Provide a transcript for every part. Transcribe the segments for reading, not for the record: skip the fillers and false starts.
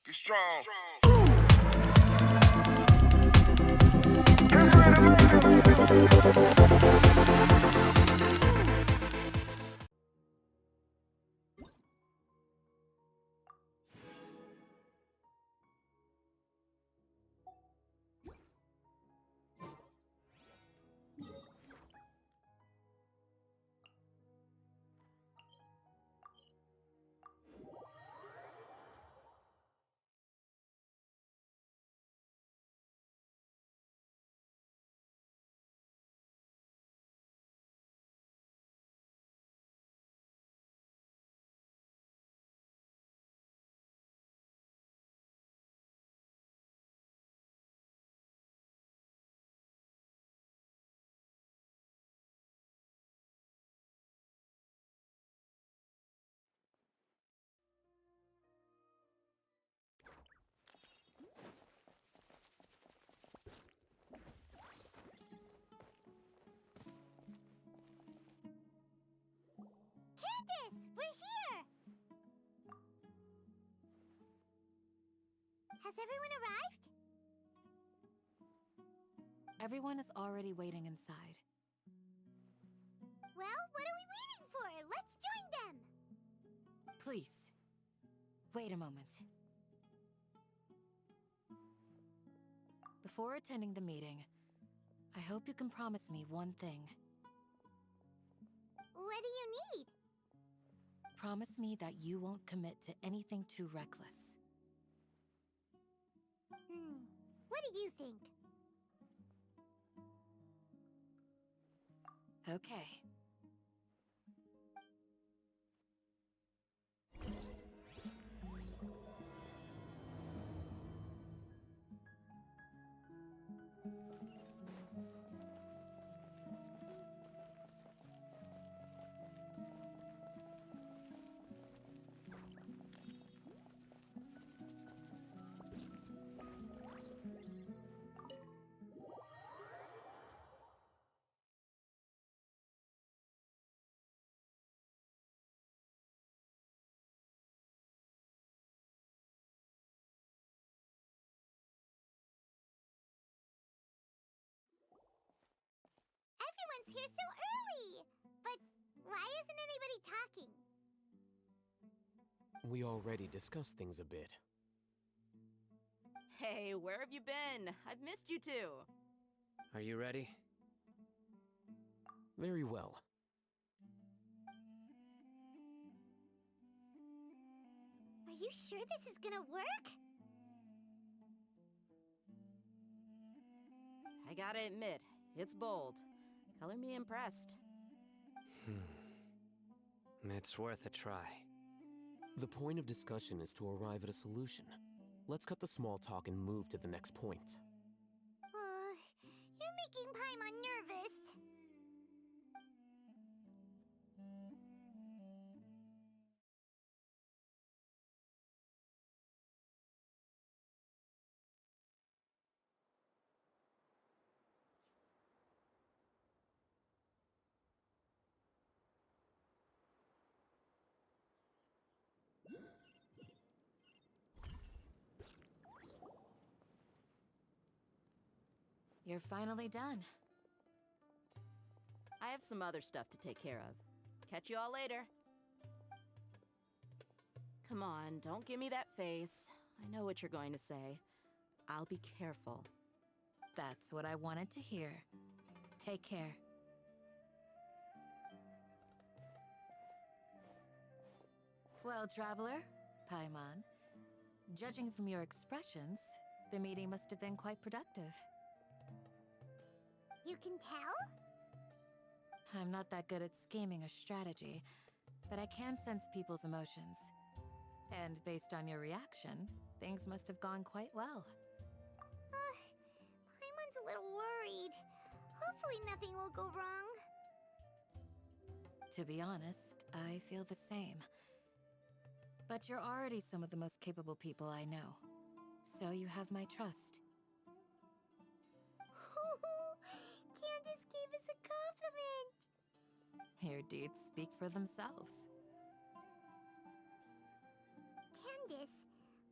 Get strong. We're here! Has everyone arrived? Everyone is already waiting inside. Well, what are we waiting for? Let's join them! Please, wait a moment. Before attending the meeting, I hope you can promise me one thing. What do you need? Promise me that you won't commit to anything too reckless. What do you think? Okay. Everyone's here so early! But why isn't anybody talking? We already discussed things a bit. Hey, where have you been? I've missed you too. Are you ready? Very well. Are you sure this is gonna work? I gotta admit, it's bold. Color me impressed. It's worth a try. The point of discussion is to arrive at a solution. Let's cut the small talk and move to the next point. You're making Paimon nervous. You're finally done. I have some other stuff to take care of. Catch you all later. Come on, don't give me that face. I know what you're going to say. I'll be careful. That's what I wanted to hear. Take care. Well, traveler, Paimon, judging from your expressions, the meeting must have been quite productive. You can tell? I'm not that good at scheming or strategy, but I can sense people's emotions. And based on your reaction, things must have gone quite well. Paimon's a little worried. Hopefully nothing will go wrong. To be honest, I feel the same. But you're already some of the most capable people I know. So you have my trust. Candace gave us a compliment! Your deeds speak for themselves. Candace,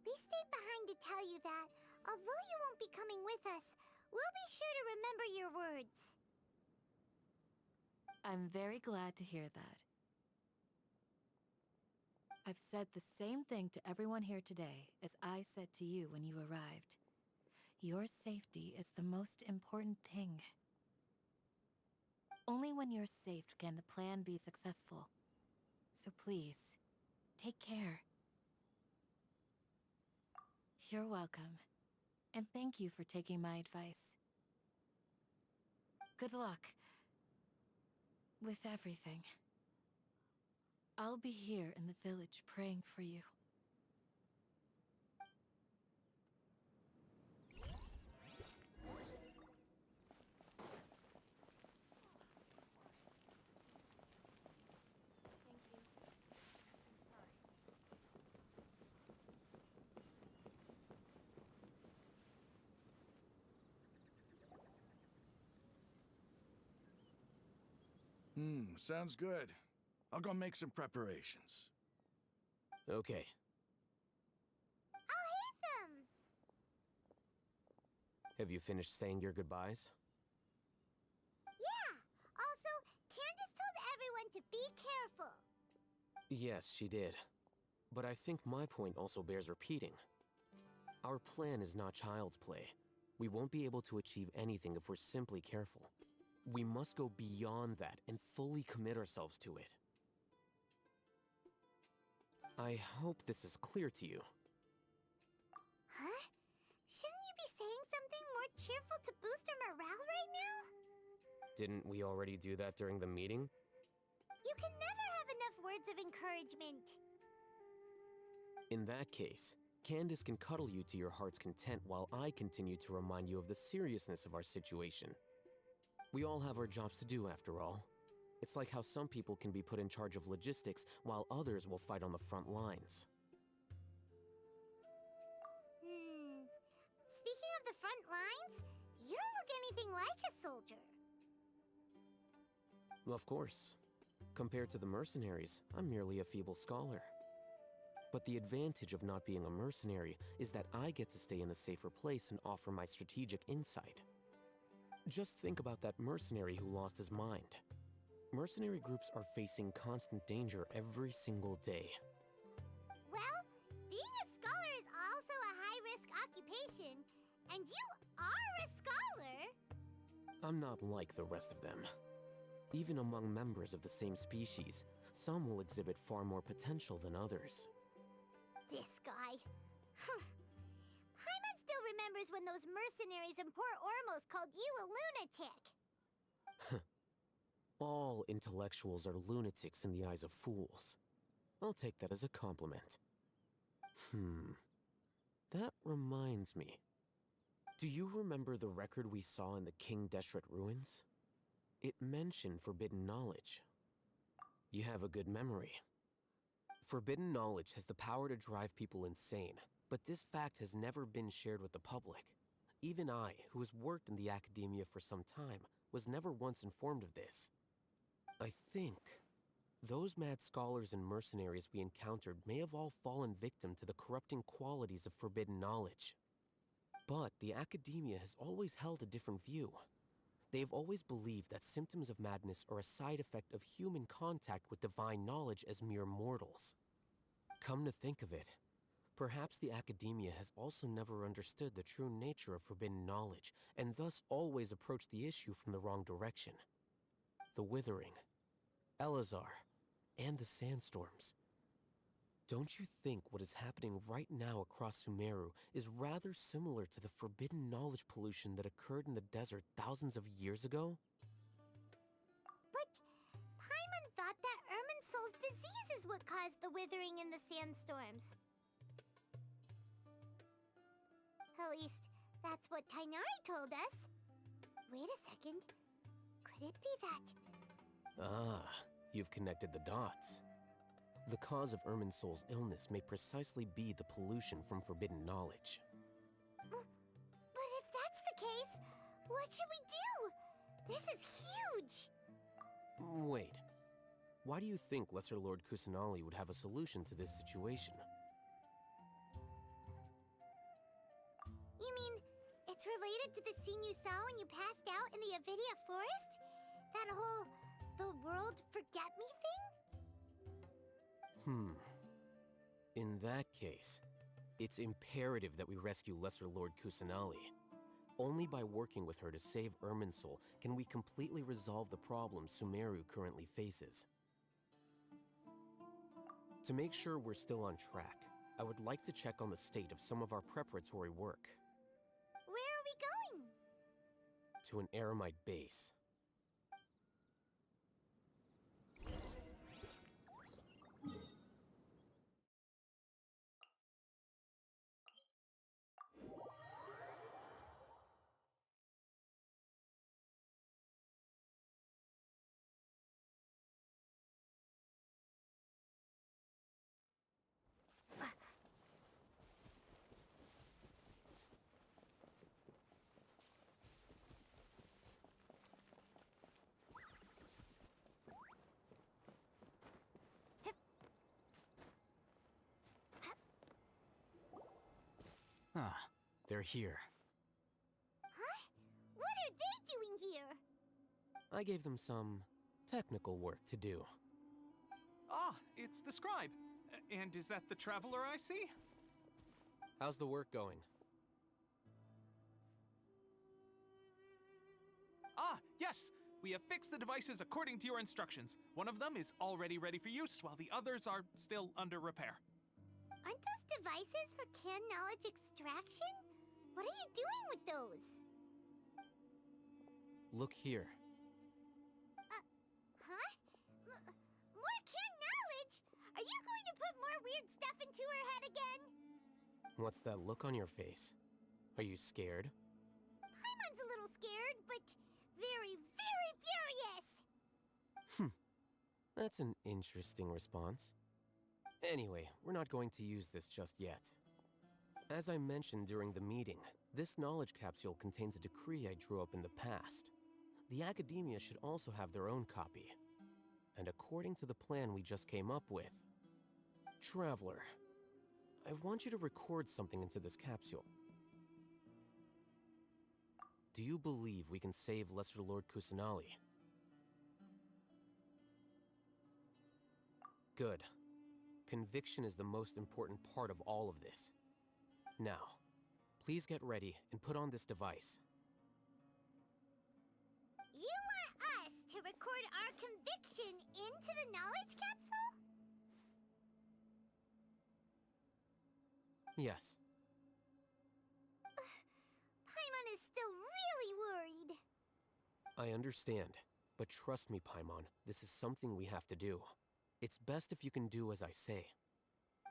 we stayed behind to tell you that, although you won't be coming with us, we'll be sure to remember your words. I'm very glad to hear that. I've said the same thing to everyone here today as I said to you when you arrived. Your safety is the most important thing. Only when you're safe can the plan be successful. So please, take care. You're welcome. And thank you for taking my advice. Good luck. With everything. I'll be here in the village praying for you. Sounds good. I'll go make some preparations. Okay. I'll hate them! Have you finished saying your goodbyes? Yeah! Also, Candace told everyone to be careful. Yes, she did. But I think my point also bears repeating. Our plan is not child's play. We won't be able to achieve anything if we're simply careful. We must go beyond that and fully commit ourselves to it. I hope this is clear to you. Huh? Shouldn't you be saying something more cheerful to boost our morale right now? Didn't we already do that during the meeting? You can never have enough words of encouragement. In that case, Candace can cuddle you to your heart's content while I continue to remind you of the seriousness of our situation. We all have our jobs to do, after all. It's like how some people can be put in charge of logistics while others will fight on the front lines. Speaking of the front lines, you don't look anything like a soldier. Of course. Compared to the mercenaries, I'm merely a feeble scholar. But the advantage of not being a mercenary is that I get to stay in a safer place and offer my strategic insight. Just think about that mercenary who lost his mind. Mercenary groups are facing constant danger every single day. Well, being a scholar is also a high-risk occupation, and you are a scholar. I'm not like the rest of them. Even among members of the same species, some will exhibit far more potential than others. This guy. Paimon still remembers when those mercenaries in Port Ormos called you a lunatic. All intellectuals are lunatics in the eyes of fools. I'll take that as a compliment. That reminds me. Do you remember the record we saw in the King Deshret ruins? It mentioned forbidden knowledge. You have a good memory. Forbidden knowledge has the power to drive people insane, but this fact has never been shared with the public. Even I, who has worked in the academia for some time, was never once informed of this. I think those mad scholars and mercenaries we encountered may have all fallen victim to the corrupting qualities of forbidden knowledge. But the academia has always held a different view. They have always believed that symptoms of madness are a side effect of human contact with divine knowledge as mere mortals. Come to think of it, perhaps the academia has also never understood the true nature of forbidden knowledge, and thus always approached the issue from the wrong direction. The Withering, Elazar, and the Sandstorms. Don't you think what is happening right now across Sumeru is rather similar to the forbidden knowledge pollution that occurred in the desert thousands of years ago? But Paimon thought that Irminsul's disease is what caused the withering in the sandstorms. At least, that's what Tainari told us. Wait a second. Could it be that? Ah, you've connected the dots. The cause of Irminsul's illness may precisely be the pollution from forbidden knowledge. But if that's the case, what should we do? This is huge! Wait. Why do you think Lesser Lord Kusanali would have a solution to this situation? related to the scene you saw when you passed out in the Avidia forest? That whole the world forget me thing? In that case, it's imperative that we rescue Lesser Lord Kusanali. Only by working with her to save Irminsul can we completely resolve the problems Sumeru currently faces. To make sure we're still on track, I would like to check on the state of some of our preparatory work. Where are we going? To an Eremite base. Ah, they're here. Huh? What are they doing here? I gave them some technical work to do. Ah, it's the scribe. And is that the traveler I see? How's the work going? Ah, yes! We have fixed the devices according to your instructions. One of them is already ready for use, while the others are still under repair. Aren't those devices for can knowledge extraction? What are you doing with those? Look here. Huh? More can knowledge? Are you going to put more weird stuff into her head again? What's that look on your face? Are you scared? Paimon's a little scared, but very, very furious! That's an interesting response. Anyway, we're not going to use this just yet. As I mentioned during the meeting, this knowledge capsule contains a decree I drew up in the past. The academia should also have their own copy. And according to the plan we just came up with, Traveler, I want you to record something into this capsule. Do you believe we can save Lesser Lord Kusanali? Good. Conviction is the most important part of all of this. Now, please get ready and put on this device. You want us to record our conviction into the knowledge capsule? Yes. Paimon is still really worried. I understand, but trust me, Paimon, this is something we have to do. It's best if you can do as I say.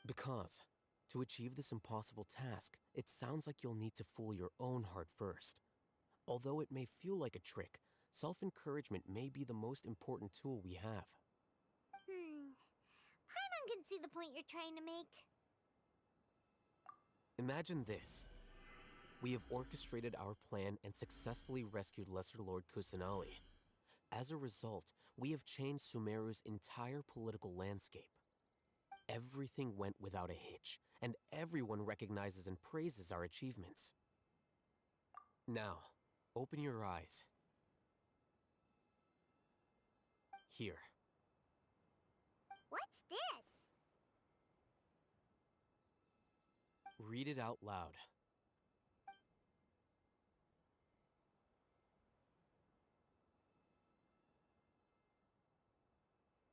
Because, to achieve this impossible task, it sounds like you'll need to fool your own heart first. Although it may feel like a trick, self-encouragement may be the most important tool we have. Paimon can see the point you're trying to make. Imagine this. We have orchestrated our plan and successfully rescued Lesser Lord Kusanali. As a result, we have changed Sumeru's entire political landscape. Everything went without a hitch, and everyone recognizes and praises our achievements. Now, open your eyes. Here. What's this? Read it out loud.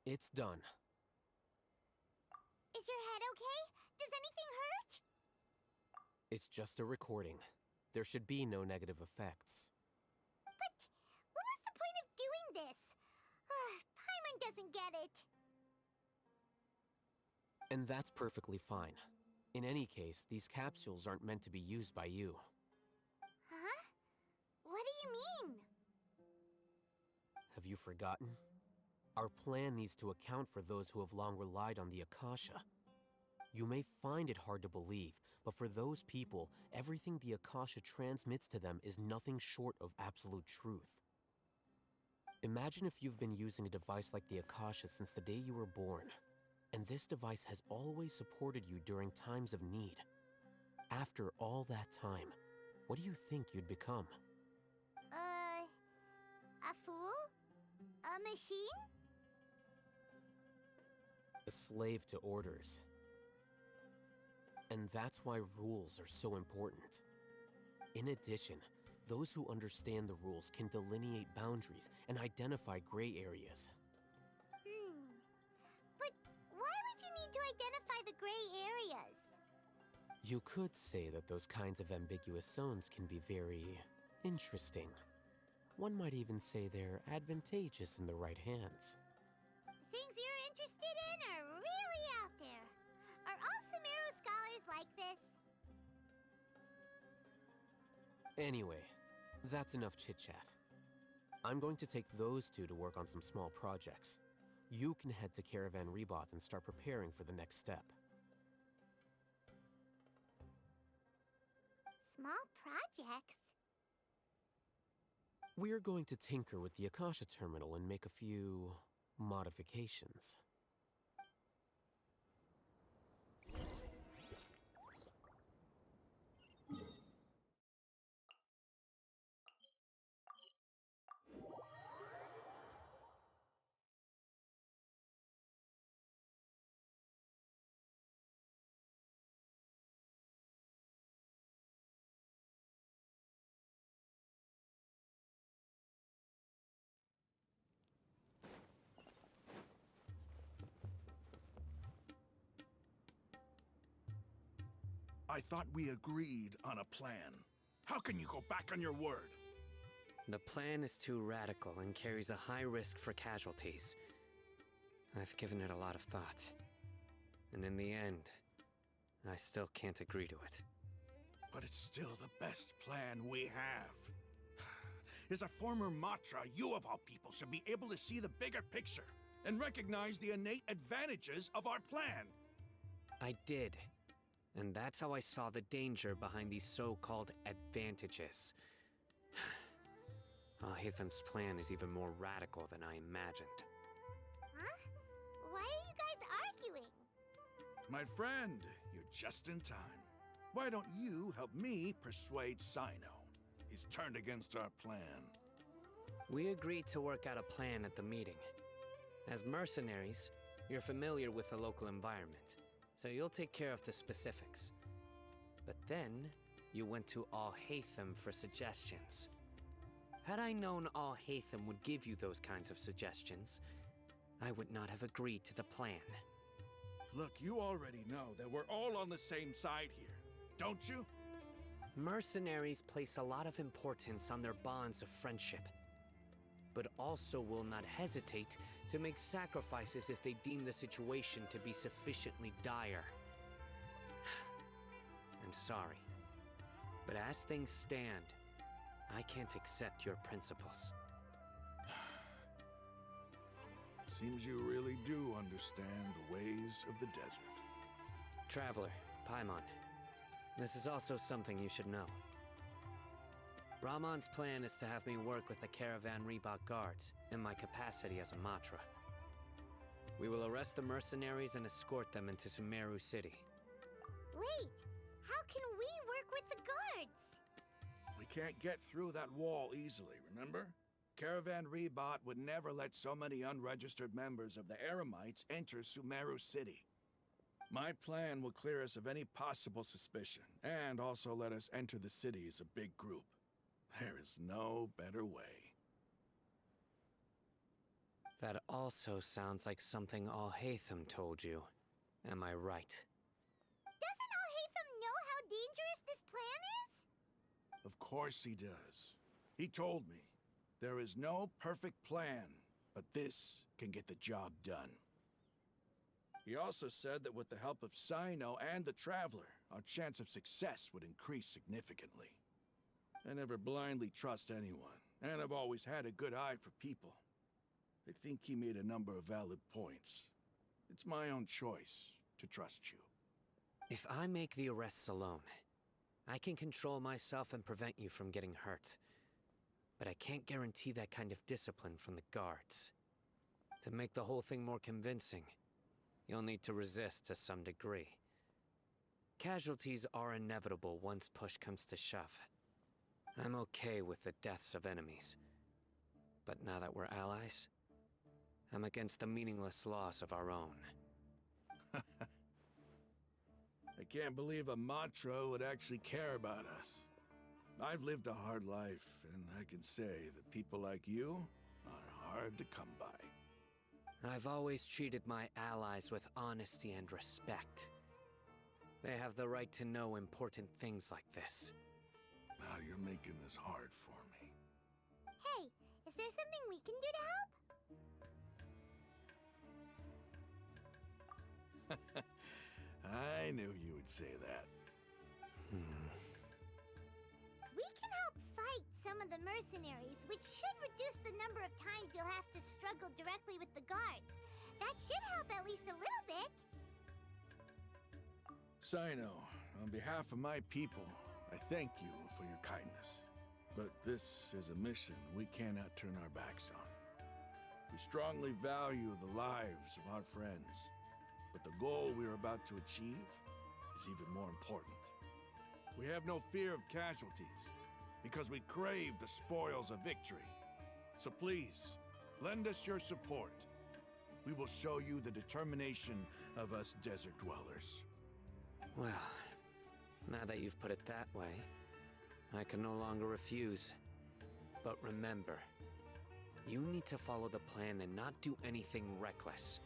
It's done. Is your head okay? Does anything hurt? It's just a recording. There should be no negative effects. But what was the point of doing this? Paimon doesn't get it. And that's perfectly fine. In any case, these capsules aren't meant to be used by you. Huh? What do you mean? Have you forgotten? Our plan needs to account for those who have long relied on the Akasha. You may find it hard to believe, but for those people, everything the Akasha transmits to them is nothing short of absolute truth. Imagine if you've been using a device like the Akasha since the day you were born, and this device has always supported you during times of need. After all that time, what do you think you'd become? A fool? A machine? A slave to orders. And that's why rules are so important. In addition, those who understand the rules can delineate boundaries and identify gray areas. But why would you need to identify the gray areas? You could say that those kinds of ambiguous zones can be very interesting. One might even say they're advantageous in the right hands. Things you're interested in are really out there. Are all Sumeru scholars like this? Anyway, that's enough chit-chat. I'm going to take those two to work on some small projects. You can head to Caravan Rebot and start preparing for the next step. Small projects? We're going to tinker with the Akasha terminal and make a few modifications. I thought we agreed on a plan. How can you go back on your word? The plan is too radical and carries a high risk for casualties. I've given it a lot of thought. And in the end, I still can't agree to it. But it's still the best plan we have. As a former Matra, you of all people should be able to see the bigger picture and recognize the innate advantages of our plan. I did. And that's how I saw the danger behind these so-called advantages. Hatham's plan is even more radical than I imagined. Huh? Why are you guys arguing? My friend, you're just in time. Why don't you help me persuade Sino? He's turned against our plan. We agreed to work out a plan at the meeting. As mercenaries, you're familiar with the local environment, so you'll take care of the specifics. But then, you went to Al-Hatham for suggestions. Had I known Al-Hatham would give you those kinds of suggestions, I would not have agreed to the plan. Look, you already know that we're all on the same side here, don't you? Mercenaries place a lot of importance on their bonds of friendship, but also will not hesitate to make sacrifices if they deem the situation to be sufficiently dire. I'm sorry, but as things stand, I can't accept your principles. Seems you really do understand the ways of the desert. Traveler, Paimon, this is also something you should know. Ramon's plan is to have me work with the Caravan Rebot guards in my capacity as a Matra. We will arrest the mercenaries and escort them into Sumeru City. Wait, how can we work with the guards? We can't get through that wall easily, remember? Caravan Rebot would never let so many unregistered members of the Eremites enter Sumeru City. My plan will clear us of any possible suspicion, and also let us enter the city as a big group. There is no better way. That also sounds like something Al-Hatham told you. Am I right? Doesn't Al-Hatham know how dangerous this plan is? Of course he does. He told me, there is no perfect plan, but this can get the job done. He also said that with the help of Sino and the Traveler, our chance of success would increase significantly. I never blindly trust anyone, and I've always had a good eye for people. I think he made a number of valid points. It's my own choice to trust you. If I make the arrests alone, I can control myself and prevent you from getting hurt. But I can't guarantee that kind of discipline from the guards. To make the whole thing more convincing, you'll need to resist to some degree. Casualties are inevitable once push comes to shove. I'm okay with the deaths of enemies. But now that we're allies, I'm against the meaningless loss of our own. I can't believe a mantra would actually care about us. I've lived a hard life, and I can say that people like you are hard to come by. I've always treated my allies with honesty and respect. They have the right to know important things like this. Now you're making this hard for me. Hey, is there something we can do to help? I knew you would say that. We can help fight some of the mercenaries, which should reduce the number of times you'll have to struggle directly with the guards. That should help at least a little bit. Sino, on behalf of my people, I thank you for your kindness. But this is a mission we cannot turn our backs on. We strongly value the lives of our friends, but the goal we are about to achieve is even more important. We have no fear of casualties, because we crave the spoils of victory. So please, lend us your support. We will show you the determination of us desert dwellers. Well, now that you've put it that way, I can no longer refuse. But remember, you need to follow the plan and not do anything reckless.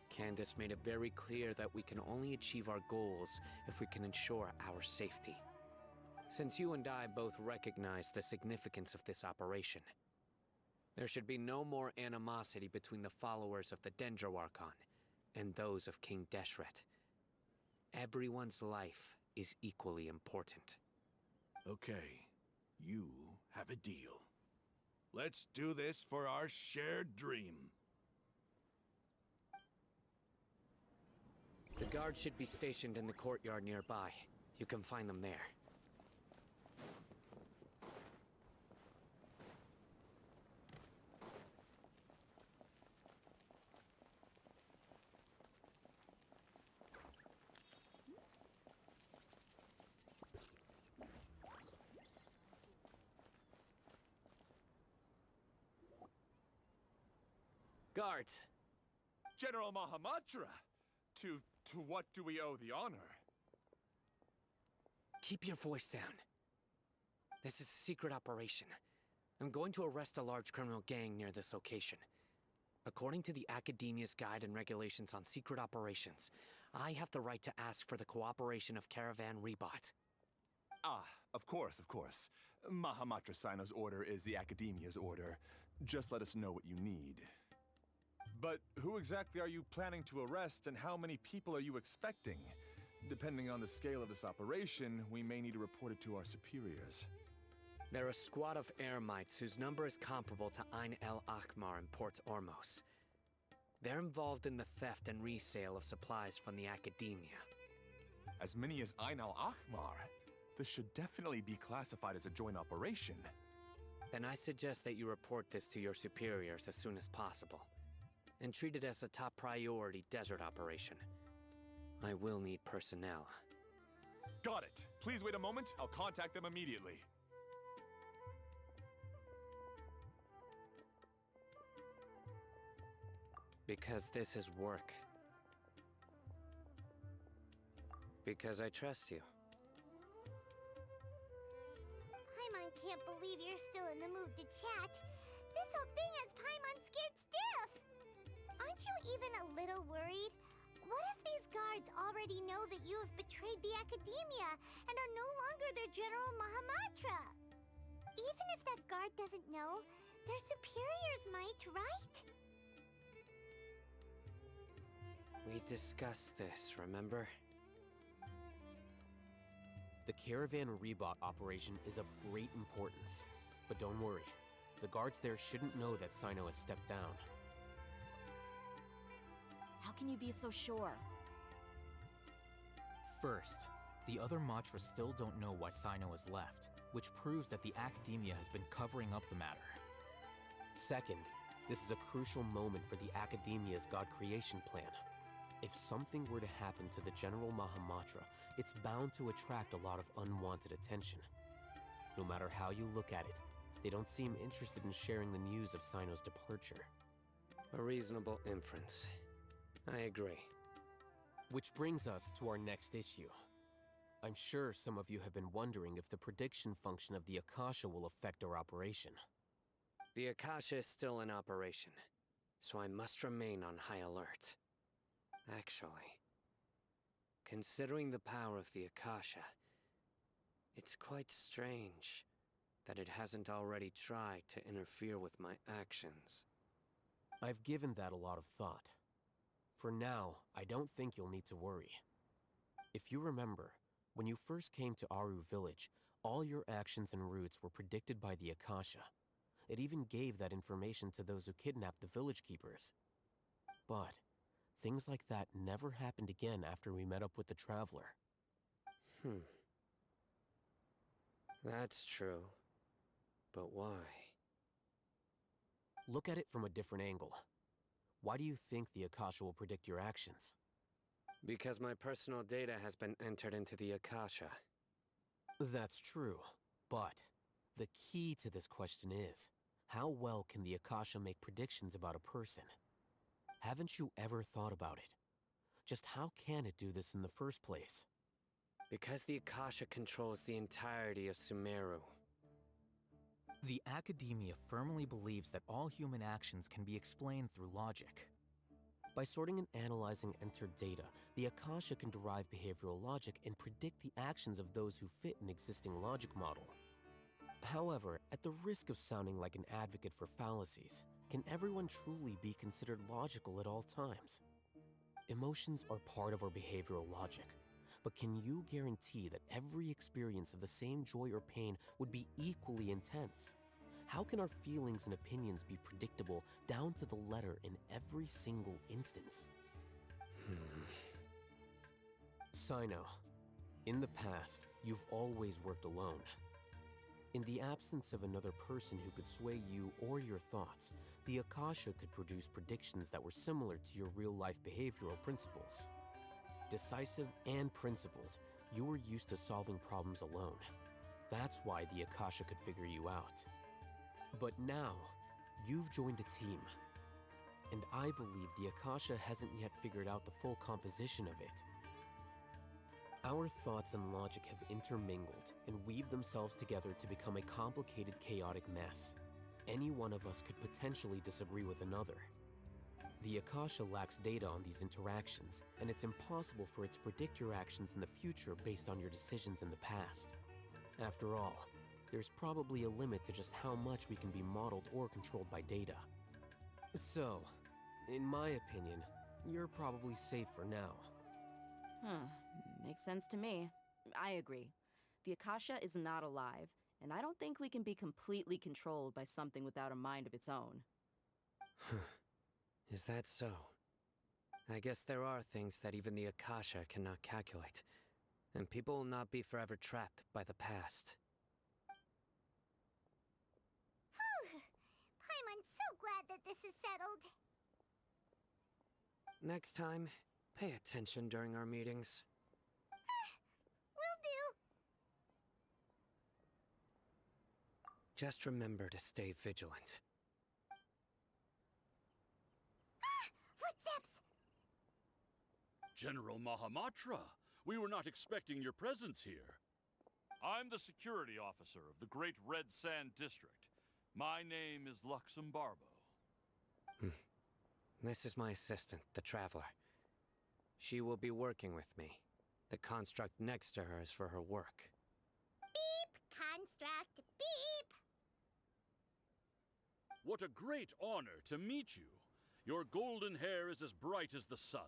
Candace made it very clear that we can only achieve our goals if we can ensure our safety. Since you and I both recognize the significance of this operation, there should be no more animosity between the followers of the Dendro Archon and those of King Deshret. Everyone's life is equally important. Okay, you have a deal. Let's do this for our shared dream. The guards should be stationed in the courtyard nearby. You can find them there. Guards! General Mahamatra! To what do we owe the honor? Keep your voice down. This is a secret operation. I'm going to arrest a large criminal gang near this location. According to the Academia's Guide and Regulations on Secret Operations, I have the right to ask for the cooperation of Caravan Rebot. Ah, of course, of course. Mahamatra Sino's order is the Academia's order. Just let us know what you need. But who exactly are you planning to arrest, and how many people are you expecting? Depending on the scale of this operation, we may need to report it to our superiors. They're a squad of Eremites whose number is comparable to Ain el Akhmar in Port Ormos. They're involved in the theft and resale of supplies from the Academia. As many as Ain el Akhmar? This should definitely be classified as a joint operation. Then I suggest that you report this to your superiors as soon as possible, and treat it as a top priority desert operation. I will need personnel. Got it. Please wait a moment. I'll contact them immediately. Because this is work. Because I trust you. Paimon can't believe you're still in the mood to chat. This whole thing has Paimon scared stiff. Aren't you even a little worried? What if these guards already know that you have betrayed the Academia and are no longer their General Mahamatra? Even if that guard doesn't know, their superiors might, right? We discussed this, remember? The Caravan Rebot operation is of great importance. But don't worry, the guards there shouldn't know that Sino has stepped down. How can you be so sure? First, the other Matras still don't know why Sino has left, which proves that the Academia has been covering up the matter. Second, this is a crucial moment for the Academia's God creation plan. If something were to happen to the General Mahamatra, it's bound to attract a lot of unwanted attention. No matter how you look at it, they don't seem interested in sharing the news of Sino's departure. A reasonable inference. I agree. Which brings us to our next issue. I'm sure some of you have been wondering if the prediction function of the Akasha will affect our operation. The Akasha is still in operation, so I must remain on high alert. Actually, considering the power of the Akasha, it's quite strange that it hasn't already tried to interfere with my actions. I've given that a lot of thought. For now, I don't think you'll need to worry. If you remember, when you first came to Aru Village, all your actions and routes were predicted by the Akasha. It even gave that information to those who kidnapped the village keepers. But things like that never happened again after we met up with the Traveler. That's true. But why? Look at it from a different angle. Why do you think the Akasha will predict your actions? Because my personal data has been entered into the Akasha. That's true, but the key to this question is, how well can the Akasha make predictions about a person? Haven't you ever thought about it? Just how can it do this in the first place? Because the Akasha controls the entirety of Sumeru. The academia firmly believes that all human actions can be explained through logic. By sorting and analyzing entered data, the Akasha can derive behavioral logic and predict the actions of those who fit an existing logic model. However, at the risk of sounding like an advocate for fallacies, can everyone truly be considered logical at all times? Emotions are part of our behavioral logic, but can you guarantee that every experience of the same joy or pain would be equally intense? How can our feelings and opinions be predictable down to the letter in every single instance? Sino, in the past, you've always worked alone. In the absence of another person who could sway you or your thoughts, the Akasha could produce predictions that were similar to your real-life behavioral principles. Decisive and principled, you were used to solving problems alone. That's why the Akasha could figure you out. But now, you've joined a team. And I believe the Akasha hasn't yet figured out the full composition of it. Our thoughts and logic have intermingled and weaved themselves together to become a complicated, chaotic mess. Any one of us could potentially disagree with another. The Akasha lacks data on these interactions, and it's impossible for it to predict your actions in the future based on your decisions in the past. After all, there's probably a limit to just how much we can be modeled or controlled by data. So, in my opinion, you're probably safe for now. Makes sense to me. I agree. The Akasha is not alive, and I don't think we can be completely controlled by something without a mind of its own. Is that so? I guess there are things that even the Akasha cannot calculate, and people will not be forever trapped by the past. Paimon's so glad that this is settled. Next time, pay attention during our meetings. Will do. Just remember to stay vigilant. Footsteps! General Mahamatra, we were not expecting your presence here. I'm the security officer of the Great Red Sand District. My name is Luxembarbo. This is my assistant, the Traveler. She will be working with me. The construct next to her is for her work. Beep! Construct, beep! What a great honor to meet you. Your golden hair is as bright as the sun.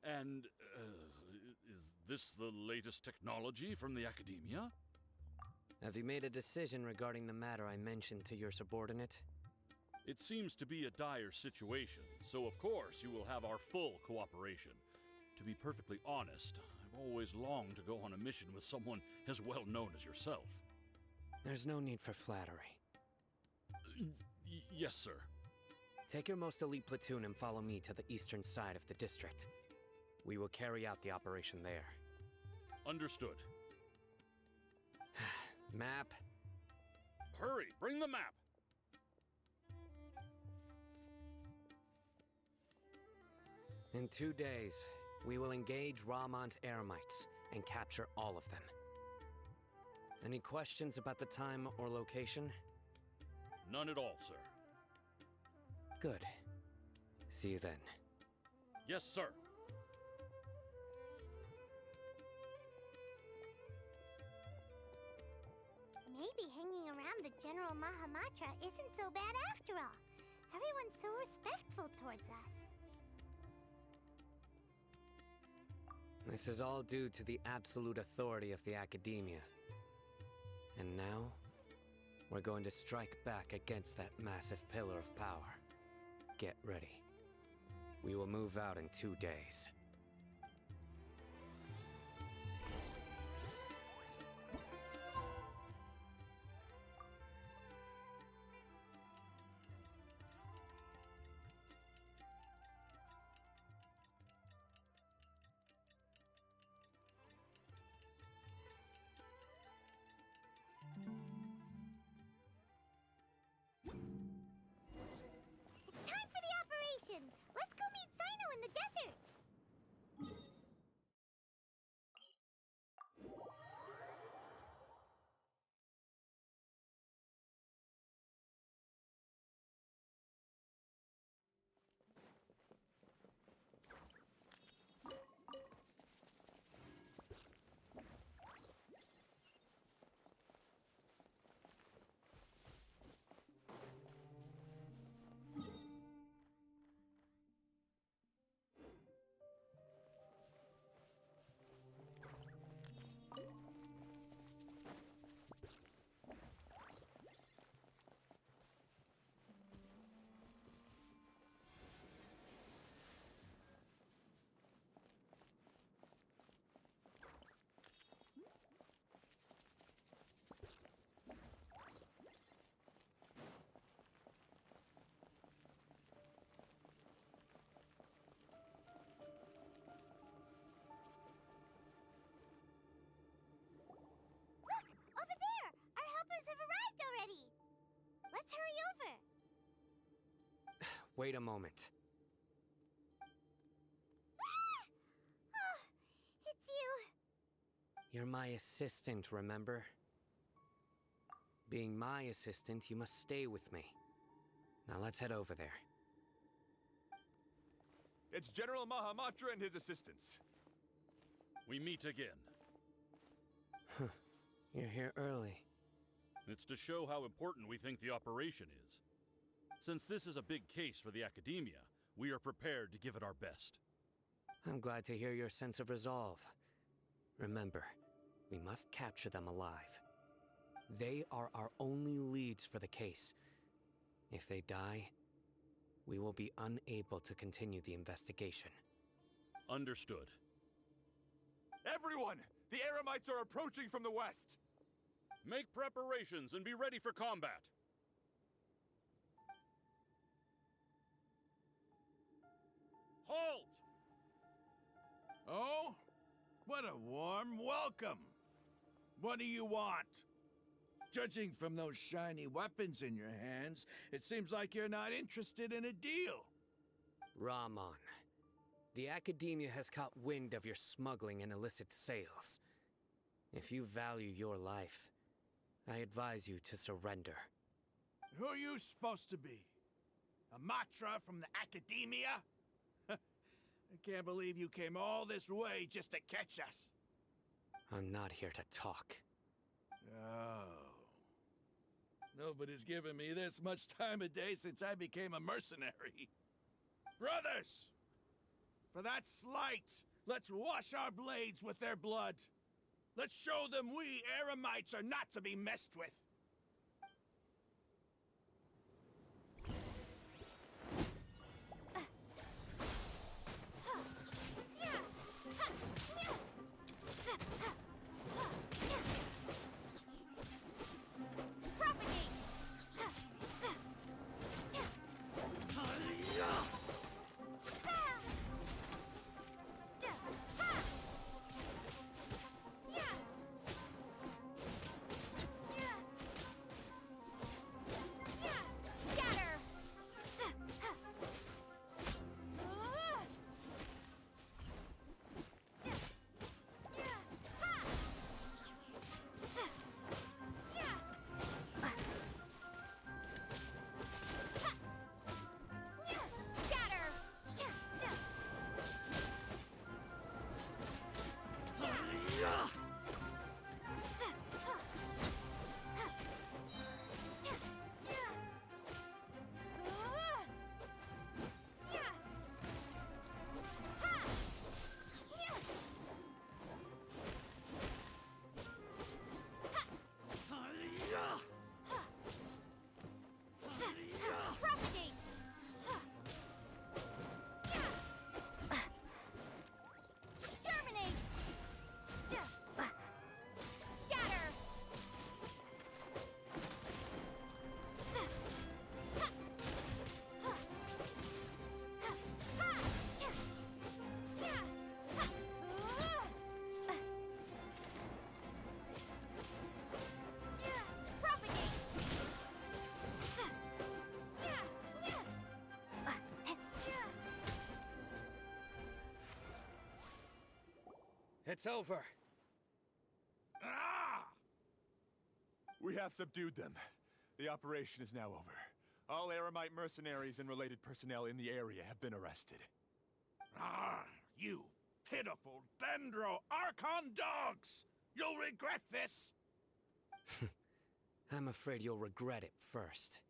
And, is this the latest technology from the Academia? Have you made a decision regarding the matter I mentioned to your subordinate? It seems to be a dire situation, so of course you will have our full cooperation. To be perfectly honest, I've always longed to go on a mission with someone as well known as yourself. There's no need for flattery. Yes, sir. Take your most elite platoon and follow me to the eastern side of the district. We will carry out the operation there. Understood. Map, Hurry, bring the map! In 2 days, we will engage Rahman's Eremites and capture all of them. Any questions about the time or location? None at all, sir. Good. See you then. Yes, sir. Maybe hanging around the General Mahamatra isn't so bad after all. Everyone's so respectful towards us. This is all due to the absolute authority of the Academia. And now, we're going to strike back against that massive pillar of power. Get ready. We will move out in 2 days. It's time for the operation! Let's go meet Sino in the desert! Over there! Our helpers have arrived already! Let's hurry over! Wait a moment. Ah! Oh, it's you. You're my assistant, remember? Being my assistant, you must stay with me. Now let's head over there. It's General Mahamatra and his assistants. We meet again. You're here early. It's to show how important we think the operation is. Since this is a big case for the Academia, we are prepared to give it our best. I'm glad to hear your sense of resolve. Remember, we must capture them alive. They are our only leads for the case. If they die, we will be unable to continue the investigation. Understood. Everyone! The Eremites are approaching from the west! Make preparations and be ready for combat. Halt! Oh? What a warm welcome! What do you want? Judging from those shiny weapons in your hands, it seems like you're not interested in a deal. Rahman, the Academia has caught wind of your smuggling and illicit sales. If you value your life, I advise you to surrender. Who are you supposed to be? A Matra from the Academia? I can't believe you came all this way just to catch us. I'm not here to talk. Oh. Nobody's given me this much time of day since I became a mercenary. Brothers! For that slight, let's wash our blades with their blood. Let's show them we Eremites are not to be messed with. It's over. Ah! We have subdued them. The operation is now over. All Aramite mercenaries and related personnel in the area have been arrested. Ah, you pitiful Dendro Archon dogs! You'll regret this! I'm afraid you'll regret it first.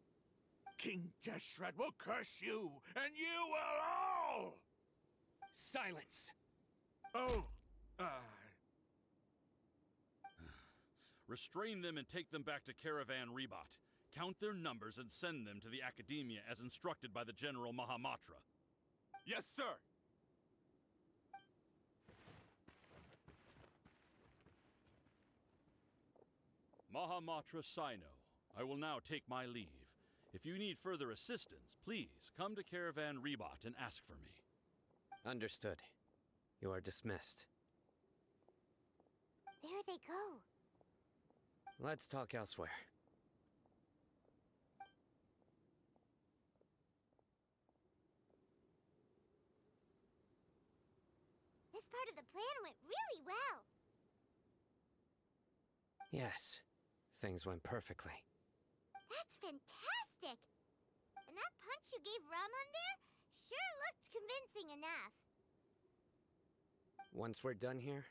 King Deshret will curse you, and you will all! Silence! Oh, Restrain them and take them back to Caravan Rebot. Count their numbers and send them to the Academia as instructed by the General Mahamatra. Yes, sir! Mahamatra Sino, I will now take my leave. If you need further assistance, please come to Caravan Rebot and ask for me. Understood. You are dismissed. There they go. Let's talk elsewhere. This part of the plan went really well. Yes, things went perfectly. That's fantastic! And that punch you gave Ramon there sure looked convincing enough. Once we're done here,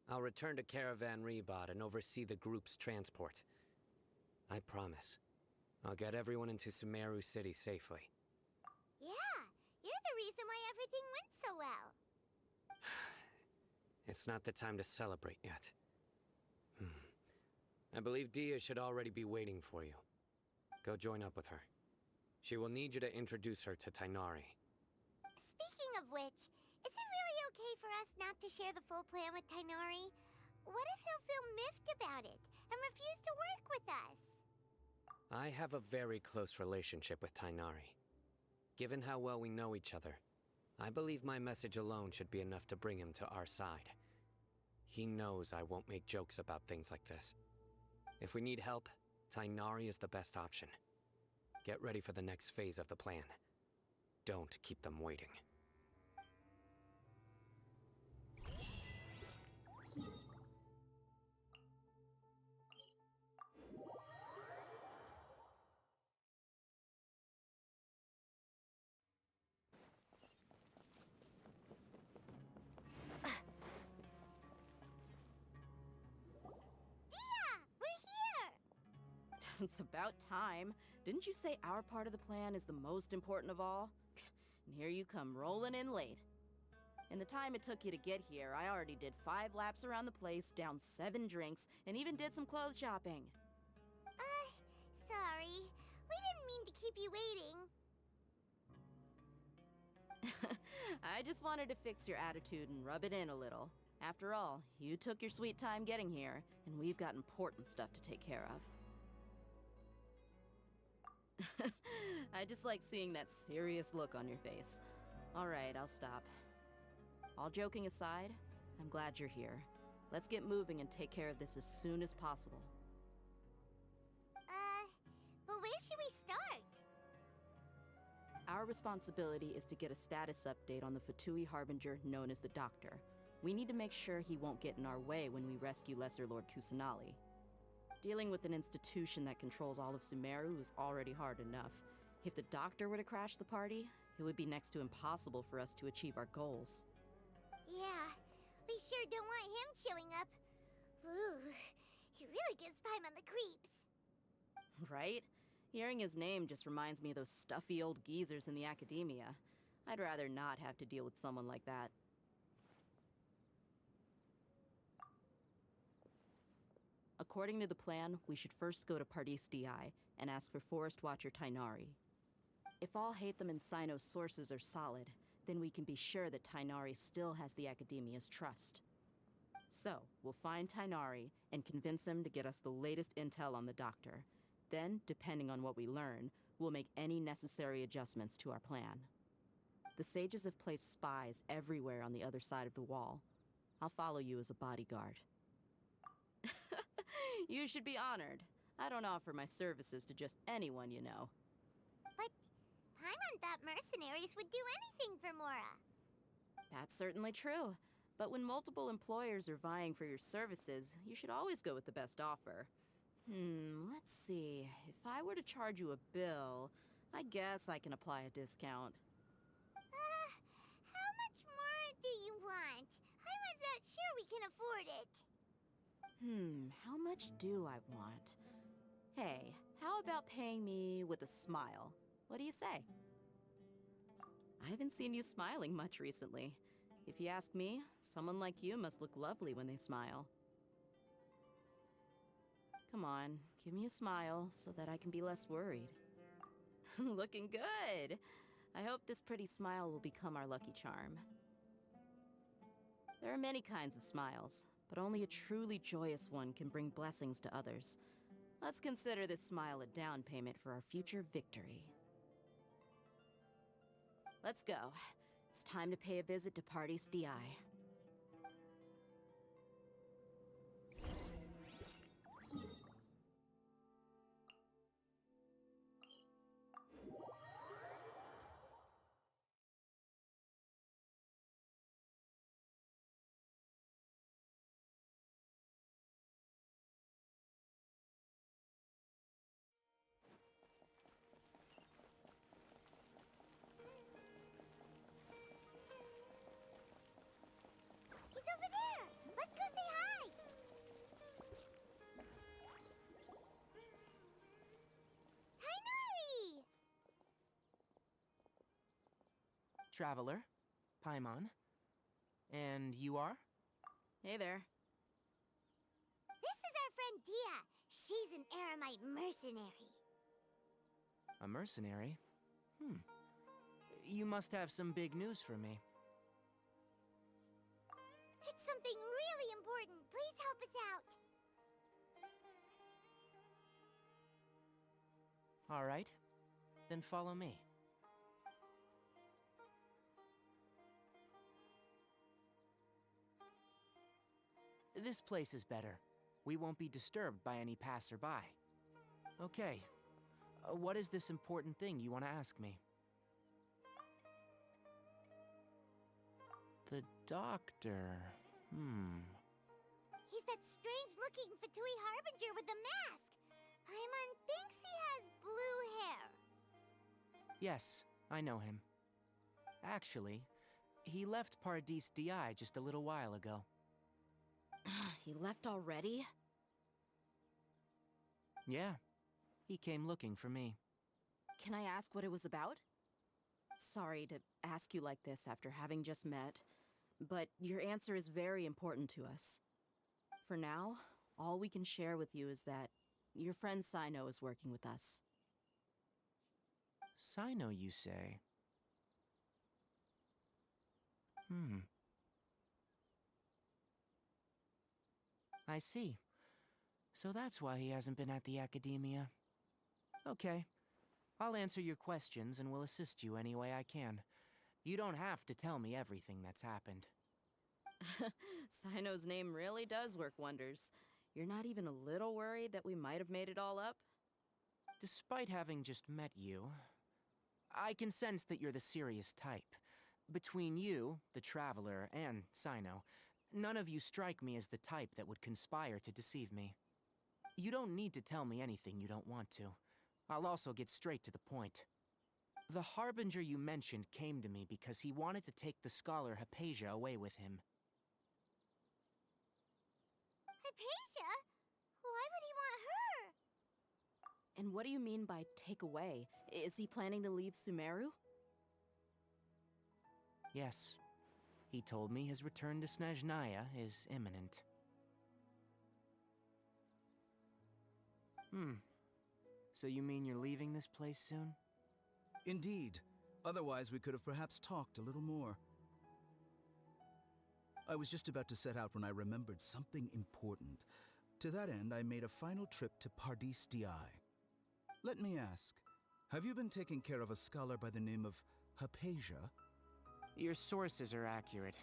I'll return to Caravan Rebot and oversee the group's transport. I promise. I'll get everyone into Sumeru City safely. Yeah, you're the reason why everything went so well. It's not the time to celebrate yet. I believe Dia should already be waiting for you. Go join up with her. She will need you to introduce her to Tighnari. Speaking of which, is it really okay for us not to share the full plan with Tighnari? What if he'll feel miffed about it and refuse to work with us? I have a very close relationship with Tighnari. Given how well we know each other, I believe my message alone should be enough to bring him to our side. He knows I won't make jokes about things like this. If we need help, Tighnari is the best option. Get ready for the next phase of the plan. Don't keep them waiting. It's about time. Didn't you say our part of the plan is the most important of all? And here you come rolling in late. In the time it took you to get here, I already did 5 laps around the place, downed 7 drinks, and even did some clothes shopping. Sorry. We didn't mean to keep you waiting. I just wanted to fix your attitude and rub it in a little. After all, you took your sweet time getting here, and we've got important stuff to take care of. I just like seeing that serious look on your face. Alright, I'll stop. All joking aside, I'm glad you're here. Let's get moving and take care of this as soon as possible. But where should we start? Our responsibility is to get a status update on the Fatui Harbinger known as the Doctor. We need to make sure he won't get in our way when we rescue Lesser Lord Kusanali. Dealing with an institution that controls all of Sumeru is already hard enough. If the Doctor were to crash the party, it would be next to impossible for us to achieve our goals. Yeah, we sure don't want him showing up. Ooh, he really gives Paimon the creeps. Right? Hearing his name just reminds me of those stuffy old geezers in the Academia. I'd rather not have to deal with someone like that. According to the plan, we should first go to Pardis Di and ask for Forest Watcher Tighnari. If all Hatham and Sino's sources are solid, then we can be sure that Tighnari still has the Academia's trust. So, we'll find Tighnari and convince him to get us the latest intel on the Doctor. Then, depending on what we learn, we'll make any necessary adjustments to our plan. The sages have placed spies everywhere on the other side of the wall. I'll follow you as a bodyguard. You should be honored. I don't offer my services to just anyone you know. But Paimon thought mercenaries would do anything for Mora. That's certainly true. But when multiple employers are vying for your services, you should always go with the best offer. Let's see. If I were to charge you a bill, I guess I can apply a discount. How much more do you want? I was not sure we can afford it. How much do I want? Hey, how about paying me with a smile? What do you say? I haven't seen you smiling much recently. If you ask me, someone like you must look lovely when they smile. Come on, give me a smile so that I can be less worried. Looking good! I hope this pretty smile will become our lucky charm. There are many kinds of smiles, but only a truly joyous one can bring blessings to others. Let's consider this smile a down payment for our future victory. Let's go. It's time to pay a visit to Party's DI. He's over there! Let's go say hi! Tainari! Traveler, Paimon. And you are? Hey there. This is our friend Dia. She's an Aramite mercenary. A mercenary? You must have some big news for me. It's something really important. Please help us out. All right. Then follow me. This place is better. We won't be disturbed by any passerby. Okay. What is this important thing you want to ask me? The doctor. He's that strange-looking Fatui Harbinger with the mask. Paimon thinks he has blue hair. Yes, I know him. Actually, he left Paradis DI just a little while ago. He left already? Yeah, he came looking for me. Can I ask what it was about? Sorry to ask you like this after having just met, but your answer is very important to us. For now, all we can share with you is that your friend Sino is working with us. Sino, you say? I see. So that's why he hasn't been at the academia. Okay. I'll answer your questions and will assist you any way I can. You don't have to tell me everything that's happened. Sino's name really does work wonders. You're not even a little worried that we might have made it all up? Despite having just met you, I can sense that you're the serious type. Between you, the Traveler, and Sino, none of you strike me as the type that would conspire to deceive me. You don't need to tell me anything you don't want to. I'll also get straight to the point. The Harbinger you mentioned came to me because he wanted to take the scholar Hypatia away with him. Hypatia? Why would he want her? And what do you mean by take away? Is he planning to leave Sumeru? Yes. He told me his return to Snezhnaya is imminent. So you mean you're leaving this place soon? Indeed. Otherwise, we could have perhaps talked a little more. I was just about to set out when I remembered something important. To that end, I made a final trip to Paradis DI. Let me ask, have you been taking care of a scholar by the name of Hypatia? Your sources are accurate.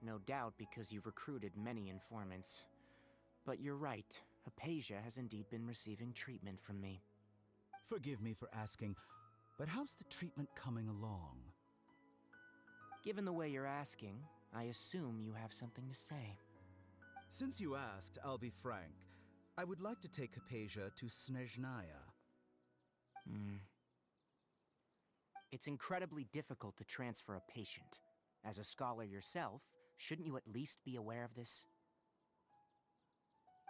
No doubt because you've recruited many informants. But you're right, Hypatia has indeed been receiving treatment from me. Forgive me for asking, but how's the treatment coming along? Given the way you're asking, I assume you have something to say. Since you asked, I'll be frank. I would like to take Hypatia to Snezhnaya. It's incredibly difficult to transfer a patient. As a scholar yourself, shouldn't you at least be aware of this?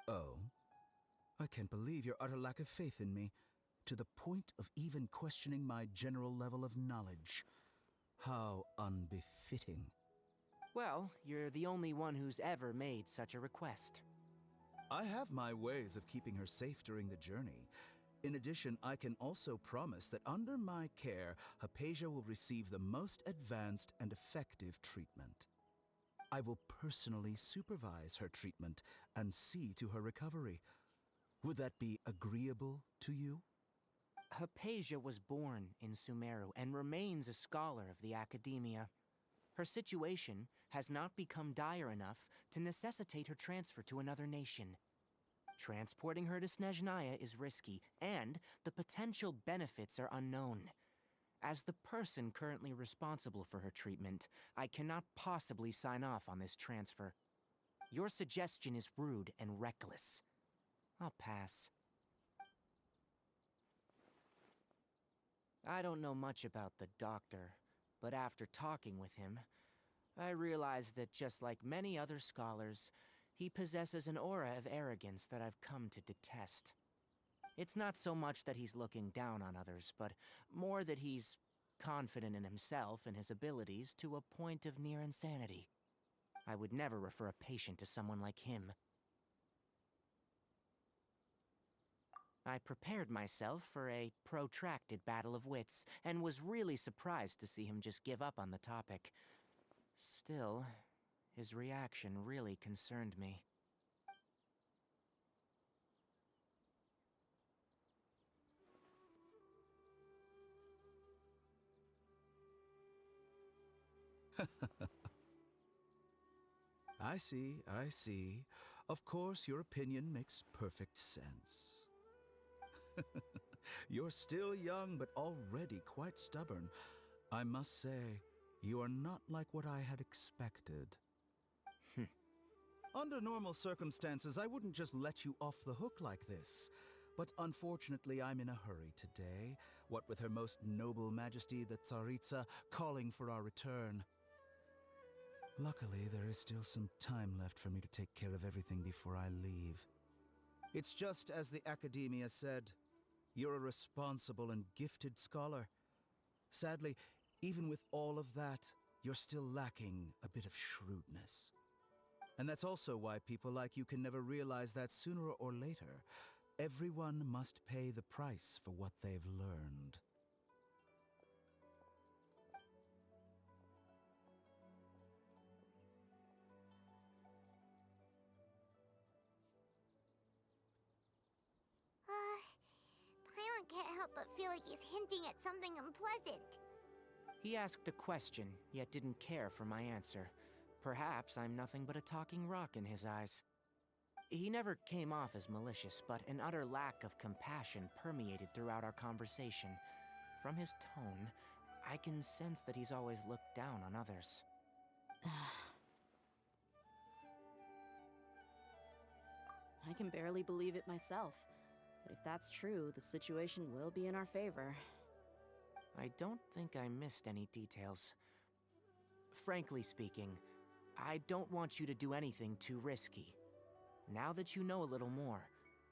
Oh? I can't believe your utter lack of faith in me, to the point of even questioning my general level of knowledge. How unbefitting. Well, you're the only one who's ever made such a request. I have my ways of keeping her safe during the journey. In addition, I can also promise that under my care, Hypatia will receive the most advanced and effective treatment. I will personally supervise her treatment and see to her recovery. Would that be agreeable to you? Hypatia was born in Sumeru and remains a scholar of the Academia. Her situation has not become dire enough to necessitate her transfer to another nation. Transporting her to Snezhnaya is risky, and the potential benefits are unknown. As the person currently responsible for her treatment, I cannot possibly sign off on this transfer. Your suggestion is rude and reckless. I'll pass. I don't know much about the doctor, but after talking with him, I realized that just like many other scholars, he possesses an aura of arrogance that I've come to detest. It's not so much that he's looking down on others, but more that he's confident in himself and his abilities to a point of near insanity. I would never refer a patient to someone like him. I prepared myself for a protracted battle of wits, and was really surprised to see him just give up on the topic. Still, his reaction really concerned me. I see, I see. Of course, your opinion makes perfect sense. You're still young, but already quite stubborn. I must say, you are not like what I had expected. Under normal circumstances, I wouldn't just let you off the hook like this. But unfortunately, I'm in a hurry today, what with Her Most Noble Majesty the Tsaritsa calling for our return. Luckily, there is still some time left for me to take care of everything before I leave. It's just as the Academia said, you're a responsible and gifted scholar. Sadly, even with all of that, you're still lacking a bit of shrewdness. And that's also why people like you can never realize that sooner or later, everyone must pay the price for what they've learned. Paimon can't help but feel like he's hinting at something unpleasant. He asked a question, yet didn't care for my answer. Perhaps I'm nothing but a talking rock in his eyes. He never came off as malicious, but an utter lack of compassion permeated throughout our conversation. From his tone, I can sense that he's always looked down on others. I can barely believe it myself. But if that's true, the situation will be in our favor. I don't think I missed any details. Frankly speaking, I don't want you to do anything too risky. Now that you know a little more,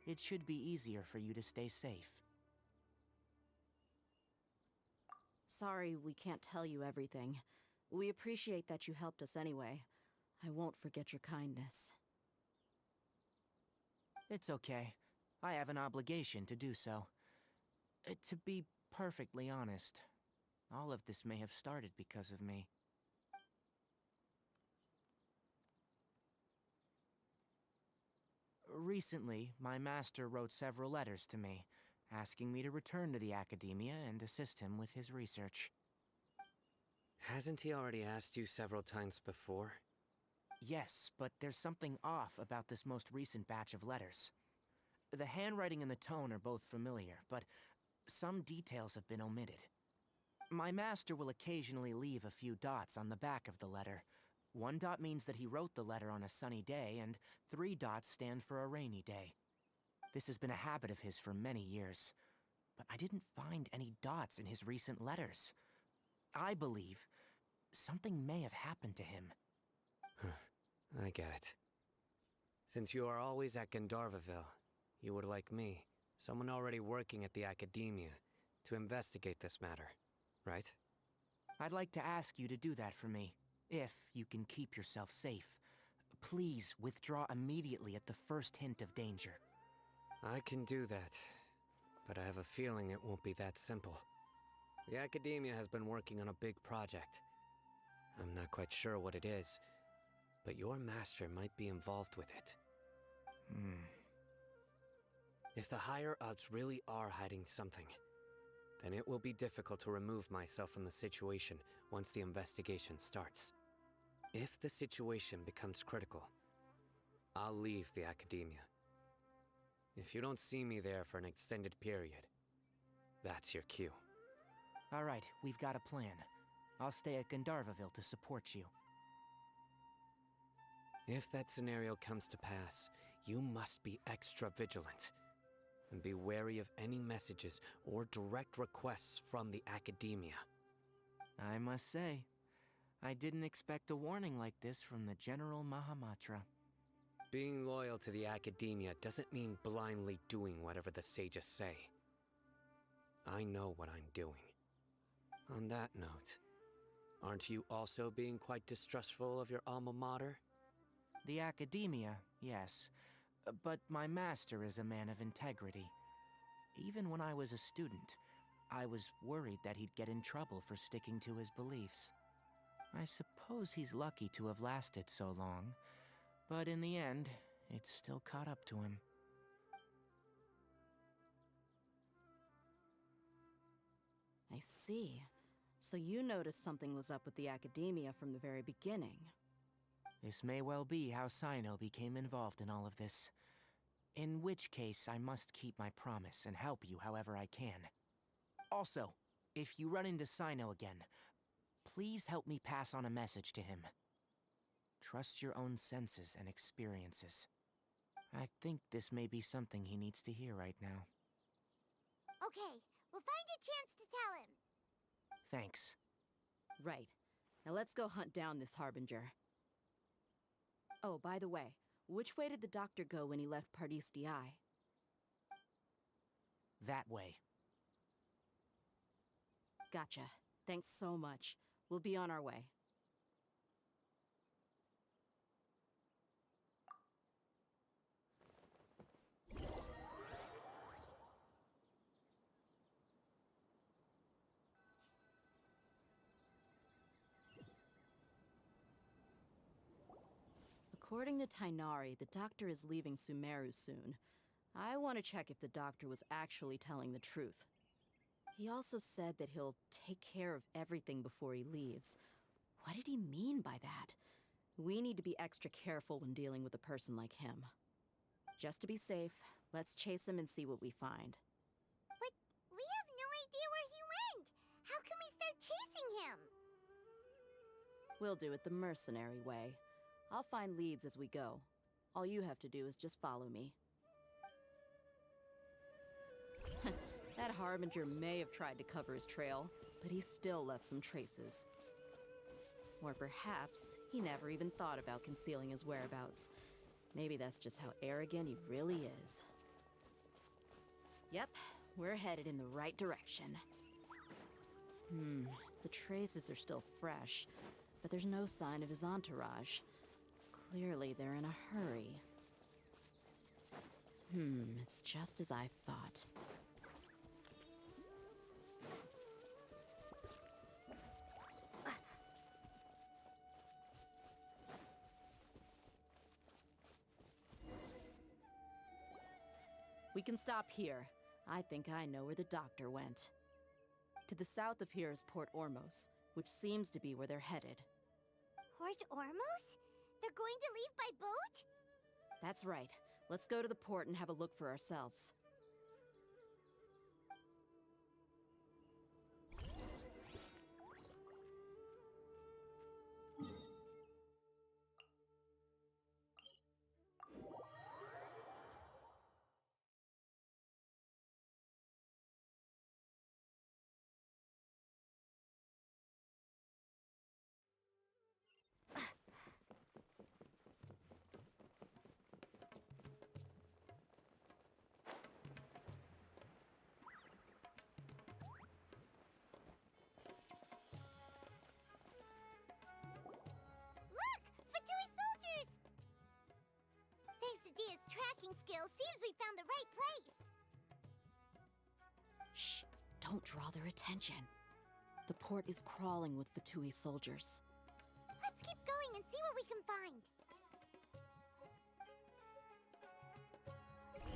it should be easier for you to stay safe. Sorry we can't tell you everything. We appreciate that you helped us anyway. I won't forget your kindness. It's okay. I have an obligation to do so. To be perfectly honest, all of this may have started because of me. Recently, my master wrote several letters to me, asking me to return to the Academia and assist him with his research. Hasn't he already asked you several times before? Yes, but there's something off about this most recent batch of letters. The handwriting and the tone are both familiar, but some details have been omitted. My master will occasionally leave a few dots on the back of the letter, 1 dot means that he wrote the letter on a sunny day, and 3 dots stand for a rainy day. This has been a habit of his for many years, but I didn't find any dots in his recent letters. I believe something may have happened to him. I get it. Since you are always at Gandharvaville, you would like me, someone already working at the Academia, to investigate this matter, right? I'd like to ask you to do that for me, if you can keep yourself safe. Please withdraw immediately at the first hint of danger. I can do that, but I have a feeling it won't be that simple. The Academia has been working on a big project. I'm not quite sure what it is, but your master might be involved with it. If the higher-ups really are hiding something, then it will be difficult to remove myself from the situation once the investigation starts. If the situation becomes critical, I'll leave the Academia. If you don't see me there for an extended period, that's your cue. All right, we've got a plan. I'll stay at Gandharvaville to support you. If that scenario comes to pass, you must be extra vigilant. And be wary of any messages or direct requests from the Academia. I must say, I didn't expect a warning like this from the General Mahamatra. Being loyal to the Academia doesn't mean blindly doing whatever the sages say. I know what I'm doing. On that note, aren't you also being quite distrustful of your alma mater? The Academia, yes. But my master is a man of integrity. Even when I was a student, I was worried that he'd get in trouble for sticking to his beliefs. I suppose he's lucky to have lasted so long, but in the end, it's still caught up to him. I see. So you noticed something was up with the Academia from the very beginning. This may well be how Sino became involved in all of this. In which case, I must keep my promise and help you however I can. Also, if you run into Sino again, please help me pass on a message to him. Trust your own senses and experiences. I think this may be something he needs to hear right now. Okay, we'll find a chance to tell him. Thanks. Right. Now let's go hunt down this Harbinger. Oh, by the way, which way did the doctor go when he left Pardis Di? That way. Gotcha. Thanks so much. We'll be on our way. According to Tighnari, the doctor is leaving Sumeru soon. I want to check if the doctor was actually telling the truth. He also said that he'll take care of everything before he leaves. What did he mean by that? We need to be extra careful when dealing with a person like him. Just to be safe, let's chase him and see what we find. But we have no idea where he went! How can we start chasing him? We'll do it the mercenary way. I'll find leads as we go. All you have to do is just follow me. That Harbinger may have tried to cover his trail, but he still left some traces. Or perhaps he never even thought about concealing his whereabouts. Maybe that's just how arrogant he really is. Yep, we're headed in the right direction. The traces are still fresh, but there's no sign of his entourage. Clearly, they're in a hurry. It's just as I thought. We can stop here. I think I know where the doctor went. To the south of here is Port Ormos, which seems to be where they're headed. Port Ormos? They're going to leave by boat? That's right. Let's go to the port and have a look for ourselves. skills, seems we found the right place. Shh! Don't draw their attention. The port is crawling with Fatui soldiers. Let's keep going and see what we can find.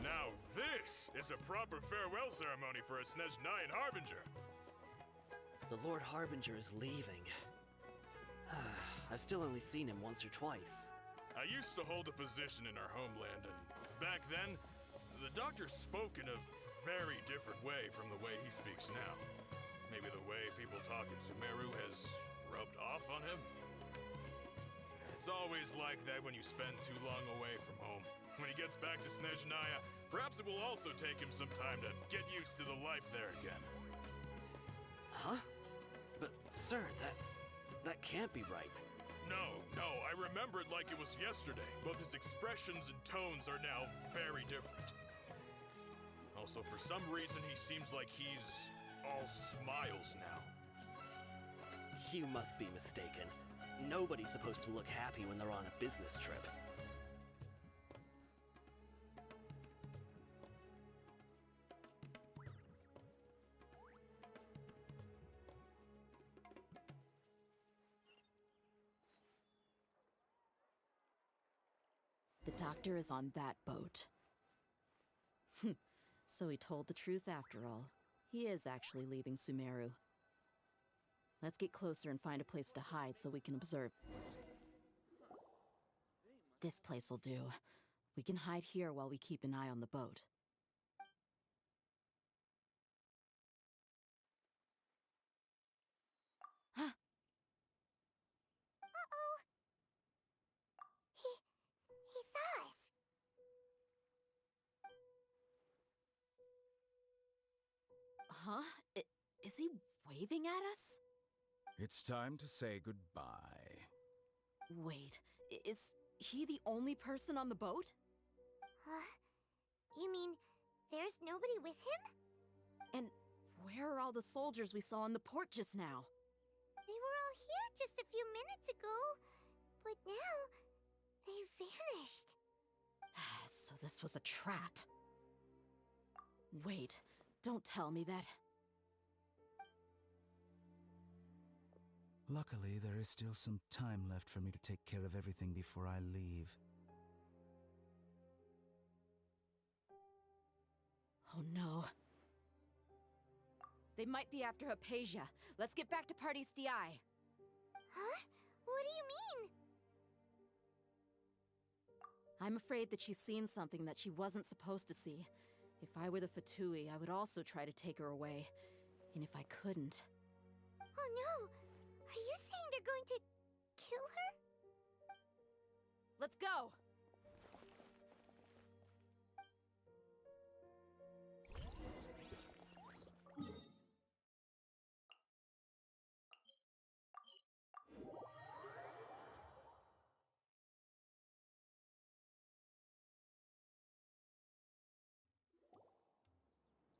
Now this is a proper farewell ceremony for a Snezhnayan Harbinger. The Lord Harbinger is leaving. I've still only seen him once or twice. I used to hold a position in our homeland, and back then, the doctor spoke in a very different way from the way he speaks now. Maybe the way people talk in Sumeru has rubbed off on him? It's always like that when you spend too long away from home. When he gets back to Snezhnaya, perhaps it will also take him some time to get used to the life there again. Huh? But, sir, that can't be right. No, I remember it like it was yesterday. Both his expressions and tones are now very different. Also, for some reason, he seems like he's all smiles now. You must be mistaken. Nobody's supposed to look happy when they're on a business trip. The doctor is on that boat. So he told the truth after all. He is actually leaving Sumeru. Let's get closer and find a place to hide so we can observe. This place will do. We can hide here while we keep an eye on the boat. Uh-oh. He saw us. Huh? Is he waving at us? It's time to say goodbye. Wait, is he the only person on the boat? You mean there's nobody with him? And where are all the soldiers we saw in the port just now? They were all here just a few minutes ago, but now they vanished. So this was a trap. Wait, don't tell me that. Luckily, there is still some time left for me to take care of everything before I leave. Oh no. They might be after Hypatia. Let's get back to Party's DI. Huh? What do you mean? I'm afraid that she's seen something that she wasn't supposed to see. If I were the Fatui, I would also try to take her away. And if I couldn't... Oh no! Are you saying they're going to kill her? Let's go!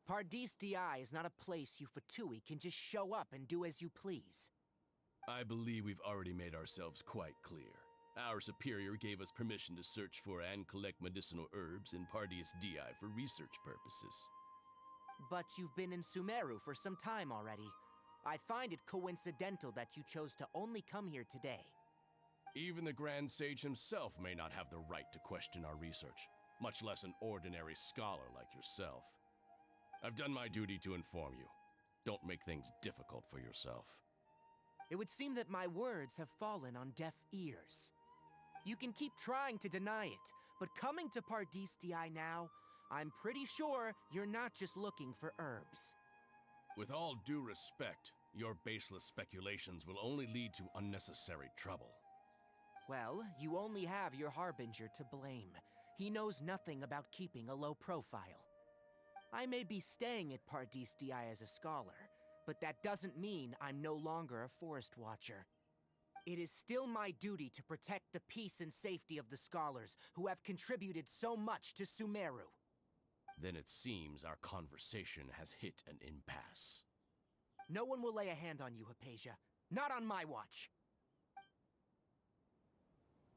Pardis DI is not a place you Fatui can just show up and do as you please. I believe we've already made ourselves quite clear. Our superior gave us permission to search for and collect medicinal herbs in Pardis DI for research purposes. But you've been in Sumeru for some time already. I find it coincidental that you chose to only come here today. Even the Grand Sage himself may not have the right to question our research, much less an ordinary scholar like yourself. I've done my duty to inform you. Don't make things difficult for yourself. It would seem that my words have fallen on deaf ears. You can keep trying to deny it, but coming to Pardis DI now, I'm pretty sure you're not just looking for herbs. With all due respect, your baseless speculations will only lead to unnecessary trouble. Well, you only have your Harbinger to blame. He knows nothing about keeping a low profile. I may be staying at Pardis DI as a scholar, but that doesn't mean I'm no longer a Forest Watcher. It is still my duty to protect the peace and safety of the scholars who have contributed so much to Sumeru. Then it seems our conversation has hit an impasse. No one will lay a hand on you, Hypatia. Not on my watch.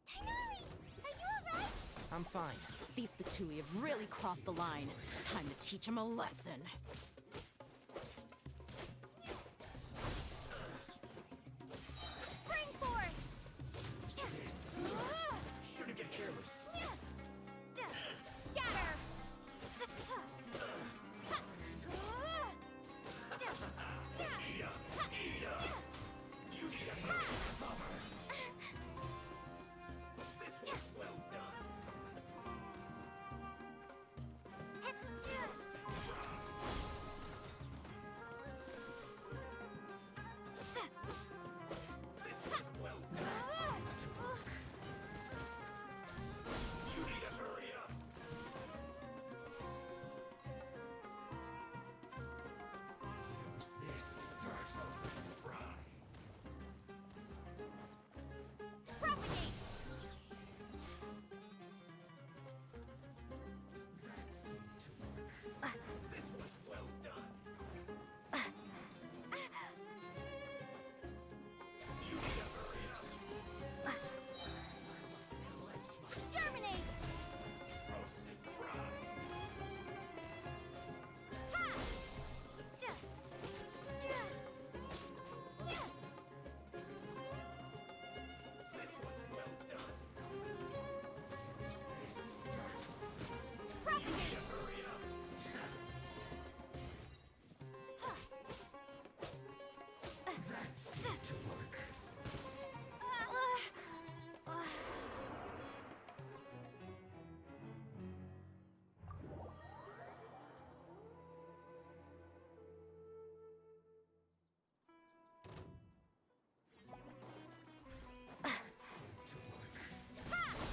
Tighnari! Are you alright? I'm fine. These Fatui have really crossed the line. Time to teach them a lesson. Spring forth! Shouldn't get careless. Scatter! You need a cover. This was well done. This was well done. You need to hurry up. Use this first. Fry. Propagate! This was well done. You need to hurry up. Germinate! Roast and fry. Ha! This was well done. Use this first. Propagate! Hurry up. That seemed to work.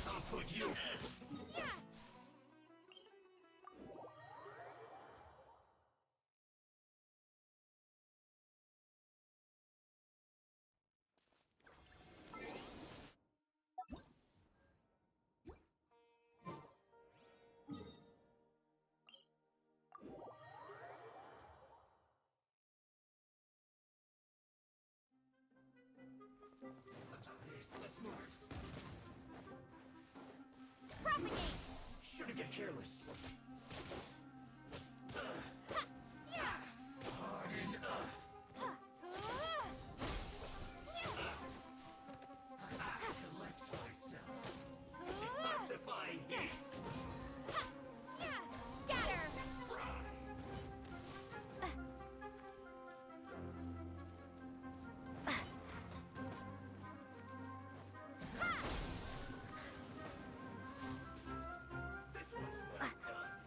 I'll put you. That's nerves. Propagate! Shouldn't get careless. Harden up. Collect myself. Detoxifying heat. Scatter! Fry. This one's well done.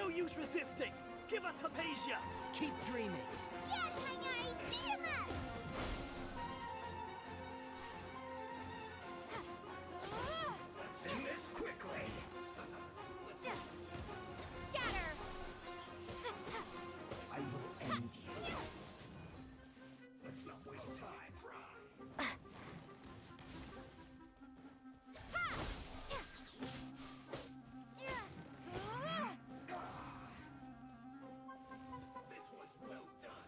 No use resisting! Give us Hypatia! Keep dreaming. Yeah, Tainari, beat him up! Let's end this quickly! Scatter! I will end you. Let's not waste time, Fry. This was well done.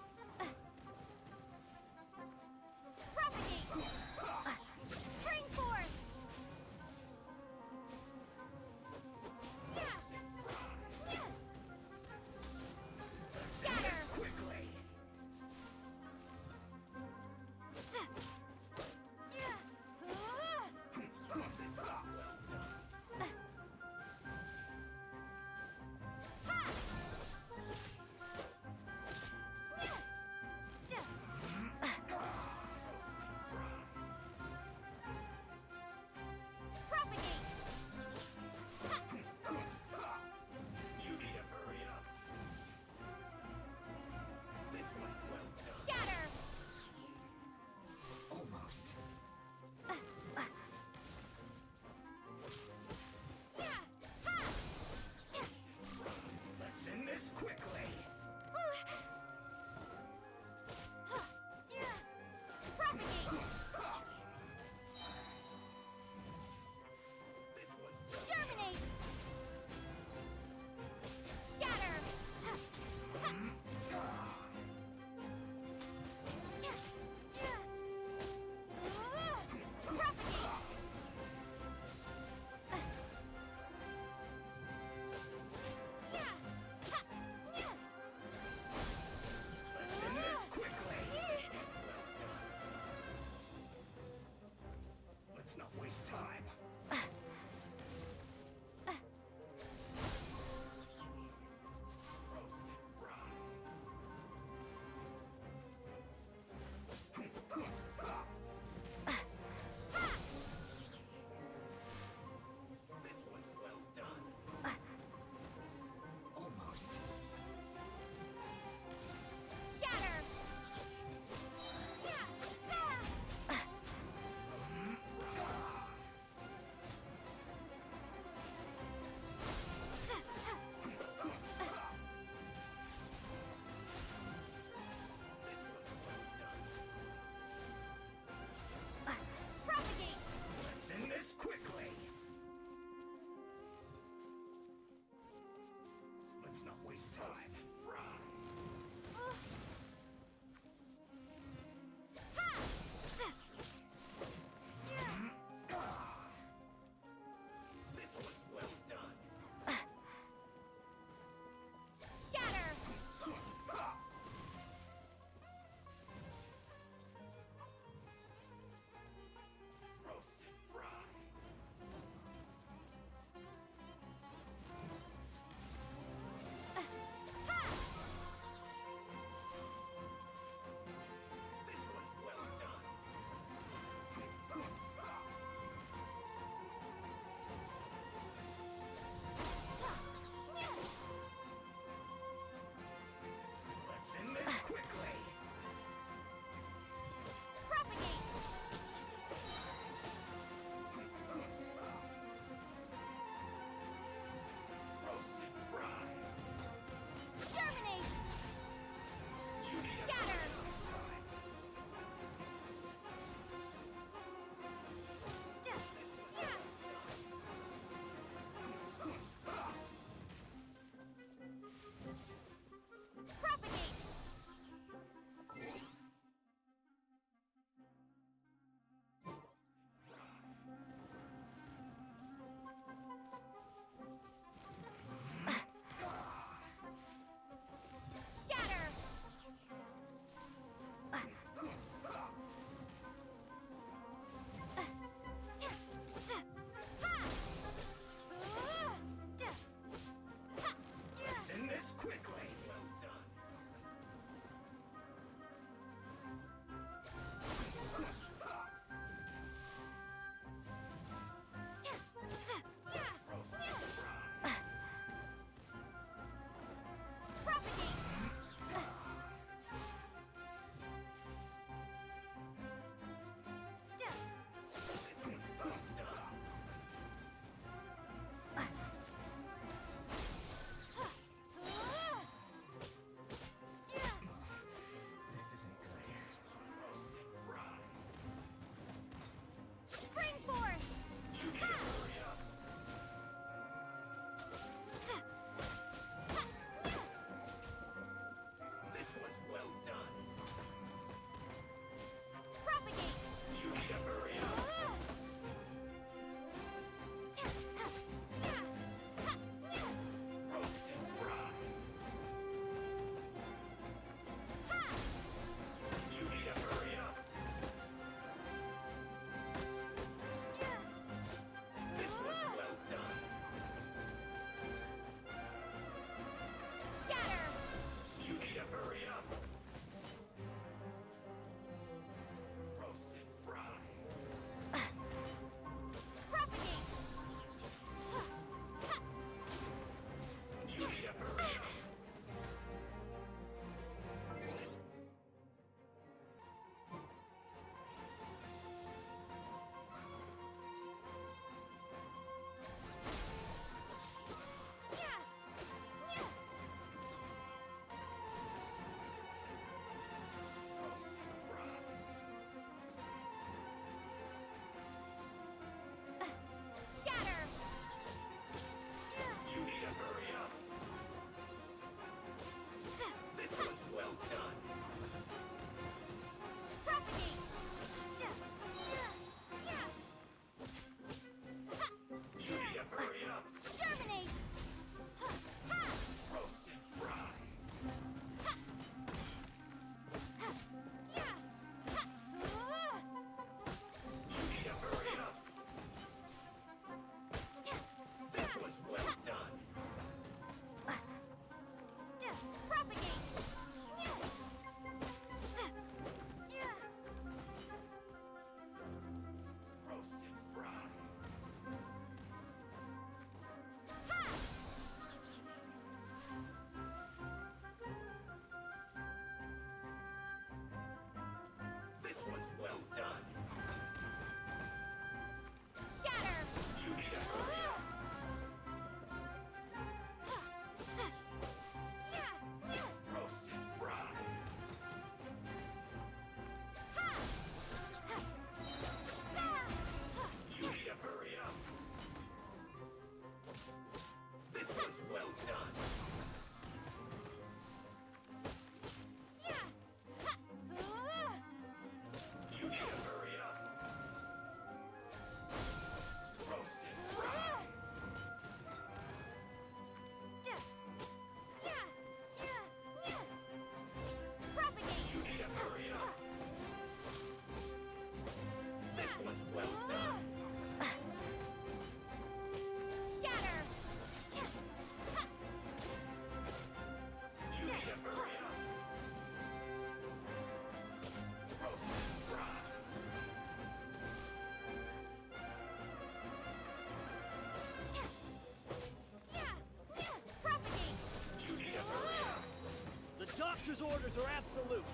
orders are absolute.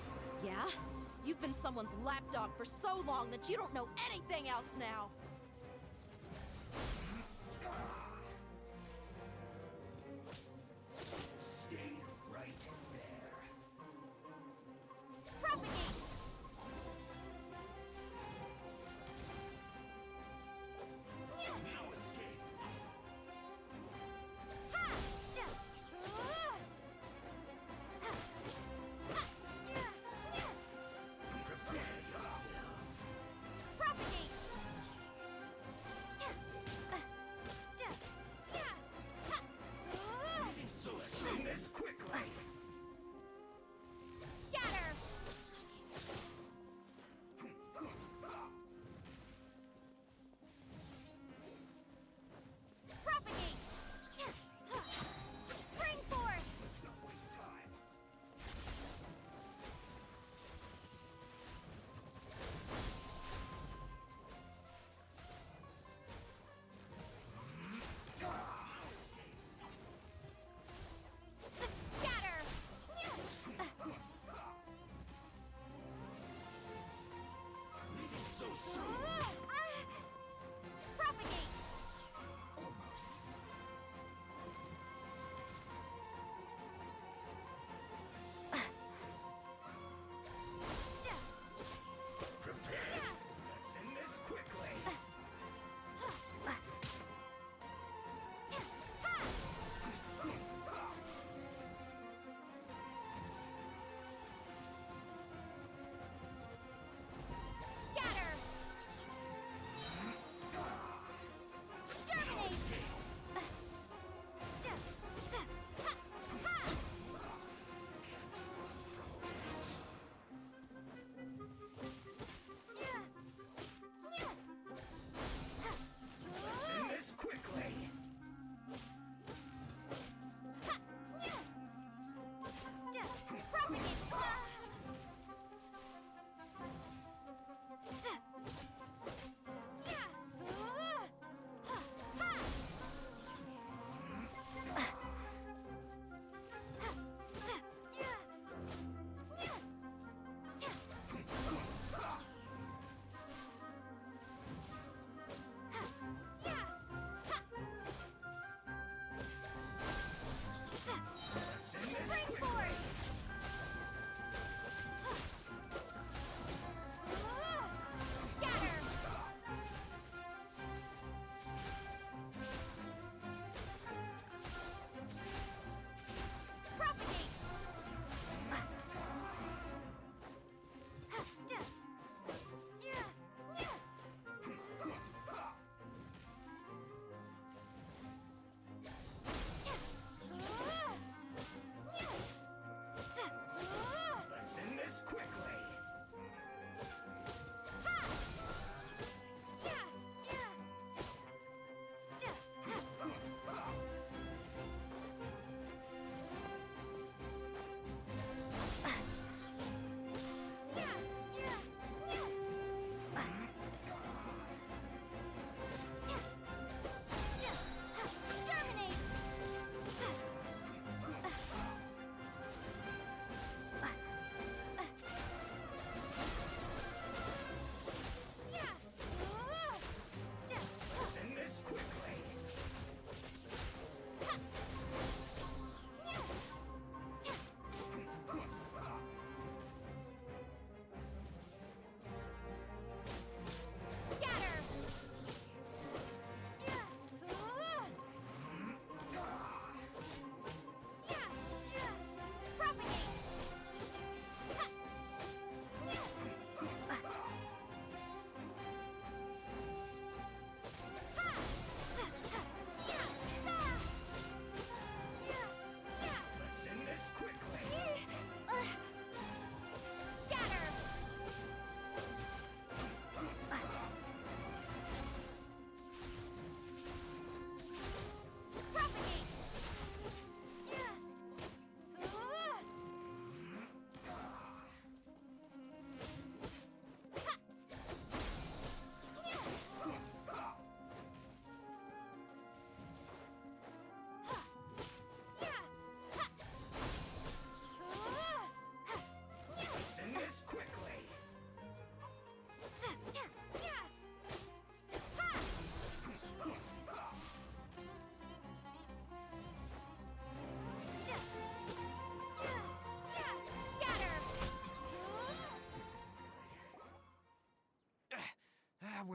Yeah? You've been someone's lapdog for so long that you don't know anything else now. Stay right there. Propagate! No escape. Ha! Prepare yourself. Propagate!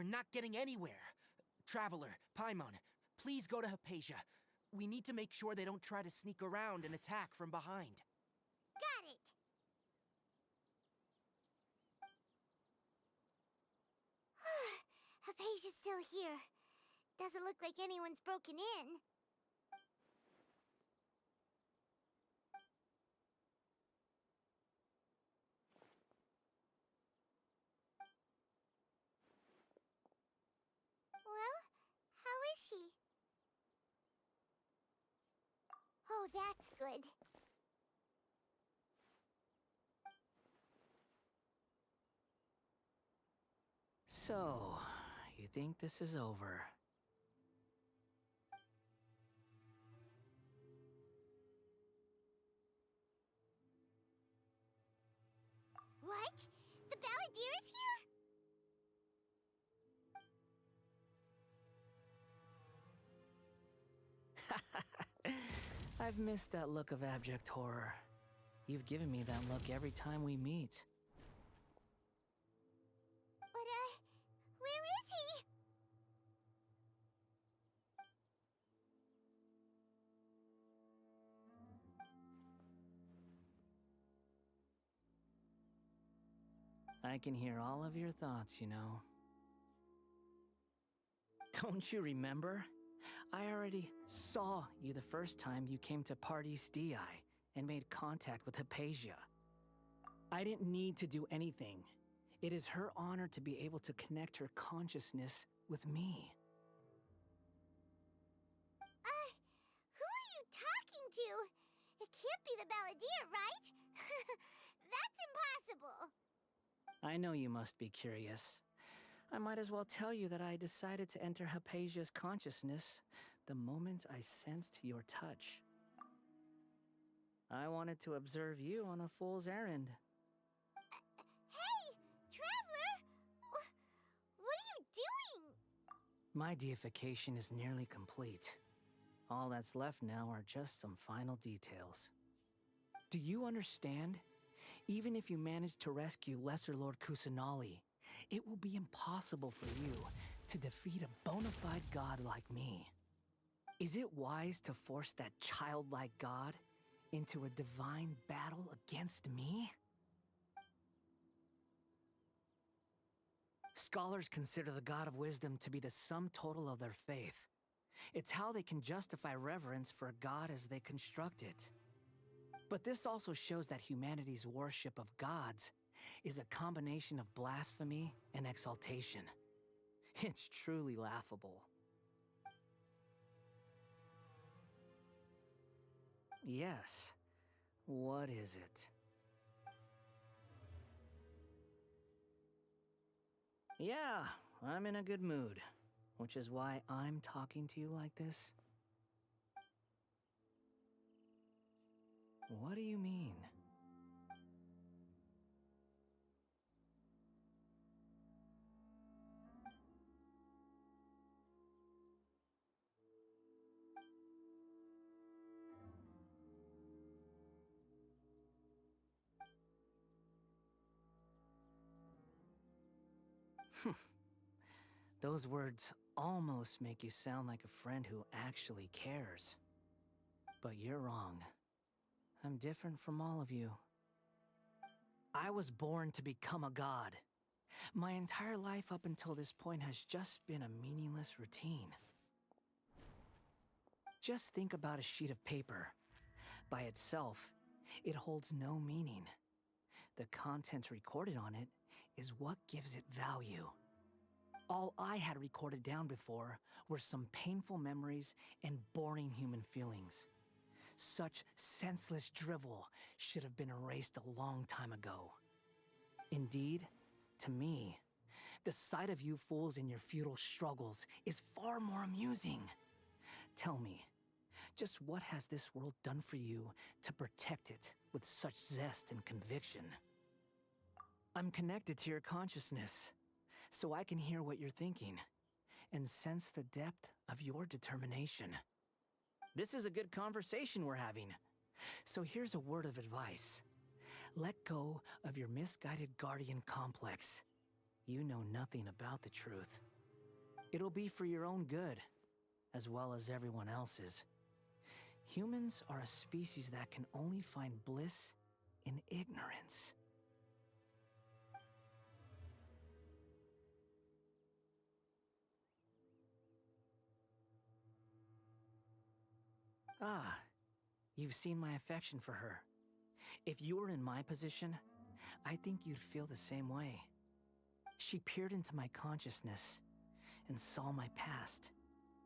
we're not getting anywhere. Traveler, Paimon, please go to Hypatia. We need to make sure they don't try to sneak around and attack from behind. Got it. Hypatia's still here. Doesn't look like anyone's broken in. Well, how is she? Oh, that's good. So, you think this is over? What? The Balladeer's here? I've missed that look of abject horror. You've given me that look every time we meet. But, where is he? I can hear all of your thoughts, you know. Don't you remember? I already saw you the first time you came to Pardis-di and made contact with Hypatia. I didn't need to do anything. It is her honor to be able to connect her consciousness with me. Who are you talking to? It can't be the Balladeer, right? That's impossible. I know you must be curious. I might as well tell you that I decided to enter Hypatia's consciousness the moment I sensed your touch. I wanted to observe you on a fool's errand. Hey, Traveler! What are you doing? My deification is nearly complete. All that's left now are just some final details. Do you understand? Even if you manage to rescue Lesser Lord Kusanali, it will be impossible for you to defeat a bona fide god like me. Is it wise to force that childlike god into a divine battle against me? Scholars consider the god of wisdom to be the sum total of their faith. It's how they can justify reverence for a god as they construct it. But this also shows that humanity's worship of gods is a combination of blasphemy and exaltation. It's truly laughable. Yes. What is it? Yeah, I'm in a good mood, which is why I'm talking to you like this. What do you mean? Those words almost make you sound like a friend who actually cares. But you're wrong. I'm different from all of you. I was born to become a god. My entire life up until this point has just been a meaningless routine. Just think about a sheet of paper. By itself, it holds no meaning. The content recorded on it is what gives it value. All I had recorded down before were some painful memories and boring human feelings. Such senseless drivel should have been erased a long time ago. Indeed, to me, the sight of you fools in your futile struggles is far more amusing. Tell me, just what has this world done for you to protect it with such zest and conviction? I'm connected to your consciousness, so I can hear what you're thinking and sense the depth of your determination. This is a good conversation we're having. So here's a word of advice. Let go of your misguided guardian complex. You know nothing about the truth. It'll be for your own good, as well as everyone else's. Humans are a species that can only find bliss in ignorance. Ah, you've seen my affection for her. If you were in my position, I think you'd feel the same way. She peered into my consciousness and saw my past.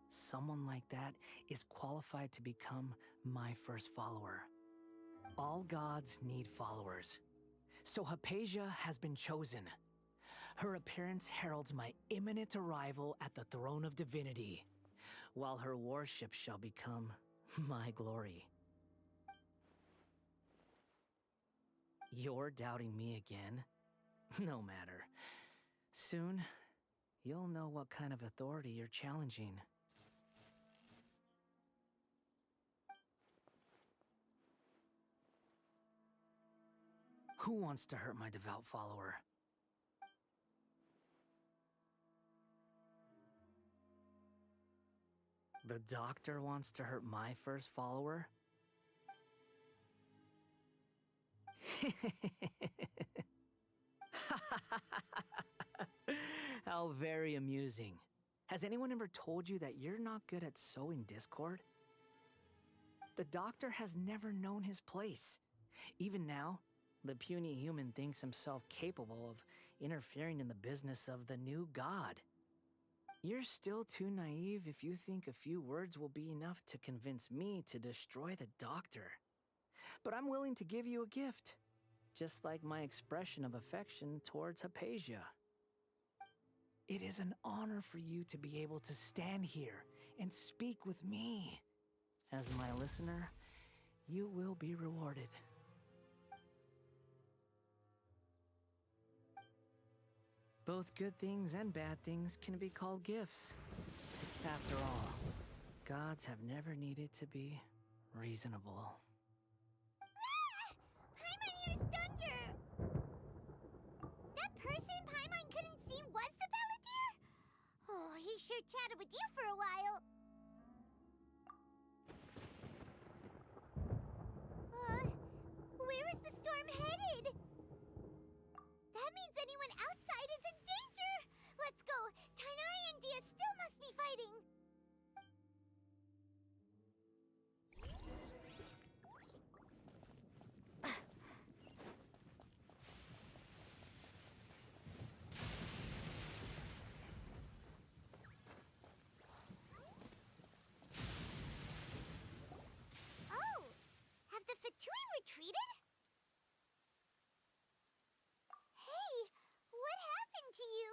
Someone like that is qualified to become my first follower. All gods need followers. So Hypatia has been chosen. Her appearance heralds my imminent arrival at the throne of divinity, while her worship shall become my glory. You're doubting me again? No matter. Soon, you'll know what kind of authority you're challenging. Who wants to hurt my devout follower? The doctor wants to hurt my first follower? How very amusing. Has anyone ever told you that you're not good at sowing discord? The doctor has never known his place. Even now, the puny human thinks himself capable of interfering in the business of the new god. You're still too naive if you think a few words will be enough to convince me to destroy the doctor. But I'm willing to give you a gift, just like my expression of affection towards Hypatia. It is an honor for you to be able to stand here and speak with me. As my listener, you will be rewarded. Both good things and bad things can be called gifts. After all, gods have never needed to be reasonable. Paimon hears thunder! That person Paimon couldn't see was the Balladeer? Oh, he sure chatted with you for a while. Where is the storm headed? That means anyone outside is in danger! Let's go! Tighnari and Dia still must be fighting! Oh! Have the Fatui retreated? Hey! What happened to you?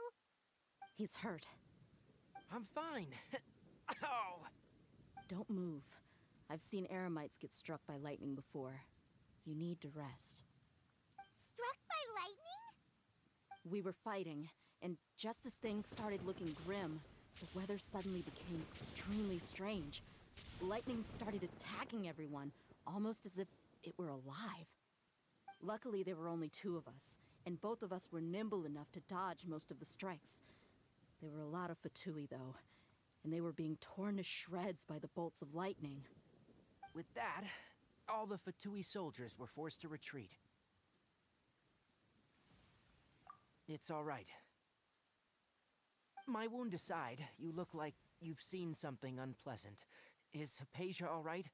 He's hurt. I'm fine. Ow! Don't move. I've seen eremites get struck by lightning before. You need to rest. Struck by lightning? We were fighting, and just as things started looking grim, the weather suddenly became extremely strange. Lightning started attacking everyone, almost as if it were alive. Luckily, there were only two of us, and both of us were nimble enough to dodge most of the strikes. There were a lot of Fatui, though, and they were being torn to shreds by the bolts of lightning. With that, all the Fatui soldiers were forced to retreat. It's all right. My wound aside, you look like you've seen something unpleasant. Is Hypatia all right?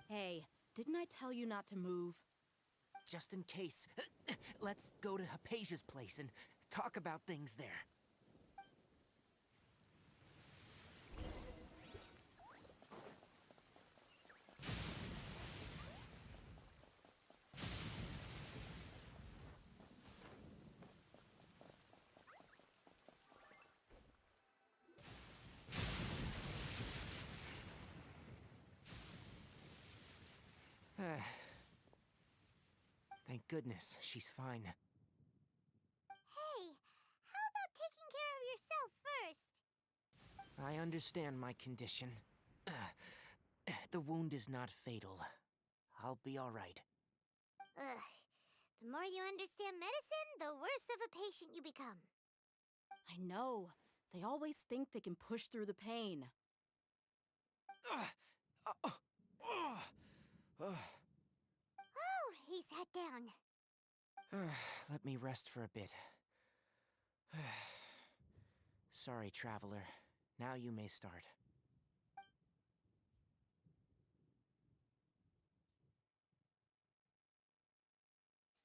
Hey, didn't I tell you not to move? Just in case, let's go to Hypatia's place and talk about things there. Thank goodness, she's fine. Hey, how about taking care of yourself first? I understand my condition. The wound is not fatal. I'll be all right. Ugh. The more you understand medicine, the worse of a patient you become. I know. They always think they can push through the pain. Oh, he sat down. Let me rest for a bit. Sorry, traveler. Now you may start.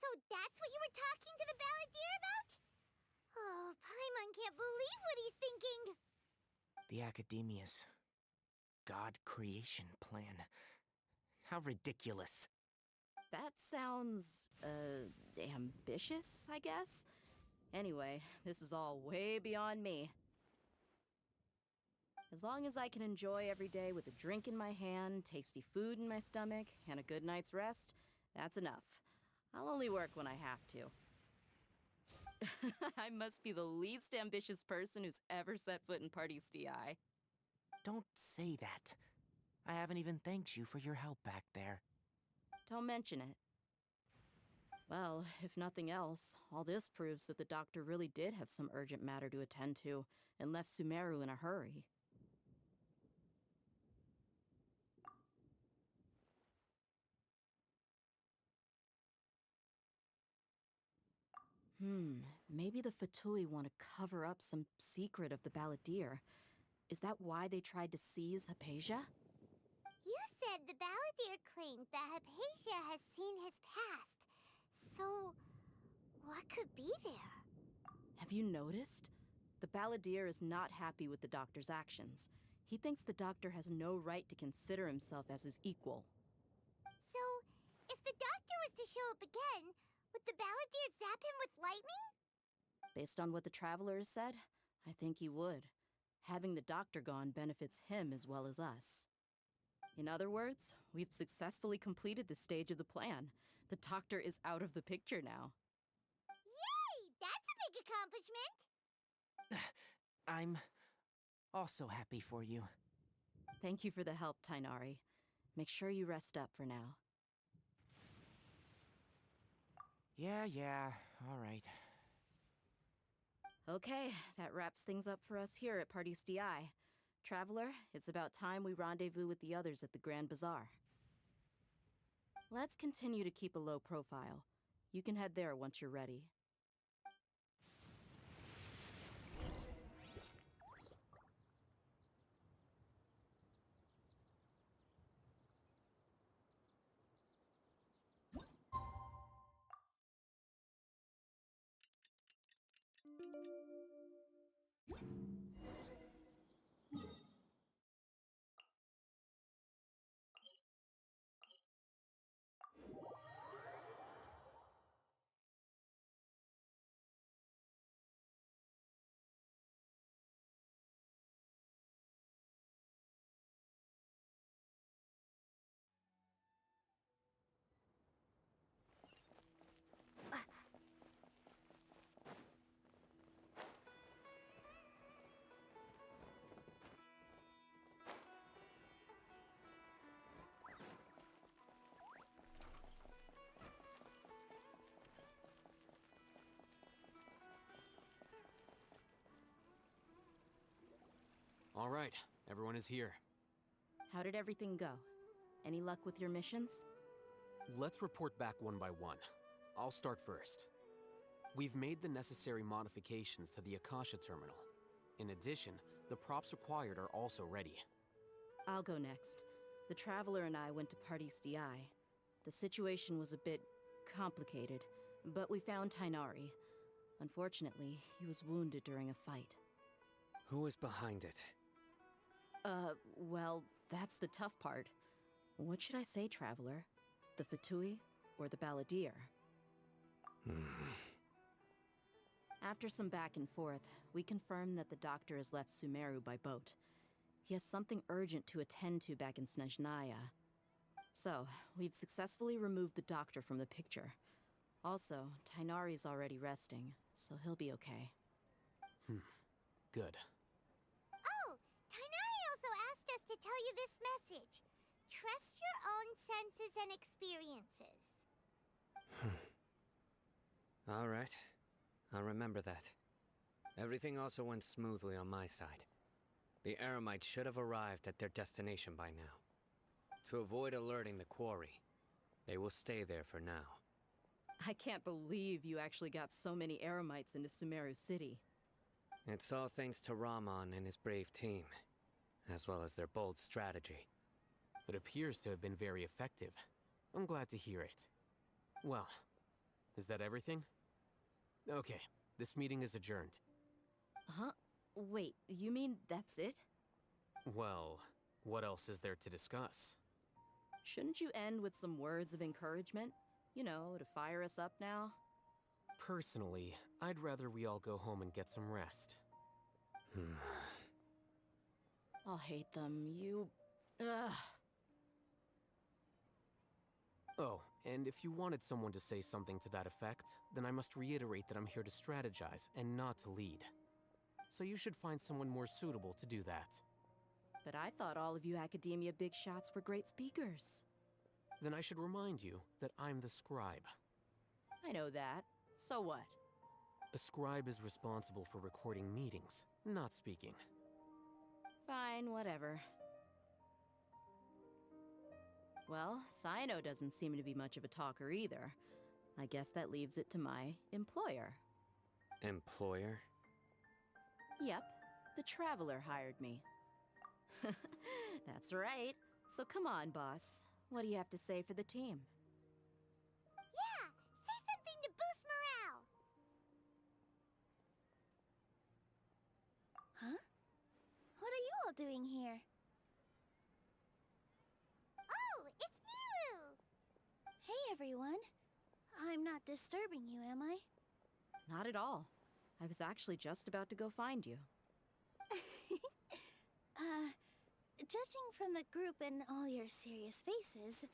So that's what you were talking to the balladeer about? Oh, Paimon can't believe what he's thinking. The Academia's God creation plan. How ridiculous. That sounds, ambitious, I guess? Anyway, this is all way beyond me. As long as I can enjoy every day with a drink in my hand, tasty food in my stomach, and a good night's rest, that's enough. I'll only work when I have to. I must be the least ambitious person who's ever set foot in Party's DI. Don't say that. I haven't even thanked you for your help back there. Don't mention it. Well, if nothing else, all this proves that the doctor really did have some urgent matter to attend to and left Sumeru in a hurry. Maybe the Fatui want to cover up some secret of the balladeer. Is that why they tried to seize Hypatia? You said the balladeer claimed that Hypatia has seen his past. So, what could be there? Have you noticed? The balladeer is not happy with the doctor's actions. He thinks the doctor has no right to consider himself as his equal. So, if the doctor was to show up again, would the balladeer zap him with lightning? Based on what the traveler has said, I think he would. Having the doctor gone benefits him as well as us. In other words, we've successfully completed this stage of the plan. The doctor is out of the picture now. Yay! That's a big accomplishment! I'm also happy for you. Thank you for the help, Tighnari. Make sure you rest up for now. Yeah, all right. Okay, that wraps things up for us here at Party's DI. Traveler, it's about time we rendezvous with the others at the Grand Bazaar. Let's continue to keep a low profile. You can head there once you're ready. All right, everyone is here. How did everything go? Any luck with your missions? Let's report back one by one. I'll start first. We've made the necessary modifications to the Akasha terminal. In addition, the props required are also ready. I'll go next. The Traveler and I went to Party's DI. The situation was a bit complicated, but we found Tighnari. Unfortunately, he was wounded during a fight. Who was behind it? Well, that's the tough part. What should I say, Traveler? The Fatui or the balladeer? After some back and forth, we confirmed that the doctor has left Sumeru by boat. He has something urgent to attend to back in Snezhnaya. So, we've successfully removed the doctor from the picture. Also, Tighnari's already resting, so he'll be okay. Good. Oh, Tighnari also asked us to tell you this message. Trust your own senses and experiences. All right. I'll remember that. Everything also went smoothly on my side. The Eremites should have arrived at their destination by now. To avoid alerting the quarry, they will stay there for now. I can't believe you actually got so many Eremites into Sumeru City. It's all thanks to Rahman and his brave team, as well as their bold strategy. It appears to have been very effective. I'm glad to hear it. Well, is that everything? Okay, this meeting is adjourned. Huh? Wait, you mean that's it? Well, what else is there to discuss? Shouldn't you end with some words of encouragement? You know, to fire us up now? Personally, I'd rather we all go home and get some rest. I'll hate them, you... Ugh. Oh, and if you wanted someone to say something to that effect, then I must reiterate that I'm here to strategize and not to lead. So you should find someone more suitable to do that. But I thought all of you academia big shots were great speakers. Then I should remind you that I'm the scribe. I know that. So what? A scribe is responsible for recording meetings, not speaking. Fine, whatever. Well, Sino doesn't seem to be much of a talker either. I guess that leaves it to my employer. Employer? Yep, the Traveler hired me. That's right. So come on, boss. What do you have to say for the team? Yeah, say something to boost morale. Huh? What are you all doing here? Oh, it's Nilu! Hey, everyone. I'm not disturbing you, am I? Not at all. I was actually just about to go find you. Judging from the group and all your serious faces,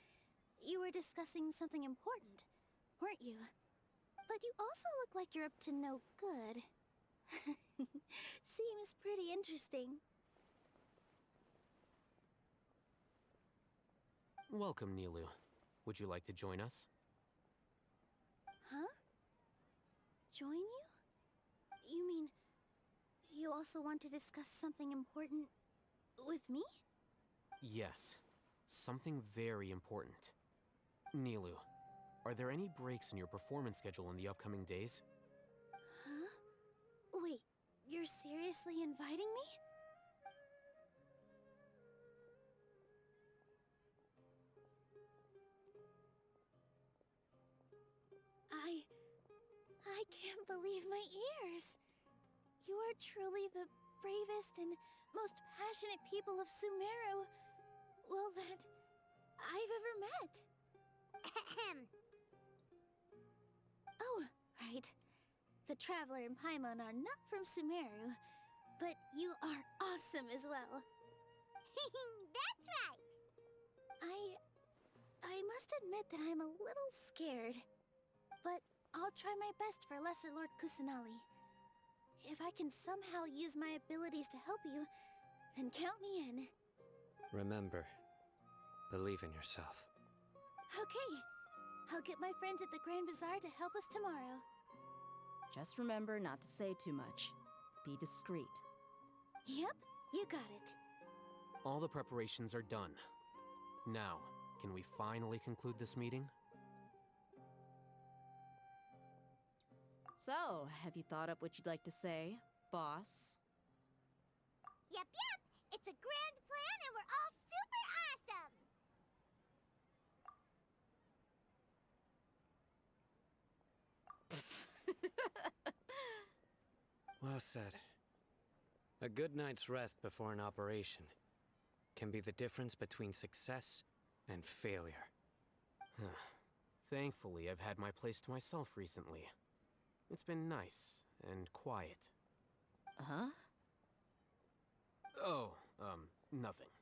you were discussing something important, weren't you? But you also look like you're up to no good. Seems pretty interesting. Welcome, Nilu. Would you like to join us? Huh? Join you? You mean, you also want to discuss something important with me? Yes. Something very important. Nilu, are there any breaks in your performance schedule in the upcoming days? Huh? Wait, you're seriously inviting me? I can't believe my ears. You are truly the bravest and most passionate people of Sumeru, well, that I've ever met. Oh, right. The Traveler and Paimon are not from Sumeru, but you are awesome as well. That's right. I must admit that I'm a little scared, but I'll try my best for Lesser Lord Kusanali. If I can somehow use my abilities to help you, then count me in. Remember, believe in yourself. Okay. I'll get my friends at the Grand Bazaar to help us tomorrow. Just remember not to say too much. Be discreet. Yep, you got it. All the preparations are done. Now, can we finally conclude this meeting? So, have you thought up what you'd like to say, boss? Yep. It's a grand plan and we're all super awesome! Well said. A good night's rest before an operation can be the difference between success and failure. Thankfully, I've had my place to myself recently. It's been nice and quiet. Huh? Oh, nothing.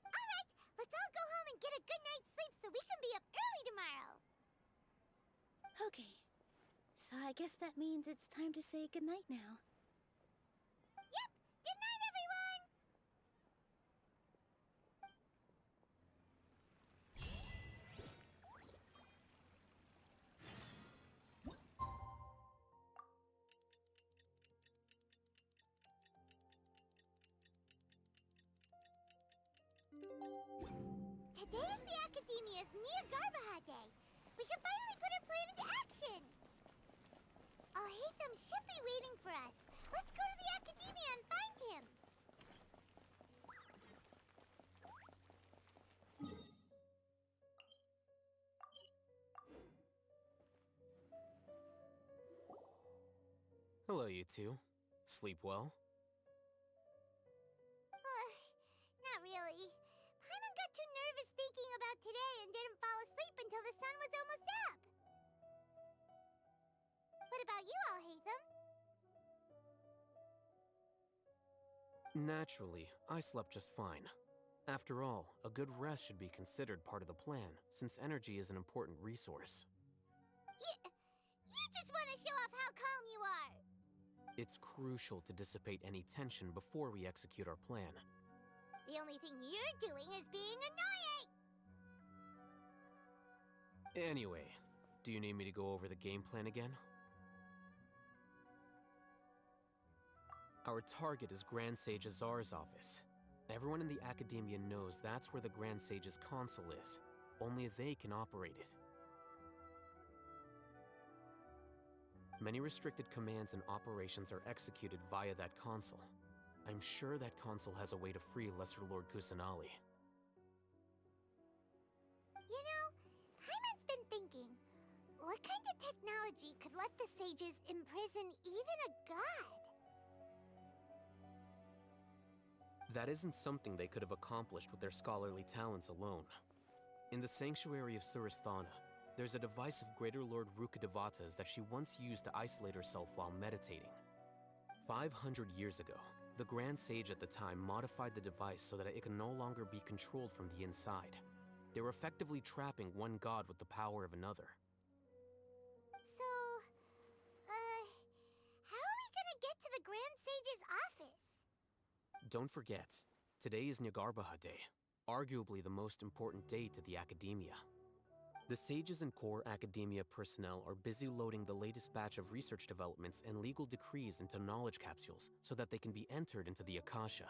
Alright, let's all go home and get a good night's sleep so we can be up early tomorrow. Okay, so I guess that means it's time to say goodnight now. Yep, good night, everyone! Academia's Niagarbahade. We can finally put our plan into action. Alhaitham should be waiting for us. Let's go to the Academia and find him. Hello, you two. Sleep well? Not really. Paimon got too nervous thinking about today and didn't fall asleep until the sun was almost up. What about you, Alhaitham? Naturally, I slept just fine. After all, a good rest should be considered part of the plan, since energy is an important resource. You just want to show off how calm you are. It's crucial to dissipate any tension before we execute our plan. The only thing you're doing is being annoying. Anyway, do you need me to go over the game plan again? Our target is Grand Sage Azar's office. Everyone in the Academia knows that's where the Grand Sage's console is. Only they can operate it. Many restricted commands and operations are executed via that console. I'm sure that console has a way to free Lesser Lord Kusanali. You know, Paimon's been thinking, what kind of technology could let the sages imprison even a god? That isn't something they could have accomplished with their scholarly talents alone. In the Sanctuary of Suristhana, there's a device of Greater Lord Rukkhadevata's that she once used to isolate herself while meditating. 500 years ago, the Grand Sage at the time modified the device so that it could no longer be controlled from the inside. They were effectively trapping one god with the power of another. So, how are we gonna get to the Grand Sage's office? Don't forget, today is Niagarbahade, arguably the most important day to the Academia. The sages and core Academia personnel are busy loading the latest batch of research developments and legal decrees into knowledge capsules so that they can be entered into the Akasha.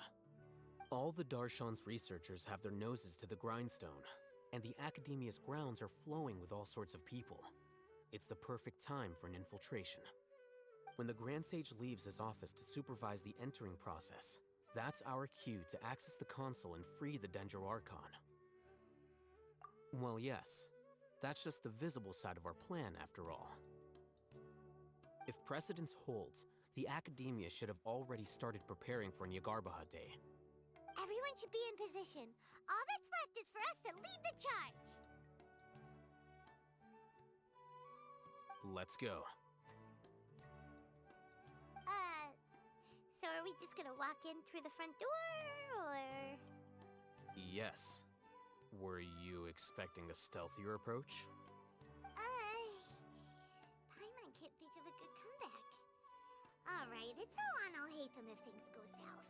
All the Darshan's researchers have their noses to the grindstone, and the Academia's grounds are flowing with all sorts of people. It's the perfect time for an infiltration. When the Grand Sage leaves his office to supervise the entering process, that's our cue to access the console and free the Dendro Archon. Well, yes. That's just the visible side of our plan, after all. If precedence holds, the Academia should have already started preparing for Niagarbahade. Everyone should be in position. All that's left is for us to lead the charge. Let's go. So are we just gonna walk in through the front door, or...? Yes. Were you expecting a stealthier approach? Paimon can't think of a good comeback. Alright, it's all on Alhaitham if things go south.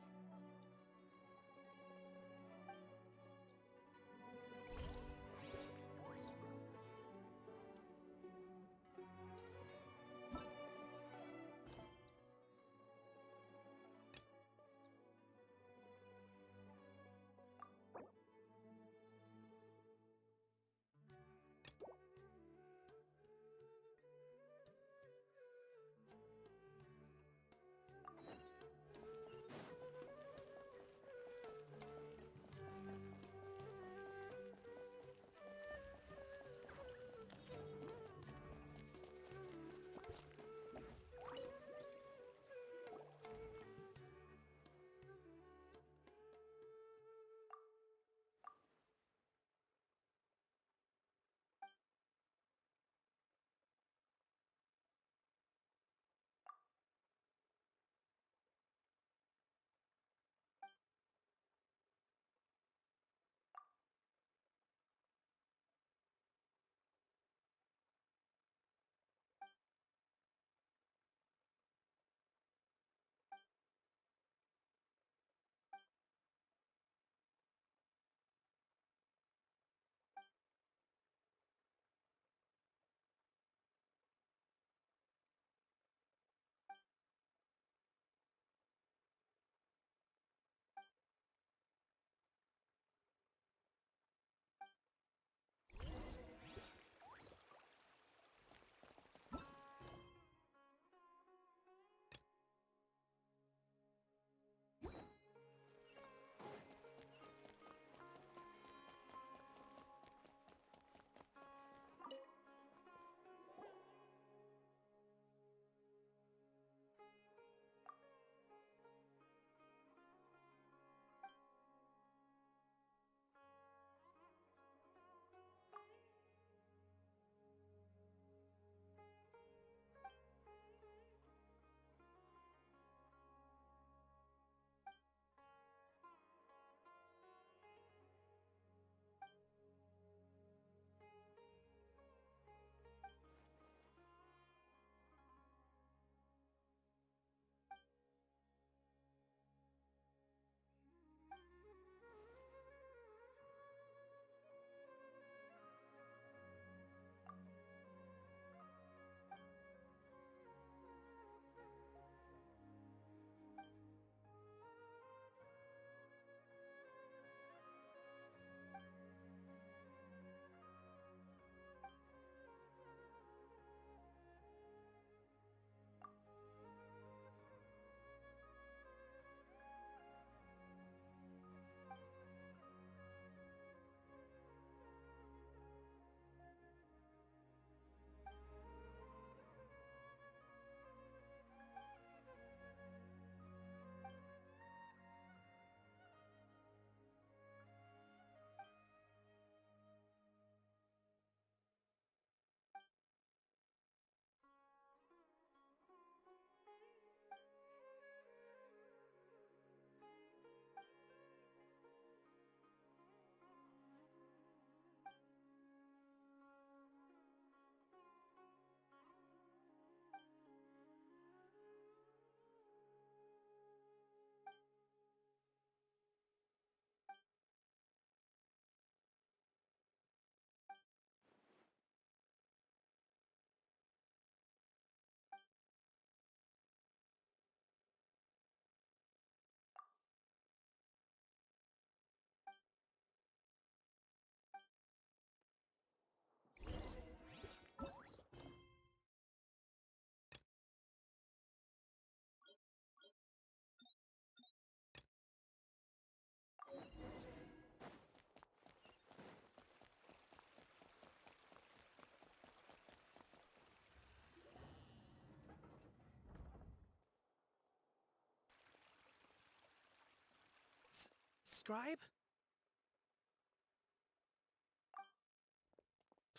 Scribe?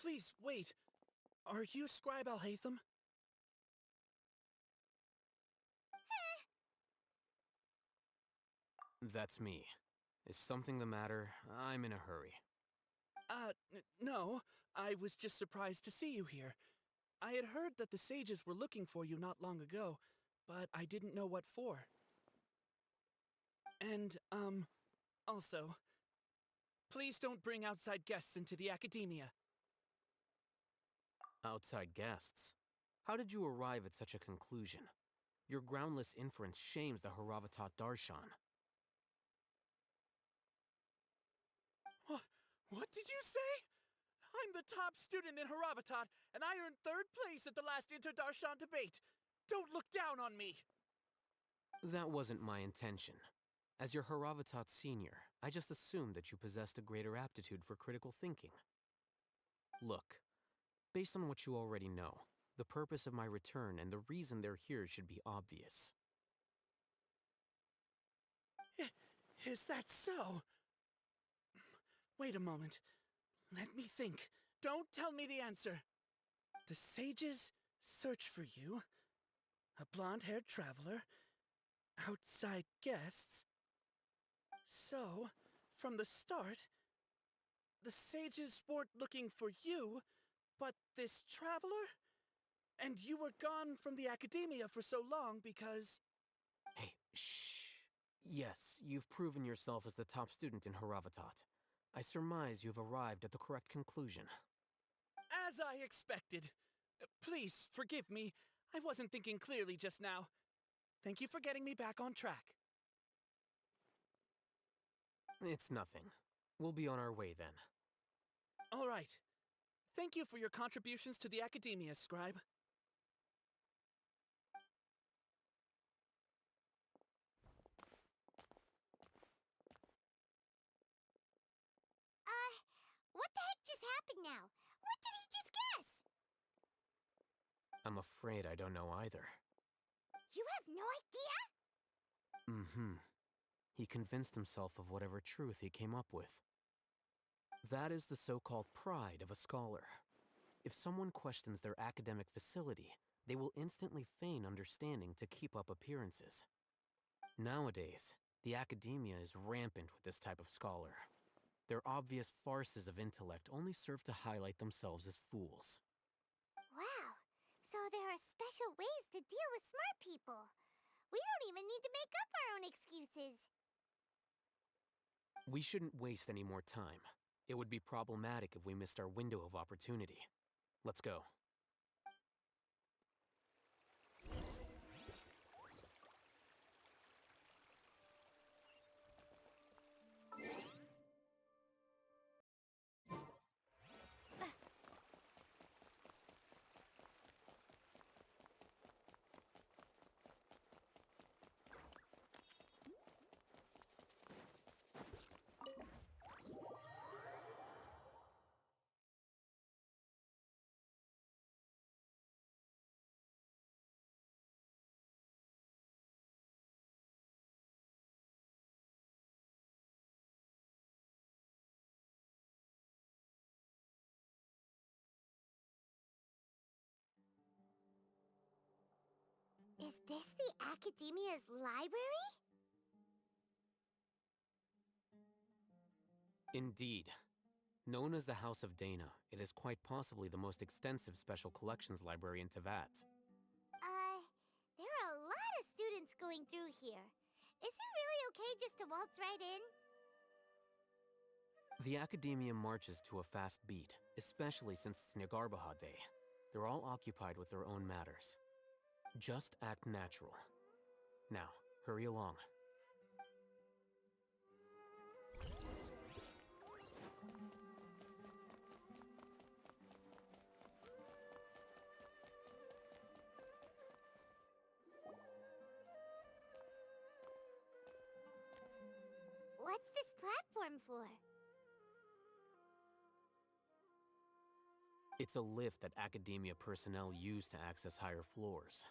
Please, wait. Are you Scribe Alhaitham? That's me. Is something the matter? I'm in a hurry. No. I was just surprised to see you here. I had heard that the sages were looking for you not long ago, but I didn't know what for. And, also, please don't bring outside guests into the academia. Outside guests? How did you arrive at such a conclusion? Your groundless inference shames the Haravatot Darshan. What did you say? I'm the top student in Haravatot, and I earned 3rd place at the last Inter-Darshan debate. Don't look down on me! That wasn't my intention. As your Haravatot senior, I just assumed that you possessed a greater aptitude for critical thinking. Look, based on what you already know, the purpose of my return and the reason they're here should be obvious. Is that so? Wait a moment. Let me think. Don't tell me the answer. The sages search for you. A blonde-haired traveler. Outside guests. So, from the start, the sages weren't looking for you, but this traveler? And you were gone from the academia for so long because... Hey, shh. Yes, you've proven yourself as the top student in Haravatot. I surmise you've arrived at the correct conclusion. As I expected. Please, forgive me. I wasn't thinking clearly just now. Thank you for getting me back on track. It's nothing. We'll be on our way then. All right. Thank you for your contributions to the academia, Scribe. What the heck just happened now? What did he just guess? I'm afraid I don't know either. You have no idea? Mm-hmm. He convinced himself of whatever truth he came up with. That is the so-called pride of a scholar. If someone questions their academic facility, they will instantly feign understanding to keep up appearances. Nowadays, the academia is rampant with this type of scholar. Their obvious farces of intellect only serve to highlight themselves as fools. Wow, so there are special ways to deal with smart people. We don't even need to make up our own excuses. We shouldn't waste any more time. It would be problematic if we missed our window of opportunity. Let's go. Is this the Academia's library? Indeed. Known as the House of Dana, it is quite possibly the most extensive special collections library in Teyvat. There are a lot of students going through here. Is it really okay just to waltz right in? The Academia marches to a fast beat, especially since it's Nagarbaha Day. They're all occupied with their own matters. Just act natural. Now, hurry along. What's this platform for? It's a lift that Academia personnel use to access higher floors.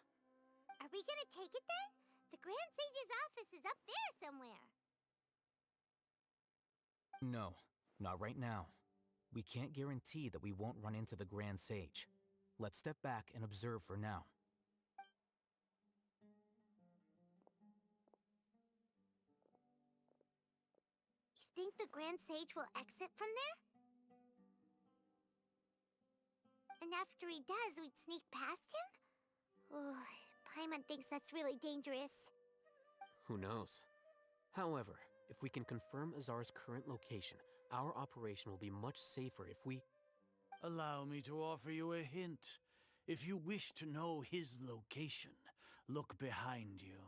Are we gonna take it then? The Grand Sage's office is up there somewhere. No, not right now. We can't guarantee that we won't run into the Grand Sage. Let's step back and observe for now. You think the Grand Sage will exit from there? And after he does, we'd sneak past him? Oh, Paimon thinks that's really dangerous. Who knows? However, if we can confirm Azar's current location, our operation will be much safer if we... Allow me to offer you a hint. If you wish to know his location, look behind you.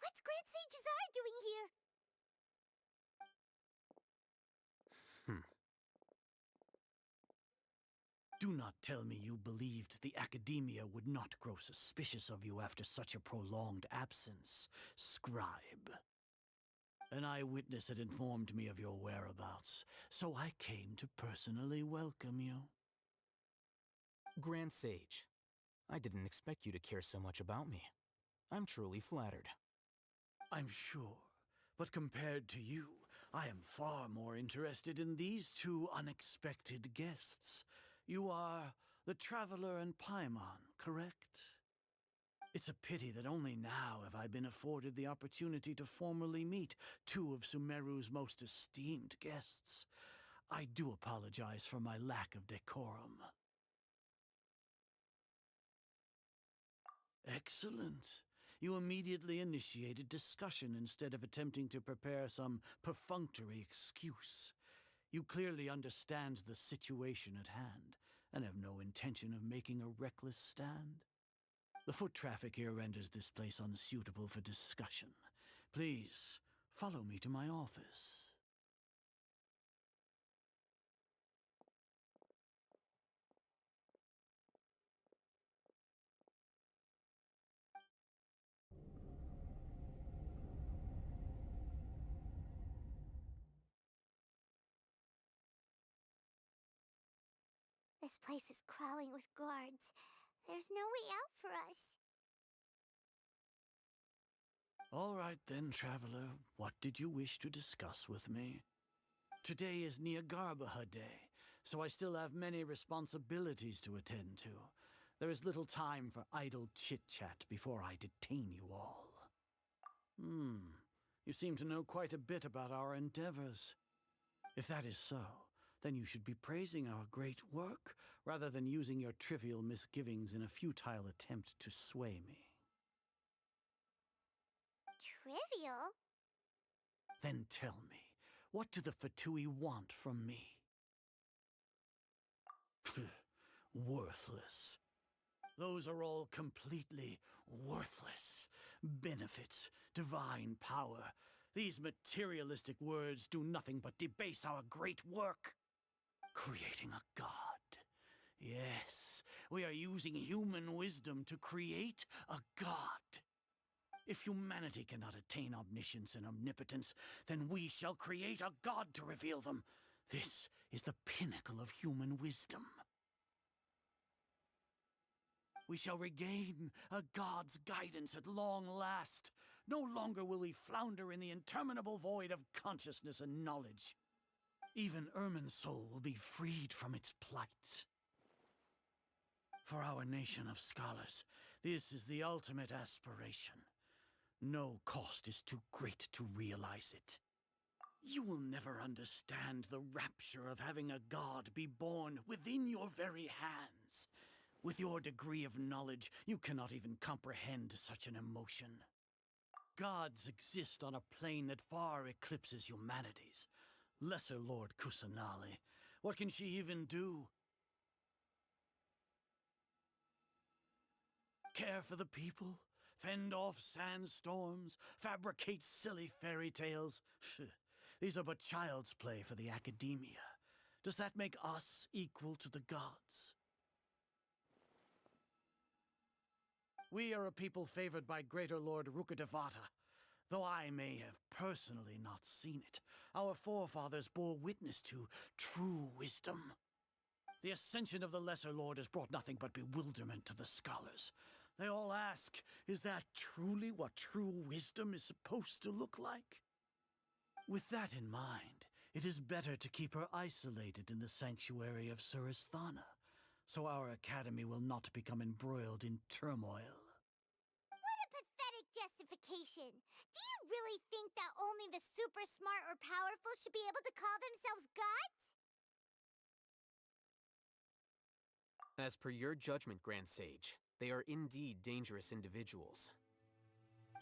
What's Grand Sage Azar doing here? Do not tell me you believed the Academia would not grow suspicious of you after such a prolonged absence, scribe. An eyewitness had informed me of your whereabouts, so I came to personally welcome you. Grand Sage, I didn't expect you to care so much about me. I'm truly flattered. I'm sure, but compared to you, I am far more interested in these two unexpected guests. You are the Traveler and Paimon, correct? It's a pity that only now have I been afforded the opportunity to formally meet two of Sumeru's most esteemed guests. I do apologize for my lack of decorum. Excellent. You immediately initiated discussion instead of attempting to prepare some perfunctory excuse. You clearly understand the situation at hand, and have no intention of making a reckless stand. The foot traffic here renders this place unsuitable for discussion. Please, follow me to my office. This place is crawling with guards. There's no way out for us. All right then, Traveler. What did you wish to discuss with me? Today is Niagarbaha Day, so I still have many responsibilities to attend to. There is little time for idle chit-chat before I detain you all. You seem to know quite a bit about our endeavors. If that is so, then you should be praising our great work, rather than using your trivial misgivings in a futile attempt to sway me. Trivial? Then tell me, what do the Fatui want from me? Worthless. Those are all completely worthless. Benefits, divine power. These materialistic words do nothing but debase our great work. Creating a god. Yes, we are using human wisdom to create a god. If humanity cannot attain omniscience and omnipotence, then we shall create a god to reveal them. This is the pinnacle of human wisdom. We shall regain a god's guidance at long last. No longer will we flounder in the interminable void of consciousness and knowledge. Even Irminsul will be freed from its plight. For our nation of scholars, this is the ultimate aspiration. No cost is too great to realize it. You will never understand the rapture of having a god be born within your very hands. With your degree of knowledge, you cannot even comprehend such an emotion. Gods exist on a plane that far eclipses humanity's. Lesser Lord Kusanali, what can she even do? Care for the people? Fend off sandstorms? Fabricate silly fairy tales? These are but child's play for the Academia. Does that make us equal to the gods? We are a people favored by Greater Lord Rukkhadevata. Though I may have personally not seen it, our forefathers bore witness to true wisdom. The ascension of the Lesser Lord has brought nothing but bewilderment to the scholars. They all ask, is that truly what true wisdom is supposed to look like? With that in mind, it is better to keep her isolated in the sanctuary of Suristhana, so our academy will not become embroiled in turmoil. What a pathetic justification! Do you really think that only the super smart or powerful should be able to call themselves gods? As per your judgment, Grand Sage, they are indeed dangerous individuals.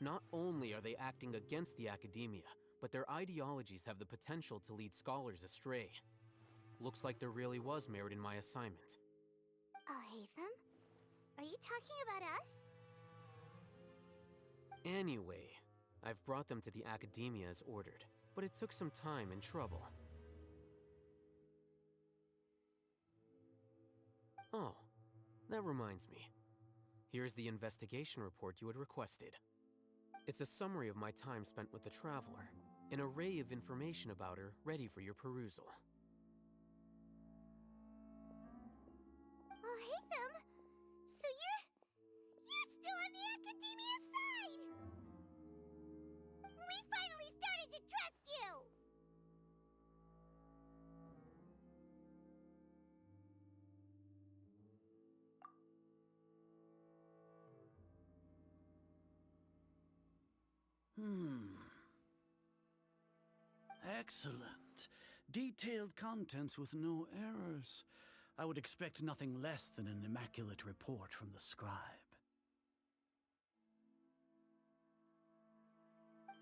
Not only are they acting against the academia, but their ideologies have the potential to lead scholars astray. Looks like there really was merit in my assignment. Alhaitham? Are you talking about us? Anyway, I've brought them to the academia as ordered, but it took some time and trouble. Oh, that reminds me. Here's the investigation report you had requested. It's a summary of my time spent with the Traveler, an array of information about her ready for your perusal. Alhaitham? So you're still on the academia side! We finally started to trust you! Excellent. Detailed contents with no errors. I would expect nothing less than an immaculate report from the scribe.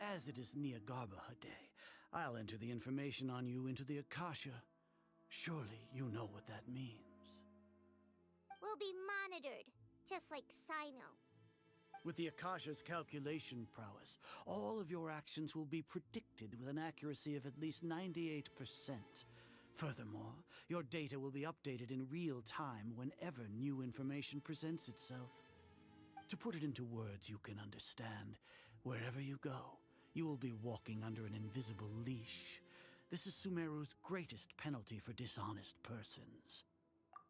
As it is Niagarbaha Day, I'll enter the information on you into the Akasha. Surely you know what that means. We'll be monitored, just like Sino. With the Akasha's calculation prowess, all of your actions will be predicted with an accuracy of at least 98%. Furthermore, your data will be updated in real time whenever new information presents itself. To put it into words you can understand, wherever you go, you will be walking under an invisible leash. This is Sumeru's greatest penalty for dishonest persons.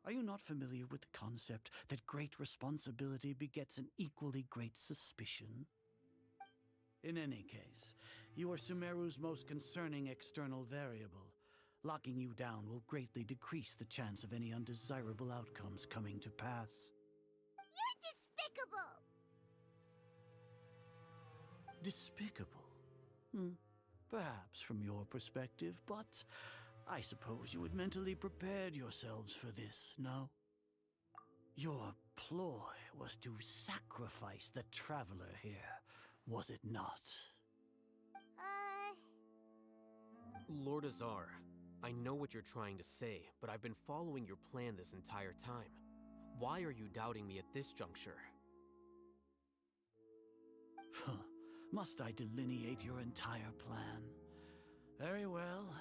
Are you not familiar with the concept that great responsibility begets an equally great suspicion? In any case, you are Sumeru's most concerning external variable. Locking you down will greatly decrease the chance of any undesirable outcomes coming to pass. You're despicable! Despicable? Perhaps from your perspective, but I suppose you had mentally prepared yourselves for this, no? Your ploy was to sacrifice the Traveler here, was it not? Lord Azar, I know what you're trying to say, but I've been following your plan this entire time. Why are you doubting me at this juncture? Must I delineate your entire plan? Very well.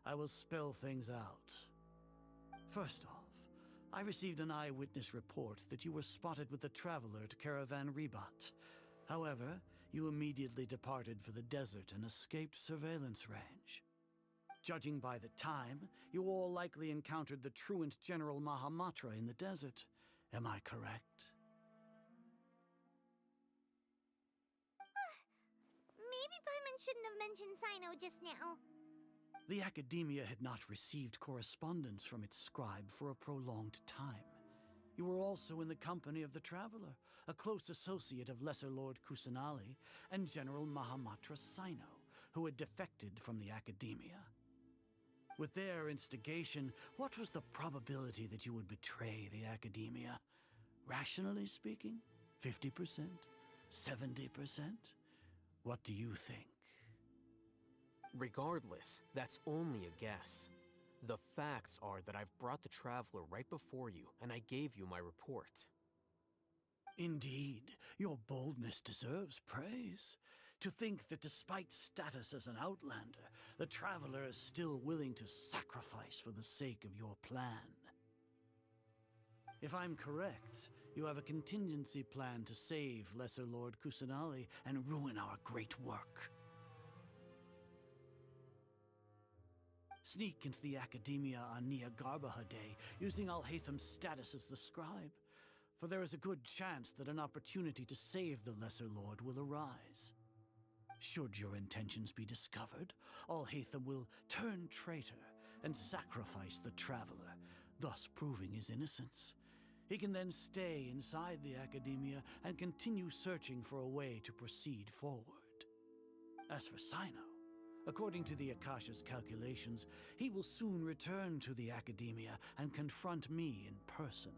I will spell things out. First off, I received an eyewitness report that you were spotted with the Traveler to Caravan Ribat. However, you immediately departed for the desert and escaped surveillance range. Judging by the time, you all likely encountered the truant General Mahamatra in the desert. Am I correct? Maybe Paimon shouldn't have mentioned Sino just now. The Academia had not received correspondence from its scribe for a prolonged time. You were also in the company of the Traveler, a close associate of Lesser Lord Kusanali and General Mahamatra Sino, who had defected from the Academia. With their instigation, what was the probability that you would betray the Academia? Rationally speaking, 50%? 70%? What do you think? Regardless, that's only a guess. The facts are that I've brought the Traveler right before you, and I gave you my report. Indeed, your boldness deserves praise. To think that despite status as an outlander, the Traveler is still willing to sacrifice for the sake of your plan. If I'm correct, you have a contingency plan to save Lesser Lord Kusanali and ruin our great work. Sneak into the Academia on Niagarbaha Day, using Alhaitham's status as the scribe. for there is a good chance that an opportunity to save the Lesser Lord will arise. Should your intentions be discovered, Alhaitham will turn traitor and sacrifice the traveler, thus proving his innocence. He can then stay inside the Academia and continue searching for a way to proceed forward. As for Sino, according to the Akasha's calculations, he will soon return to the Academia and confront me in person.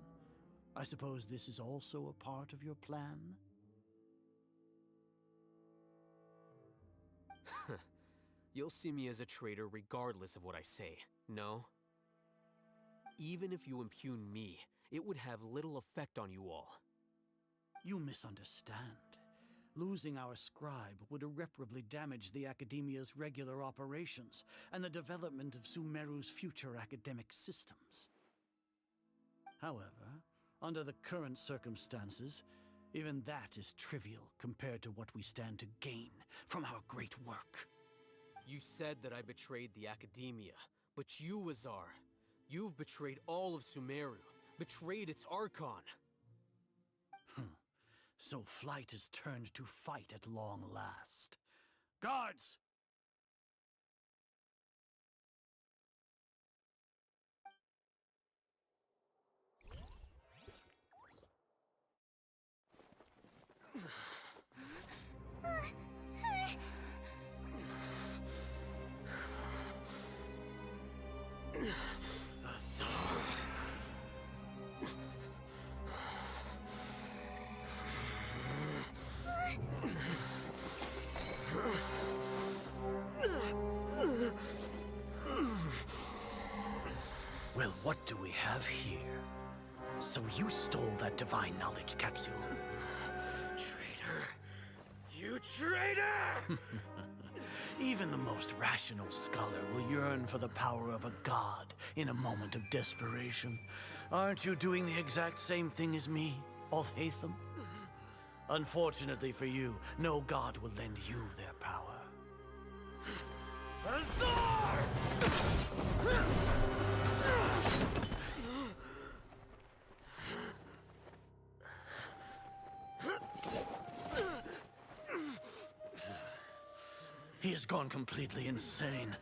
I suppose this is also a part of your plan? You'll see me as a traitor regardless of what I say, no? Even if you impugn me, it would have little effect on you all. You misunderstand. Losing our scribe would irreparably damage the Academia's regular operations and the development of Sumeru's future academic systems. However, under the current circumstances, even that is trivial compared to what we stand to gain from our great work. You said that I betrayed the Academia, but you, Azar, you've betrayed all of Sumeru, betrayed its Archon. So flight is turned to fight at long last. Guards! Well, what do we have here? So you stole that divine knowledge capsule? Traitor! You traitor! Even the most rational scholar will yearn for the power of a god in a moment of desperation. Aren't you doing the exact same thing as me, Alhaitham? Unfortunately for you, no god will lend you their power. Azar! He has gone completely insane.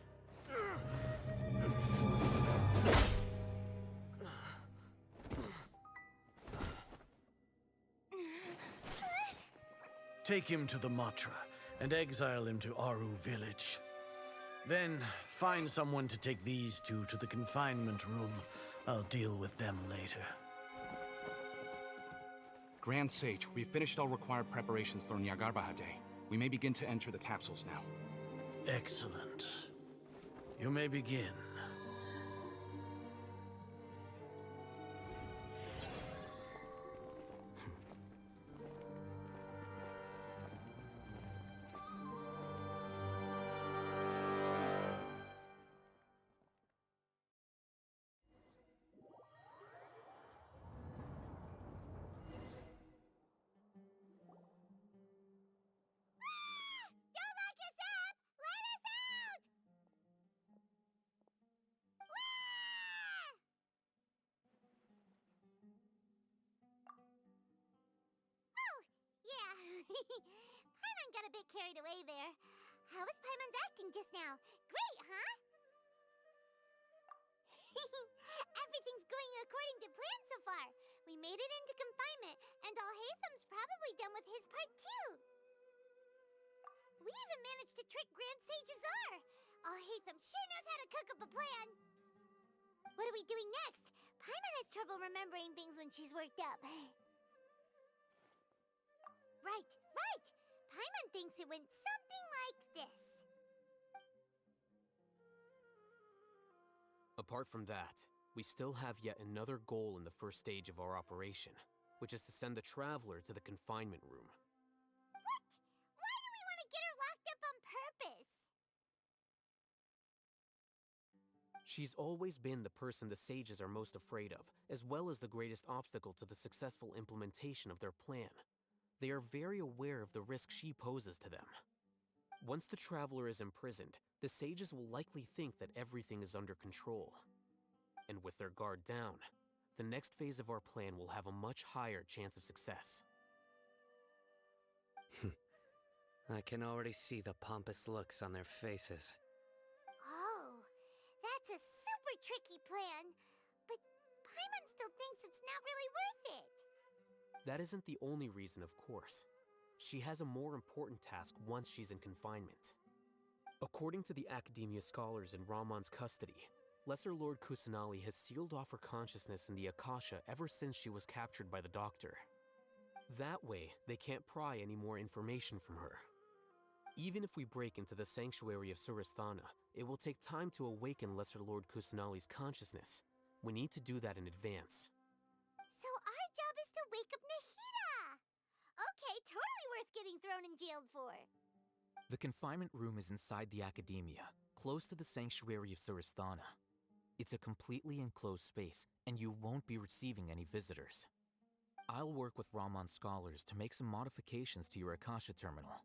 Take him to the Matra and exile him to Aru village. Then find someone to take these two to the confinement room. I'll deal with them later. Grand Sage, we've finished all required preparations for Nyagarbahade. We may begin to enter the capsules now. Excellent. You may begin. Paimon got a bit carried away there. How was Paimon's acting just now? Great, huh? Everything's going according to plan so far. We made it into confinement, and Alhaitham's probably done with his part too. We even managed to trick Grand Sage Azar. Alhaitham sure knows how to cook up a plan. What are we doing next? Paimon has trouble remembering things when she's worked up. Right. Paimon thinks it went something like this. Apart from that, we still have yet another goal in the first stage of our operation, which is to send the Traveler to the confinement room. What? Why do we want to get her locked up on purpose? She's always been the person the sages are most afraid of, as well as the greatest obstacle to the successful implementation of their plan. They are very aware of the risk she poses to them. Once the Traveler is imprisoned, the sages will likely think that everything is under control. And with their guard down, the next phase of our plan will have a much higher chance of success. I can already see the pompous looks on their faces. Oh, that's a super tricky plan. But Paimon still thinks it's not really worth it. That isn't the only reason, of course. She has a more important task once she's in confinement. According to the Academia scholars in Ramon's custody, Lesser Lord Kusanali has sealed off her consciousness in the Akasha ever since she was captured by the Doctor. That way, they can't pry any more information from her. Even if we break into the sanctuary of Surasthana, it will take time to awaken Lesser Lord Kusanali's consciousness. We need to do that in advance. So our job is to wake up Nahida! Okay, totally worth getting thrown in jail for. The confinement room is inside the Academia, close to the sanctuary of Surasthana. It's a completely enclosed space, and you won't be receiving any visitors. I'll work with Ramon's scholars to make some modifications to your Akasha terminal.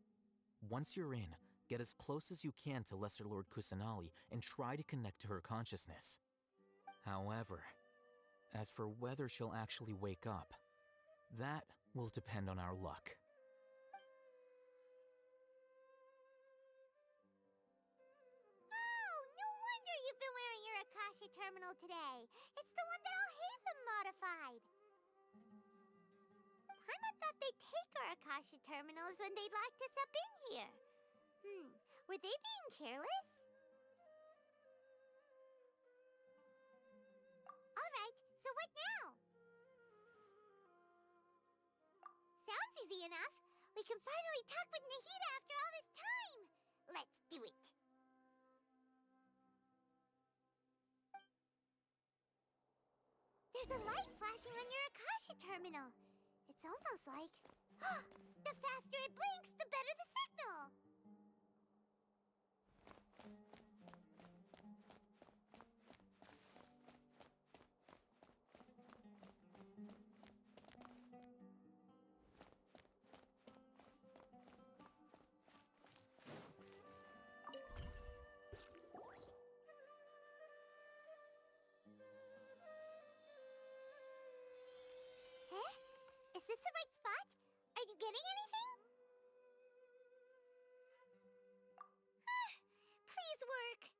Once you're in, get as close as you can to Lesser Lord Kusanali and try to connect to her consciousness. However, as for whether she'll actually wake up, that will depend on our luck. Oh, no wonder you've been wearing your Akasha terminal today. It's the one that Al-Haytham modified. Paimon thought they'd take our Akasha terminals when they locked us up in here. Were they being careless? Alright, so what now? Sounds easy enough. We can finally talk with Nahida after all this time. Let's do it. There's a light flashing on your Akasha terminal. It's almost like... the faster it blinks, the better the signal! Is this the right spot? Are you getting anything? Please work.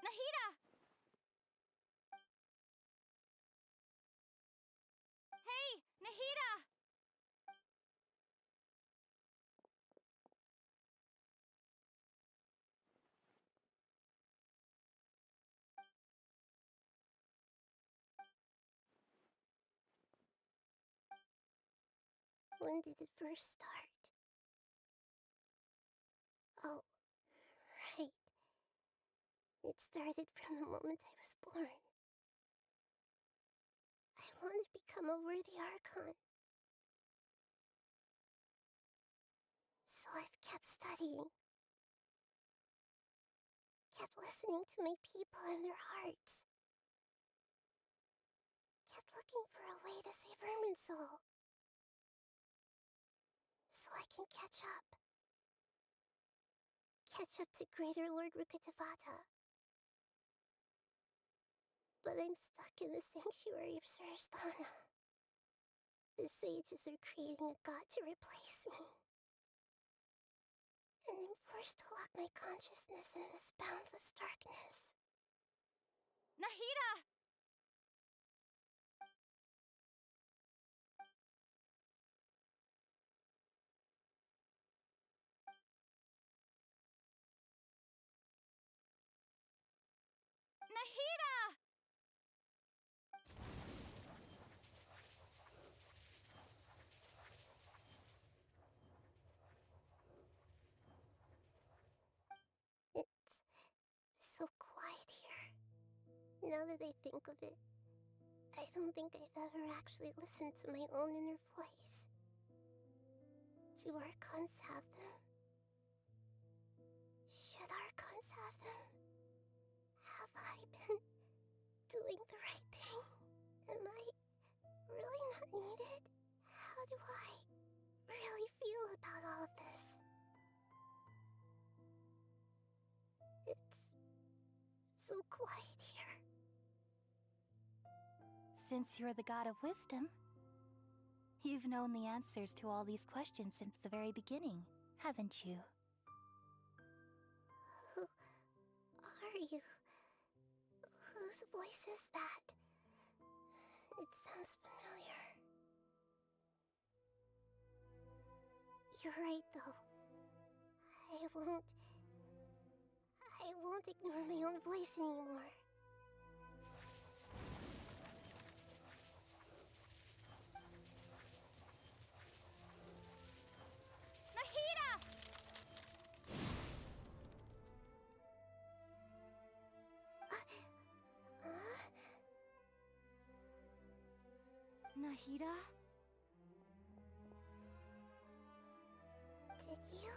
Nahida! Hey, Nahida! When did it first start? Oh, right. It started from the moment I was born. I want to become a worthy Archon. So I've kept studying. Kept listening to my people and their hearts. Kept looking for a way to save Irminsul. So I can catch up. Catch up to Greater Lord Rukkhadevata. But I'm stuck in the sanctuary of Surasthana. The sages are creating a god to replace me. And I'm forced to lock my consciousness in this boundless darkness. Nahida! Nahida! Now that I think of it, I don't think I've ever actually listened to my own inner voice. Do Archons have them? Should Archons have them? Have I been doing the right thing? Am I really not needed? How do I really feel about all of this? It's so quiet here. Since you're the god of wisdom, you've known the answers to all these questions since the very beginning, haven't you? Who are you? Whose voice is that? It sounds familiar. You're right, though. I won't ignore my own voice anymore. Nahida? Did you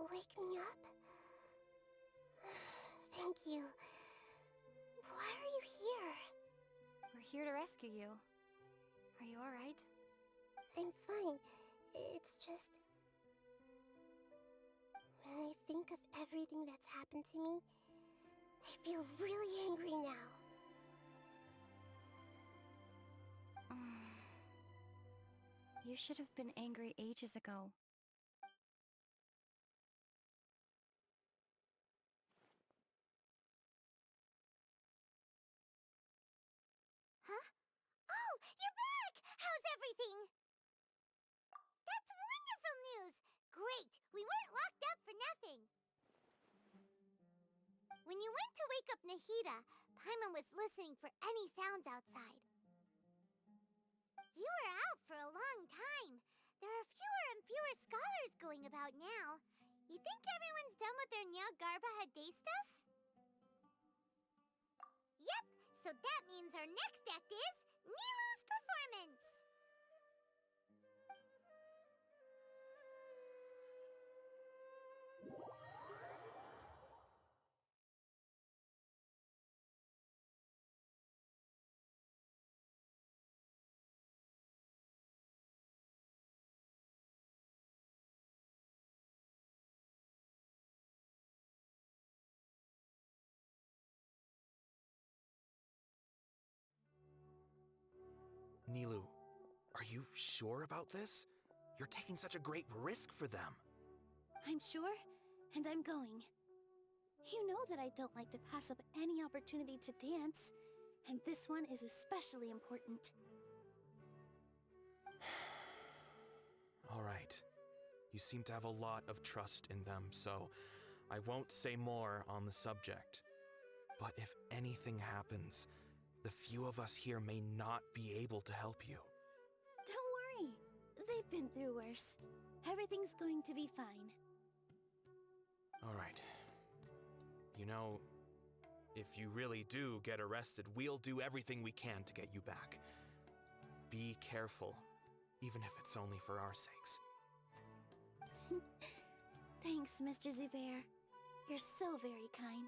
wake me up? Thank you. Why are you here? We're here to rescue you. Are you alright? I'm fine. It's just... when I think of everything that's happened to me, I feel really angry now. You should have been angry ages ago. Huh? Oh, you're back! How's everything? That's wonderful news! Great! We weren't locked up for nothing! When you went to wake up Nahida, Paimon was listening for any sounds outside. You were out for a long time. There are fewer and fewer scholars going about now. You think everyone's done with their Nyagarbaha Day stuff? Yep, so that means our next act is Nilu's performance! Nilu, are you sure about this? You're taking such a great risk for them. I'm sure, and I'm going. You know that I don't like to pass up any opportunity to dance, and this one is especially important. All right. You seem to have a lot of trust in them, so I won't say more on the subject. But if anything happens, the few of us here may not be able to help you. Don't worry. They've been through worse. Everything's going to be fine. All right. You know, if you really do get arrested, we'll do everything we can to get you back. Be careful, even if it's only for our sakes. Thanks, Mr. Zubair. You're so very kind.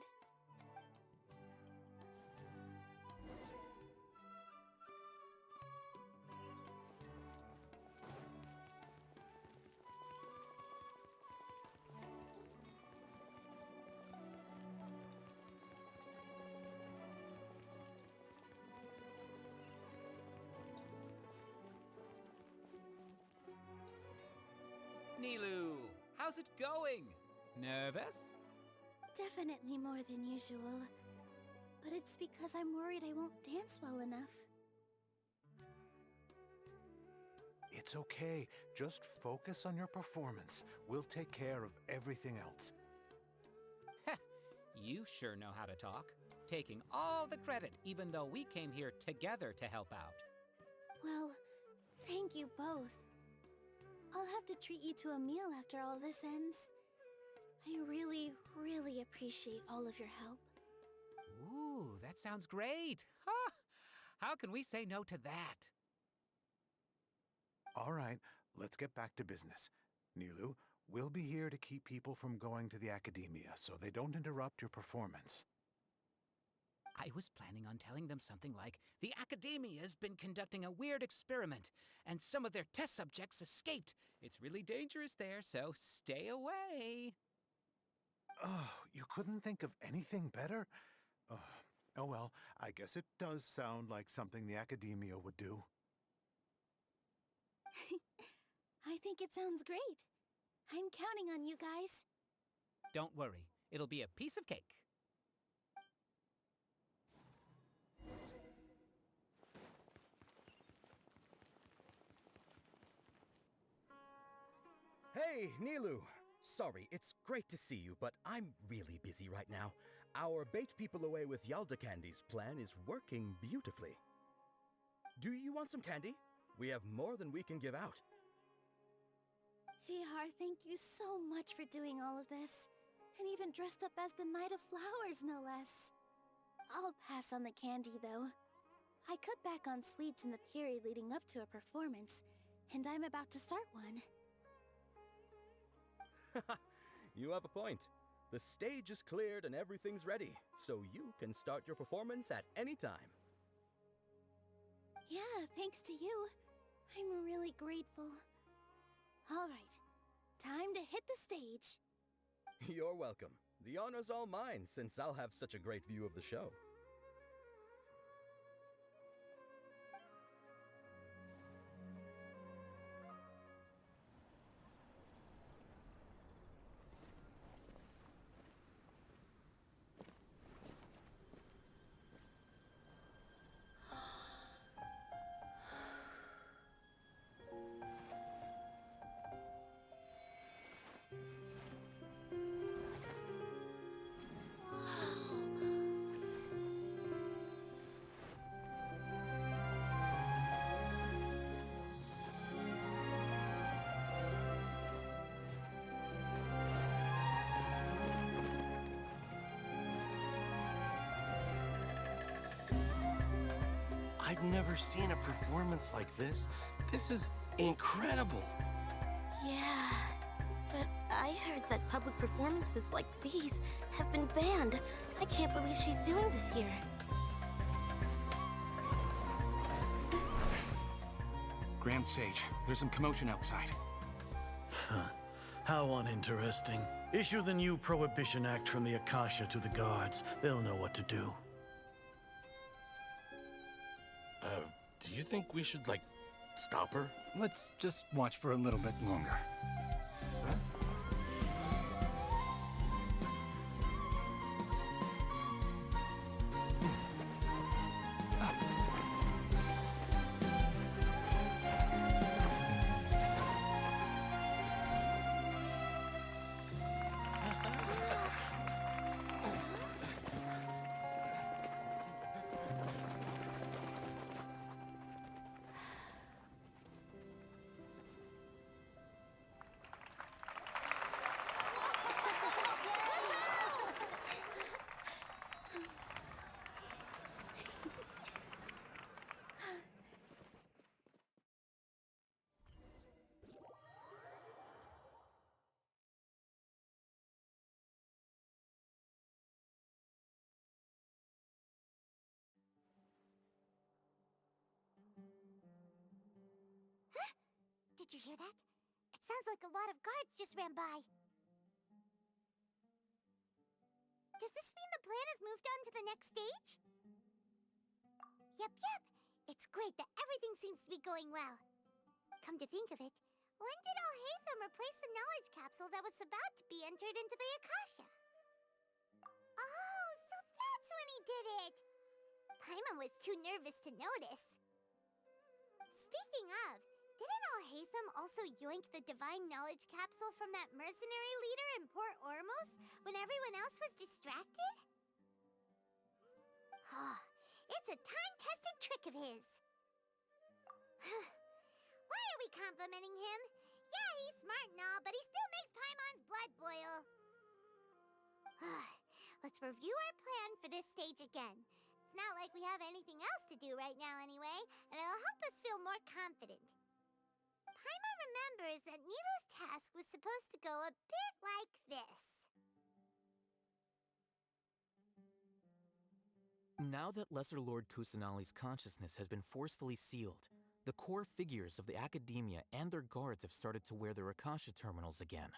Nilu, how's it going? Nervous? Definitely more than usual. But it's because I'm worried I won't dance well enough. It's okay. Just focus on your performance. We'll take care of everything else. You sure know how to talk. Taking all the credit, even though we came here together to help out. Well, thank you both. I'll have to treat you to a meal after all this ends. I really, really appreciate all of your help. Ooh, that That sounds great. Huh? How can we say no to that? All right, let's get back to business. Nilu, we'll be here to keep people from going to the academia so they don't interrupt your performance. I was planning on telling them something like, the Academia's been conducting a weird experiment, and some of their test subjects escaped. It's really dangerous there, so stay away. Oh, you couldn't think of anything better? Oh well, I guess it does sound like something the Academia would do. I think it sounds great. I'm counting on you guys. Don't worry, it'll be a piece of cake. Hey, Nilu! Sorry, it's great to see you, but I'm really busy right now. Our Bait People Away with Yalda Candies plan is working beautifully. Do you want some candy? We have more than we can give out. Vihar, thank you so much for doing all of this. And even dressed up as the Knight of Flowers, no less. I'll pass on the candy, though. I cut back on sweets in the period leading up to a performance, and I'm about to start one. You have a point. The stage is cleared and everything's ready, so you can start your performance at any time. Yeah, thanks to you. I'm really grateful. All right, time to hit the stage. You're welcome. The honor's all mine, since I'll have such a great view of the show. I've never seen a performance like this. This is incredible. Yeah, but I heard that public performances like these have been banned. I can't believe she's doing this here. Grand Sage, there's some commotion outside. How uninteresting. Issue the new Prohibition Act from the Akasha to the guards. They'll know what to do. Do you think we should, like, stop her? Let's just watch for a little bit longer. Did you hear that? It sounds like a lot of guards just ran by. Does this mean the plan has moved on to the next stage? Yep. It's great that everything seems to be going well. Come to think of it, when did Alhaitham replace the knowledge capsule that was about to be entered into the Akasha? Oh, so that's when he did it! Paimon was too nervous to notice. Speaking of, didn't Alhaitham also yoink the divine knowledge capsule from that mercenary leader in Port Ormos when everyone else was distracted? It's a time-tested trick of his. Why are we complimenting him? Yeah, he's smart and all, but he still makes Paimon's blood boil. Let's review our plan for this stage again. It's not like we have anything else to do right now anyway, and it'll help us feel more confident. Paimon remembers that Nilu's task was supposed to go a bit like this. Now that Lesser Lord Kusanali's consciousness has been forcefully sealed, the core figures of the academia and their guards have started to wear their Akasha terminals again.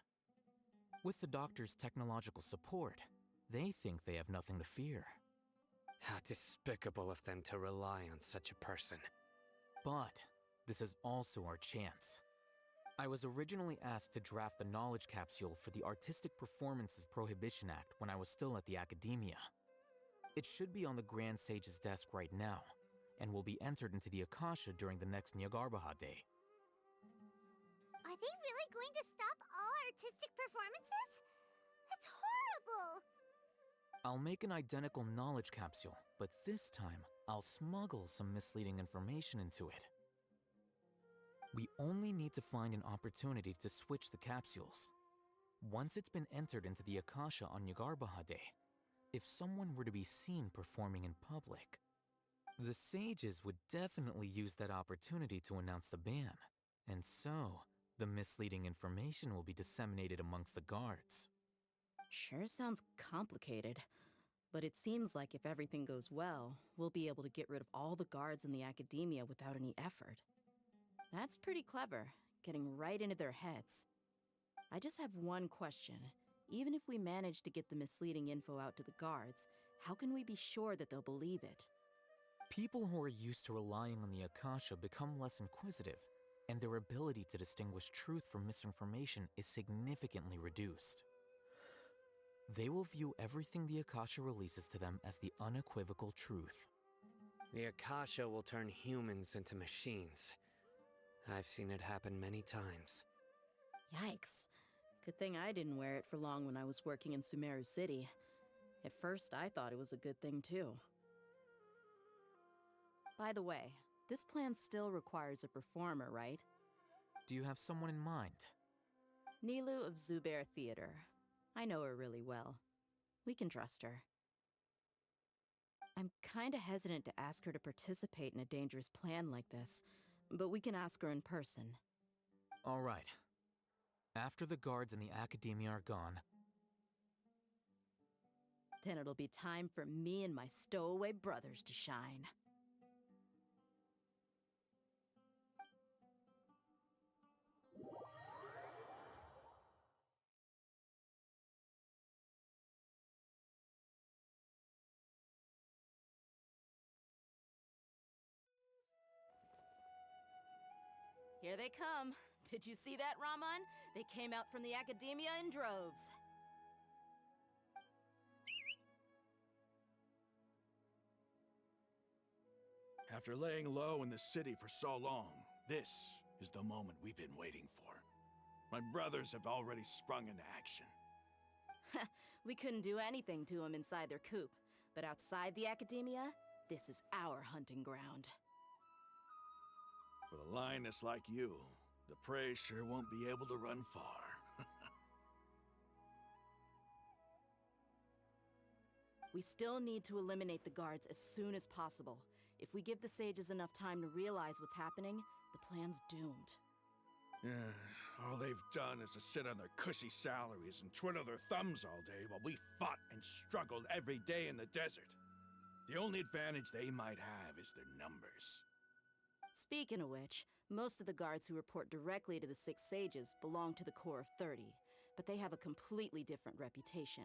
With the doctor's technological support, they think they have nothing to fear. How despicable of them to rely on such a person. But this is also our chance. I was originally asked to draft the knowledge capsule for the Artistic Performances Prohibition Act when I was still at the academia. It should be on the Grand Sage's desk right now, and will be entered into the Akasha during the next Nyagarbha Day. Are they really going to stop all artistic performances? That's horrible! I'll make an identical knowledge capsule, but this time, I'll smuggle some misleading information into it. We only need to find an opportunity to switch the capsules. Once it's been entered into the Akasha on Nyagarbha Day, if someone were to be seen performing in public, the sages would definitely use that opportunity to announce the ban, and so the misleading information will be disseminated amongst the guards. Sure sounds complicated, but it seems like if everything goes well, we'll be able to get rid of all the guards in the academia without any effort. That's pretty clever, getting right into their heads. I just have one question. Even if we manage to get the misleading info out to the guards, how can we be sure that they'll believe it? People who are used to relying on the Akasha become less inquisitive, and their ability to distinguish truth from misinformation is significantly reduced. They will view everything the Akasha releases to them as the unequivocal truth. The Akasha will turn humans into machines. I've seen it happen many times. Yikes. Good thing I didn't wear it for long when I was working in Sumeru City. At first, I thought it was a good thing too. By the way, this plan still requires a performer, right? Do you have someone in mind? Nilu of Zubair Theater. I know her really well. We can trust her. I'm kinda hesitant to ask her to participate in a dangerous plan like this, but we can ask her in person. All right. After the guards and the academia are gone, then it'll be time for me and my stowaway brothers to shine. Here they come. Did you see that, Raman? They came out from the academia in droves. After laying low in the city for so long, this is the moment we've been waiting for. My brothers have already sprung into action. We couldn't do anything to them inside their coop, but outside the academia, this is our hunting ground. With a lioness like you, the prey sure won't be able to run far. We still need to eliminate the guards as soon as possible. If we give the sages enough time to realize what's happening, the plan's doomed. All they've done is to sit on their cushy salaries and twiddle their thumbs all day while we fought and struggled every day in the desert. The only advantage they might have is their numbers. Speaking of which, most of the guards who report directly to the Six Sages belong to the Corps of 30, but they have a completely different reputation.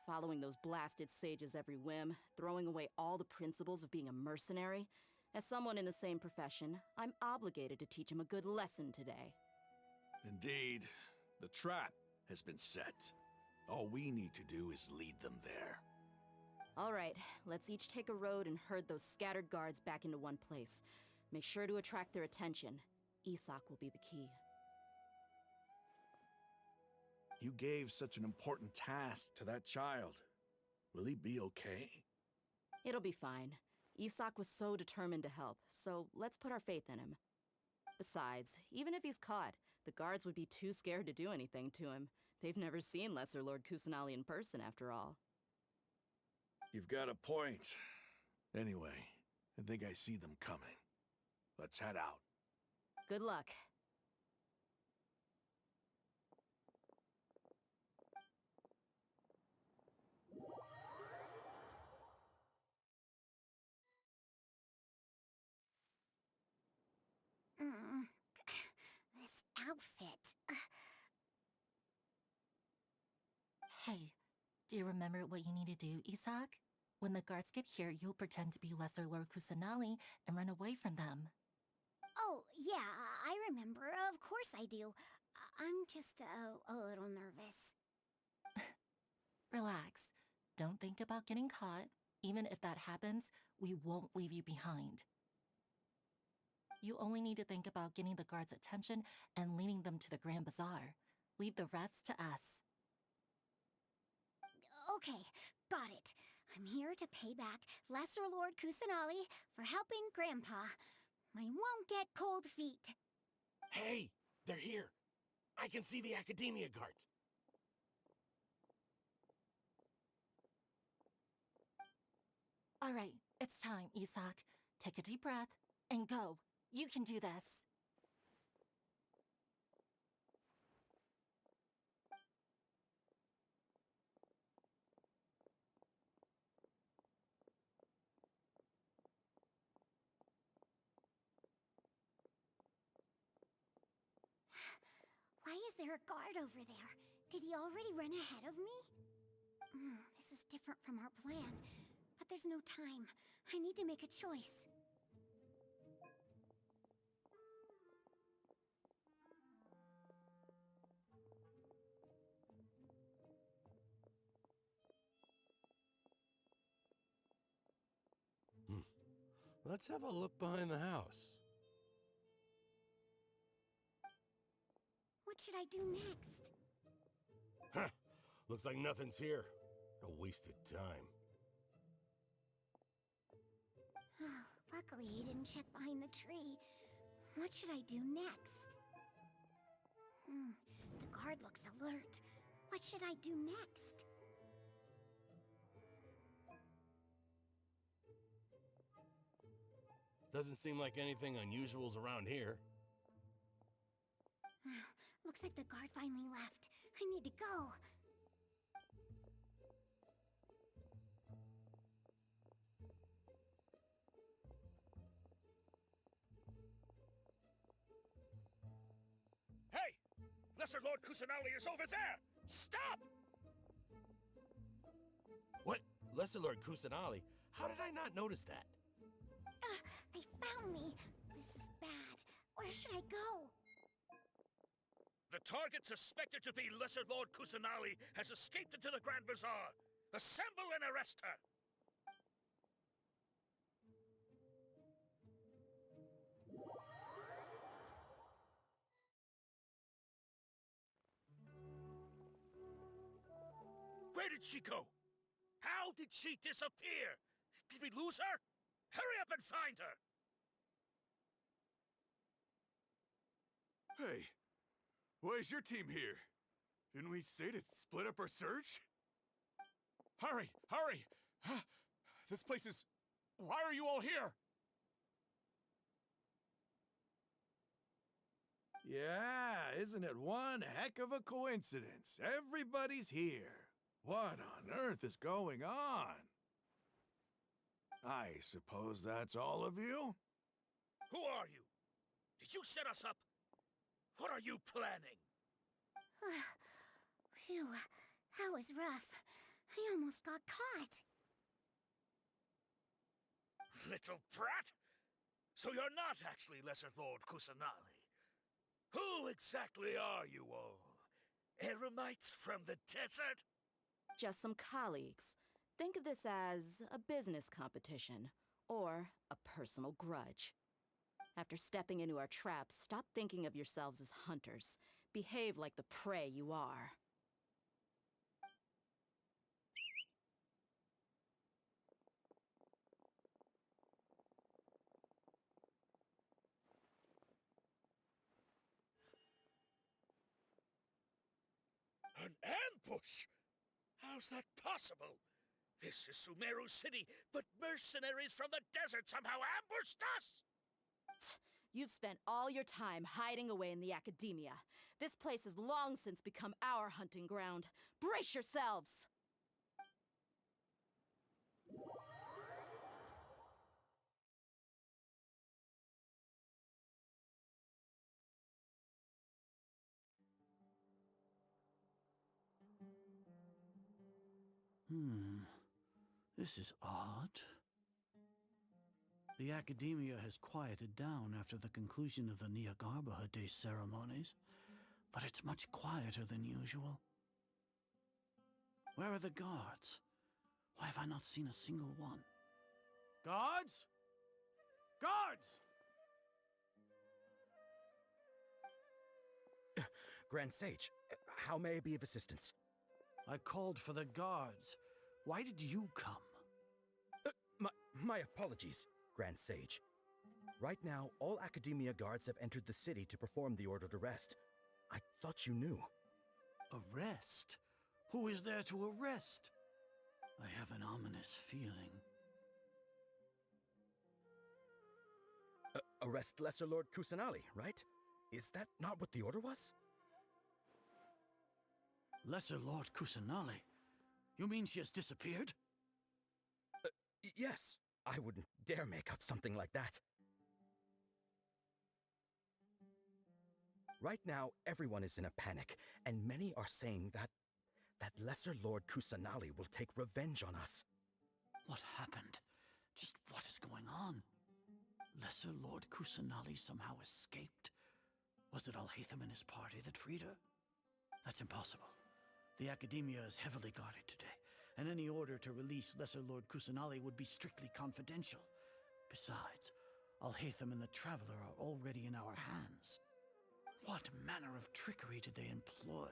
Following those blasted sages every whim, throwing away all the principles of being a mercenary. As someone in the same profession, I'm obligated to teach them a good lesson today. Indeed, the trap has been set. All we need to do is lead them there. All right, let's each take a road and herd those scattered guards back into one place. Make sure to attract their attention. Isak will be the key. You gave such an important task to that child. Will he be okay? It'll be fine. Isak was so determined to help, so let's put our faith in him. Besides, even if he's caught, the guards would be too scared to do anything to him. They've never seen Lesser Lord Kusanali in person, after all. You've got a point. Anyway, I think I see them coming. Let's head out. Good luck. This outfit. Hey, do you remember what you need to do, Isak? When the guards get here, you'll pretend to be Lesser Lord Kusanali and run away from them. Oh, yeah, I remember. Of course I do. I'm just a little nervous. Relax. Don't think about getting caught. Even if that happens, we won't leave you behind. You only need to think about getting the guards' attention and leading them to the Grand Bazaar. Leave the rest to us. Okay, got it. I'm here to pay back Lesser Lord Kusanali for helping Grandpa. I won't get cold feet. Hey, they're here. I can see the Academia guards. All right, it's time, Isak. Take a deep breath and go. You can do this. Why is there a guard over there? Did he already run ahead of me? This is different from our plan. But there's no time. I need to make a choice. Let's have a look behind the house. What should I do next? Huh. Looks like nothing's here. A wasted time. Luckily, he didn't check behind the tree. What should I do next? The guard looks alert. What should I do next? Doesn't seem like anything unusual's around here. Looks like the guard finally left. I need to go. Hey! Lesser Lord Kusanali is over there! Stop! What? Lesser Lord Kusanali? How did I not notice that? They found me. This is bad. Where should I go? The target suspected to be Lesser Lord Kusanali has escaped into the Grand Bazaar. Assemble and arrest her! Where did she go? How did she disappear? Did we lose her? Hurry up and find her! Hey, why is your team here? Didn't we say to split up our search? Hurry! Hurry! This place is... Why are you all here? Yeah, isn't it one heck of a coincidence? Everybody's here. What on earth is going on? I suppose that's all of you? Who are you? Did you set us up? What are you planning? Phew, that was rough. I almost got caught. Little brat! So you're not actually Lesser Lord Kusanali. Who exactly are you all? Eremites from the desert? Just some colleagues. Think of this as a business competition, or a personal grudge. After stepping into our traps, stop thinking of yourselves as hunters. Behave like the prey you are. An ambush? How's that possible? This is Sumeru City, but mercenaries from the desert somehow ambushed us! You've spent all your time hiding away in the academia. This place has long since become our hunting ground. Brace yourselves! This is odd. The academia has quieted down after the conclusion of the Nyagarbha Day ceremonies, but it's much quieter than usual. Where are the guards? Why have I not seen a single one? Guards? Guards! Grand Sage, how may I be of assistance? I called for the guards. Why did you come? My apologies, Grand Sage. Right now, all Academia guards have entered the city to perform the ordered arrest. I thought you knew. Arrest? Who is there to arrest? I have an ominous feeling. Arrest Lesser Lord Kusanali, right? Is that not what the order was? Lesser Lord Kusanali? You mean she has disappeared? Yes. I wouldn't dare make up something like that. Right now, everyone is in a panic, and many are saying that Lesser Lord Kusanali will take revenge on us. What happened? Just what is going on? Lesser Lord Kusanali somehow escaped? Was it Alhaitham and his party that freed her? That's impossible. The Academia is heavily guarded today, and any order to release Lesser Lord Kusanali would be strictly confidential. Besides, Alhaitham and the Traveler are already in our hands. What manner of trickery did they employ?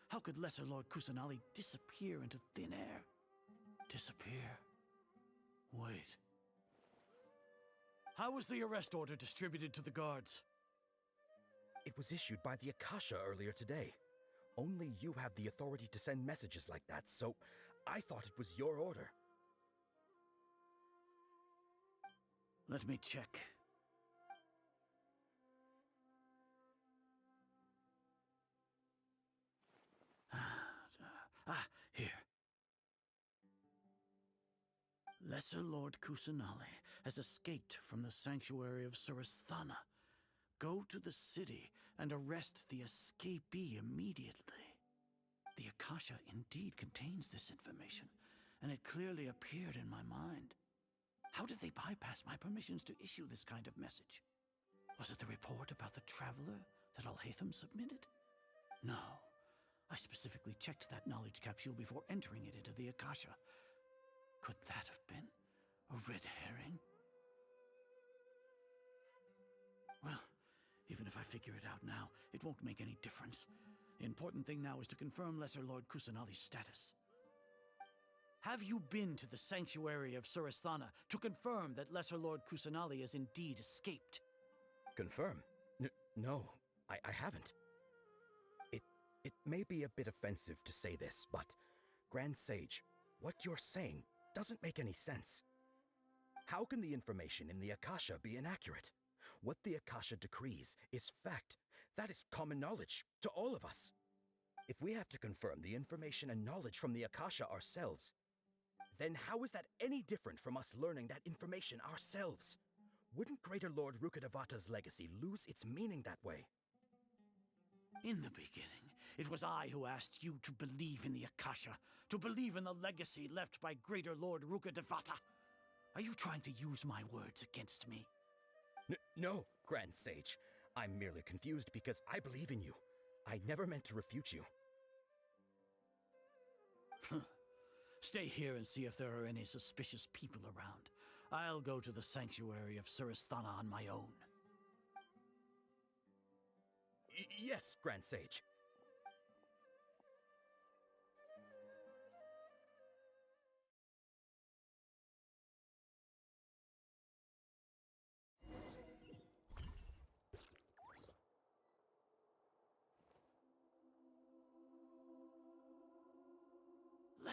How could Lesser Lord Kusanali disappear into thin air? Disappear? Wait. How was the arrest order distributed to the guards? It was issued by the Akasha earlier today. Only you have the authority to send messages like that, so I thought it was your order. Let me check. Here. Lesser Lord Kusanali has escaped from the sanctuary of Surasthana. Go to the city and arrest the escapee immediately. The Akasha indeed contains this information, and it clearly appeared in my mind. How did they bypass my permissions to issue this kind of message? Was it the report about the Traveler that Alhaitham submitted? No. I specifically checked that knowledge capsule before entering it into the Akasha. Could that have been a red herring? Well, even if I figure it out now, it won't make any difference. The important thing now is to confirm Lesser Lord Kusanali's status. Have you been to the sanctuary of Surasthana to confirm that Lesser Lord Kusanali has indeed escaped? Confirm? No, I haven't. It may be a bit offensive to say this, but, Grand Sage, what you're saying doesn't make any sense. How can the information in the Akasha be inaccurate? What the Akasha decrees is fact. That is common knowledge to all of us. If we have to confirm the information and knowledge from the Akasha ourselves, then how is that any different from us learning that information ourselves? Wouldn't Greater Lord Rukkhadevata's legacy lose its meaning that way? In the beginning, it was I who asked you to believe in the Akasha, to believe in the legacy left by Greater Lord Rukkhadevata. Are you trying to use my words against me? No, Grand Sage. I'm merely confused because I believe in you. I never meant to refute you. Stay here and see if there are any suspicious people around. I'll go to the sanctuary of Surasthana on my own. Yes, Grand Sage.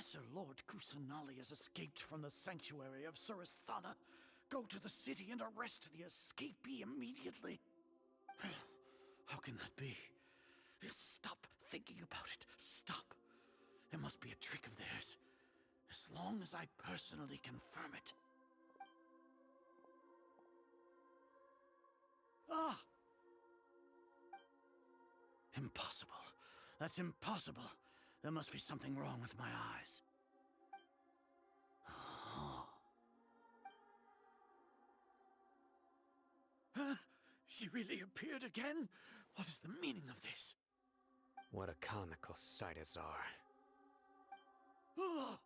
Lesser Lord Kusanali has escaped from the sanctuary of Surasthana. Go to the city and arrest the escapee immediately. How can that be? Stop thinking about it. Stop. It must be a trick of theirs. As long as I personally confirm it. Ah! Impossible. That's impossible. There must be something wrong with my eyes. Huh? She really appeared again? What is the meaning of this? What a comical sight, Azar. Oh!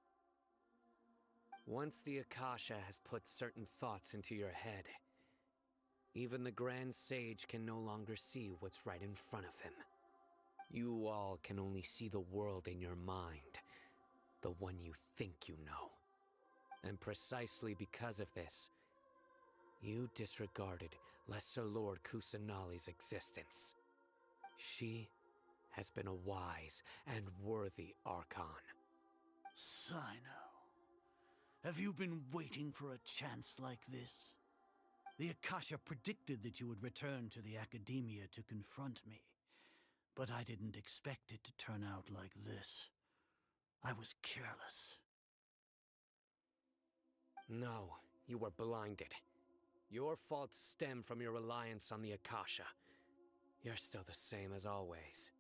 Once the Akasha has put certain thoughts into your head, even the Grand Sage can no longer see what's right in front of him. You all can only see the world in your mind, the one you think you know. And precisely because of this, you disregarded Lesser Lord Kusanali's existence. She has been a wise and worthy Archon. Sino, have you been waiting for a chance like this? The Akasha predicted that you would return to the Academia to confront me, but I didn't expect it to turn out like this. I was careless. No, you were blinded. Your faults stem from your reliance on the Akasha. You're still the same as always.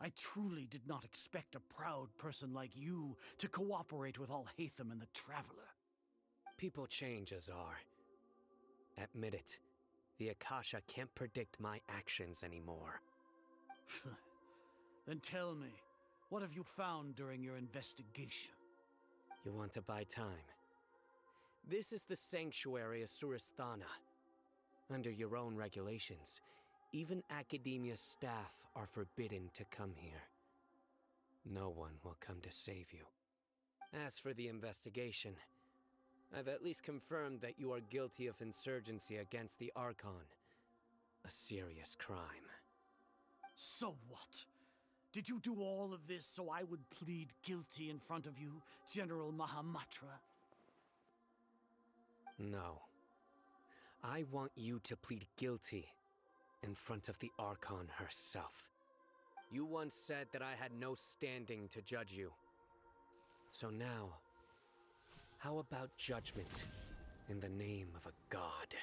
I truly did not expect a proud person like you to cooperate with Alhaitham and the Traveler. People change, Azar. Admit it. The Akasha can't predict my actions anymore. Then tell me, what have you found during your investigation? You want to buy time? This is the sanctuary of Surasthana. Under your own regulations, even Academia staff are forbidden to come here. No one will come to save you. As for the investigation, I've at least confirmed that you are guilty of insurgency against the Archon. A serious crime. So what? Did you do all of this so I would plead guilty in front of you, General Mahamatra? No. I want you to plead guilty in front of the Archon herself. You once said that I had no standing to judge you. So now, how about judgment in the name of a god?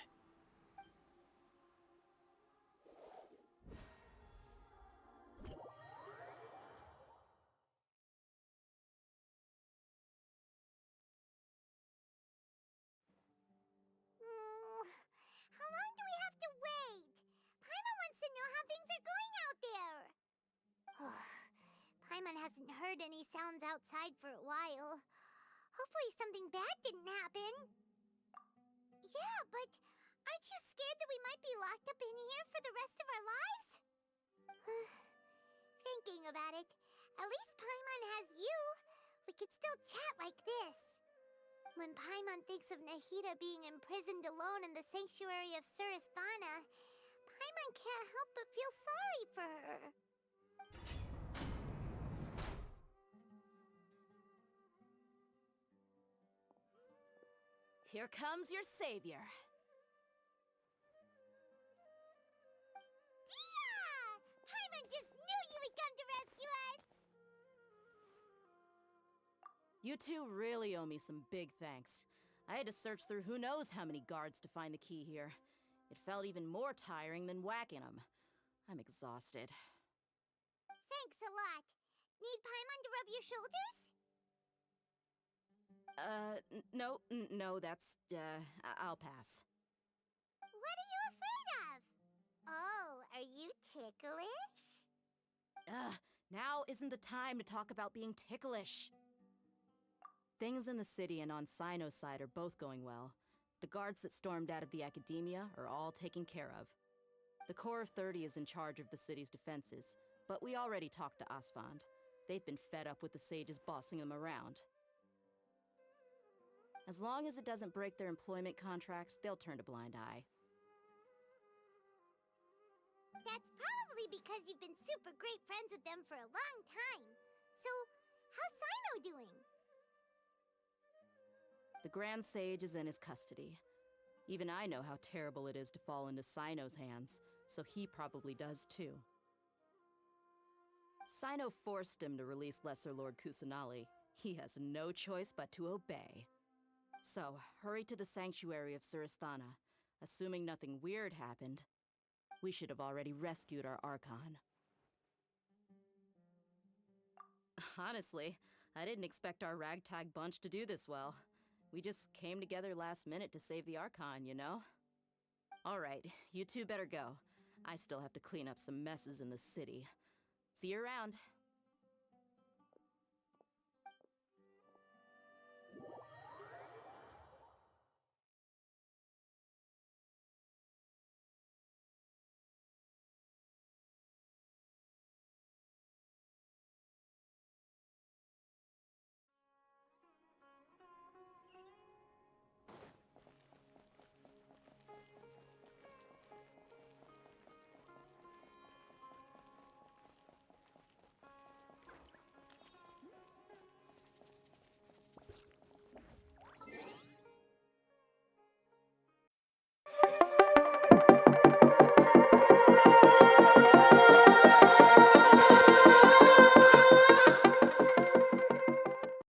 How long do we have to wait? Paimon wants to know how things are going out there. Paimon hasn't heard any sounds outside for a while. Hopefully something bad didn't happen. Yeah, but aren't you scared that we might be locked up in here for the rest of our lives? Thinking about it, at least Paimon has you. We could still chat like this. When Paimon thinks of Nahida being imprisoned alone in the sanctuary of Surasthana, Paimon can't help but feel sorry for her. Here comes your savior. Dia! Paimon just knew you would come to rescue us! You two really owe me some big thanks. I had to search through who knows how many guards to find the key here. It felt even more tiring than whacking them. I'm exhausted. Thanks a lot. Need Paimon to rub your shoulders? No, that's, I'll pass. What are you afraid of? Oh, are you ticklish? Now isn't the time to talk about being ticklish. Things in the city and on Sino's side are both going well. The guards that stormed out of the Academia are all taken care of. The Corps of 30 is in charge of the city's defenses, but we already talked to Asfand. They've been fed up with the sages bossing them around. As long as it doesn't break their employment contracts, they'll turn a blind eye. That's probably because you've been super great friends with them for a long time. So, how's Sino doing? The Grand Sage is in his custody. Even I know how terrible it is to fall into Sino's hands, so he probably does too. Sino forced him to release Lesser Lord Kusanali. He has no choice but to obey. So, hurry to the sanctuary of Surasthana. Assuming nothing weird happened, we should have already rescued our Archon. Honestly, I didn't expect our ragtag bunch to do this well. We just came together last minute to save the Archon, you know? Alright, you two better go. I still have to clean up some messes in the city. See you around.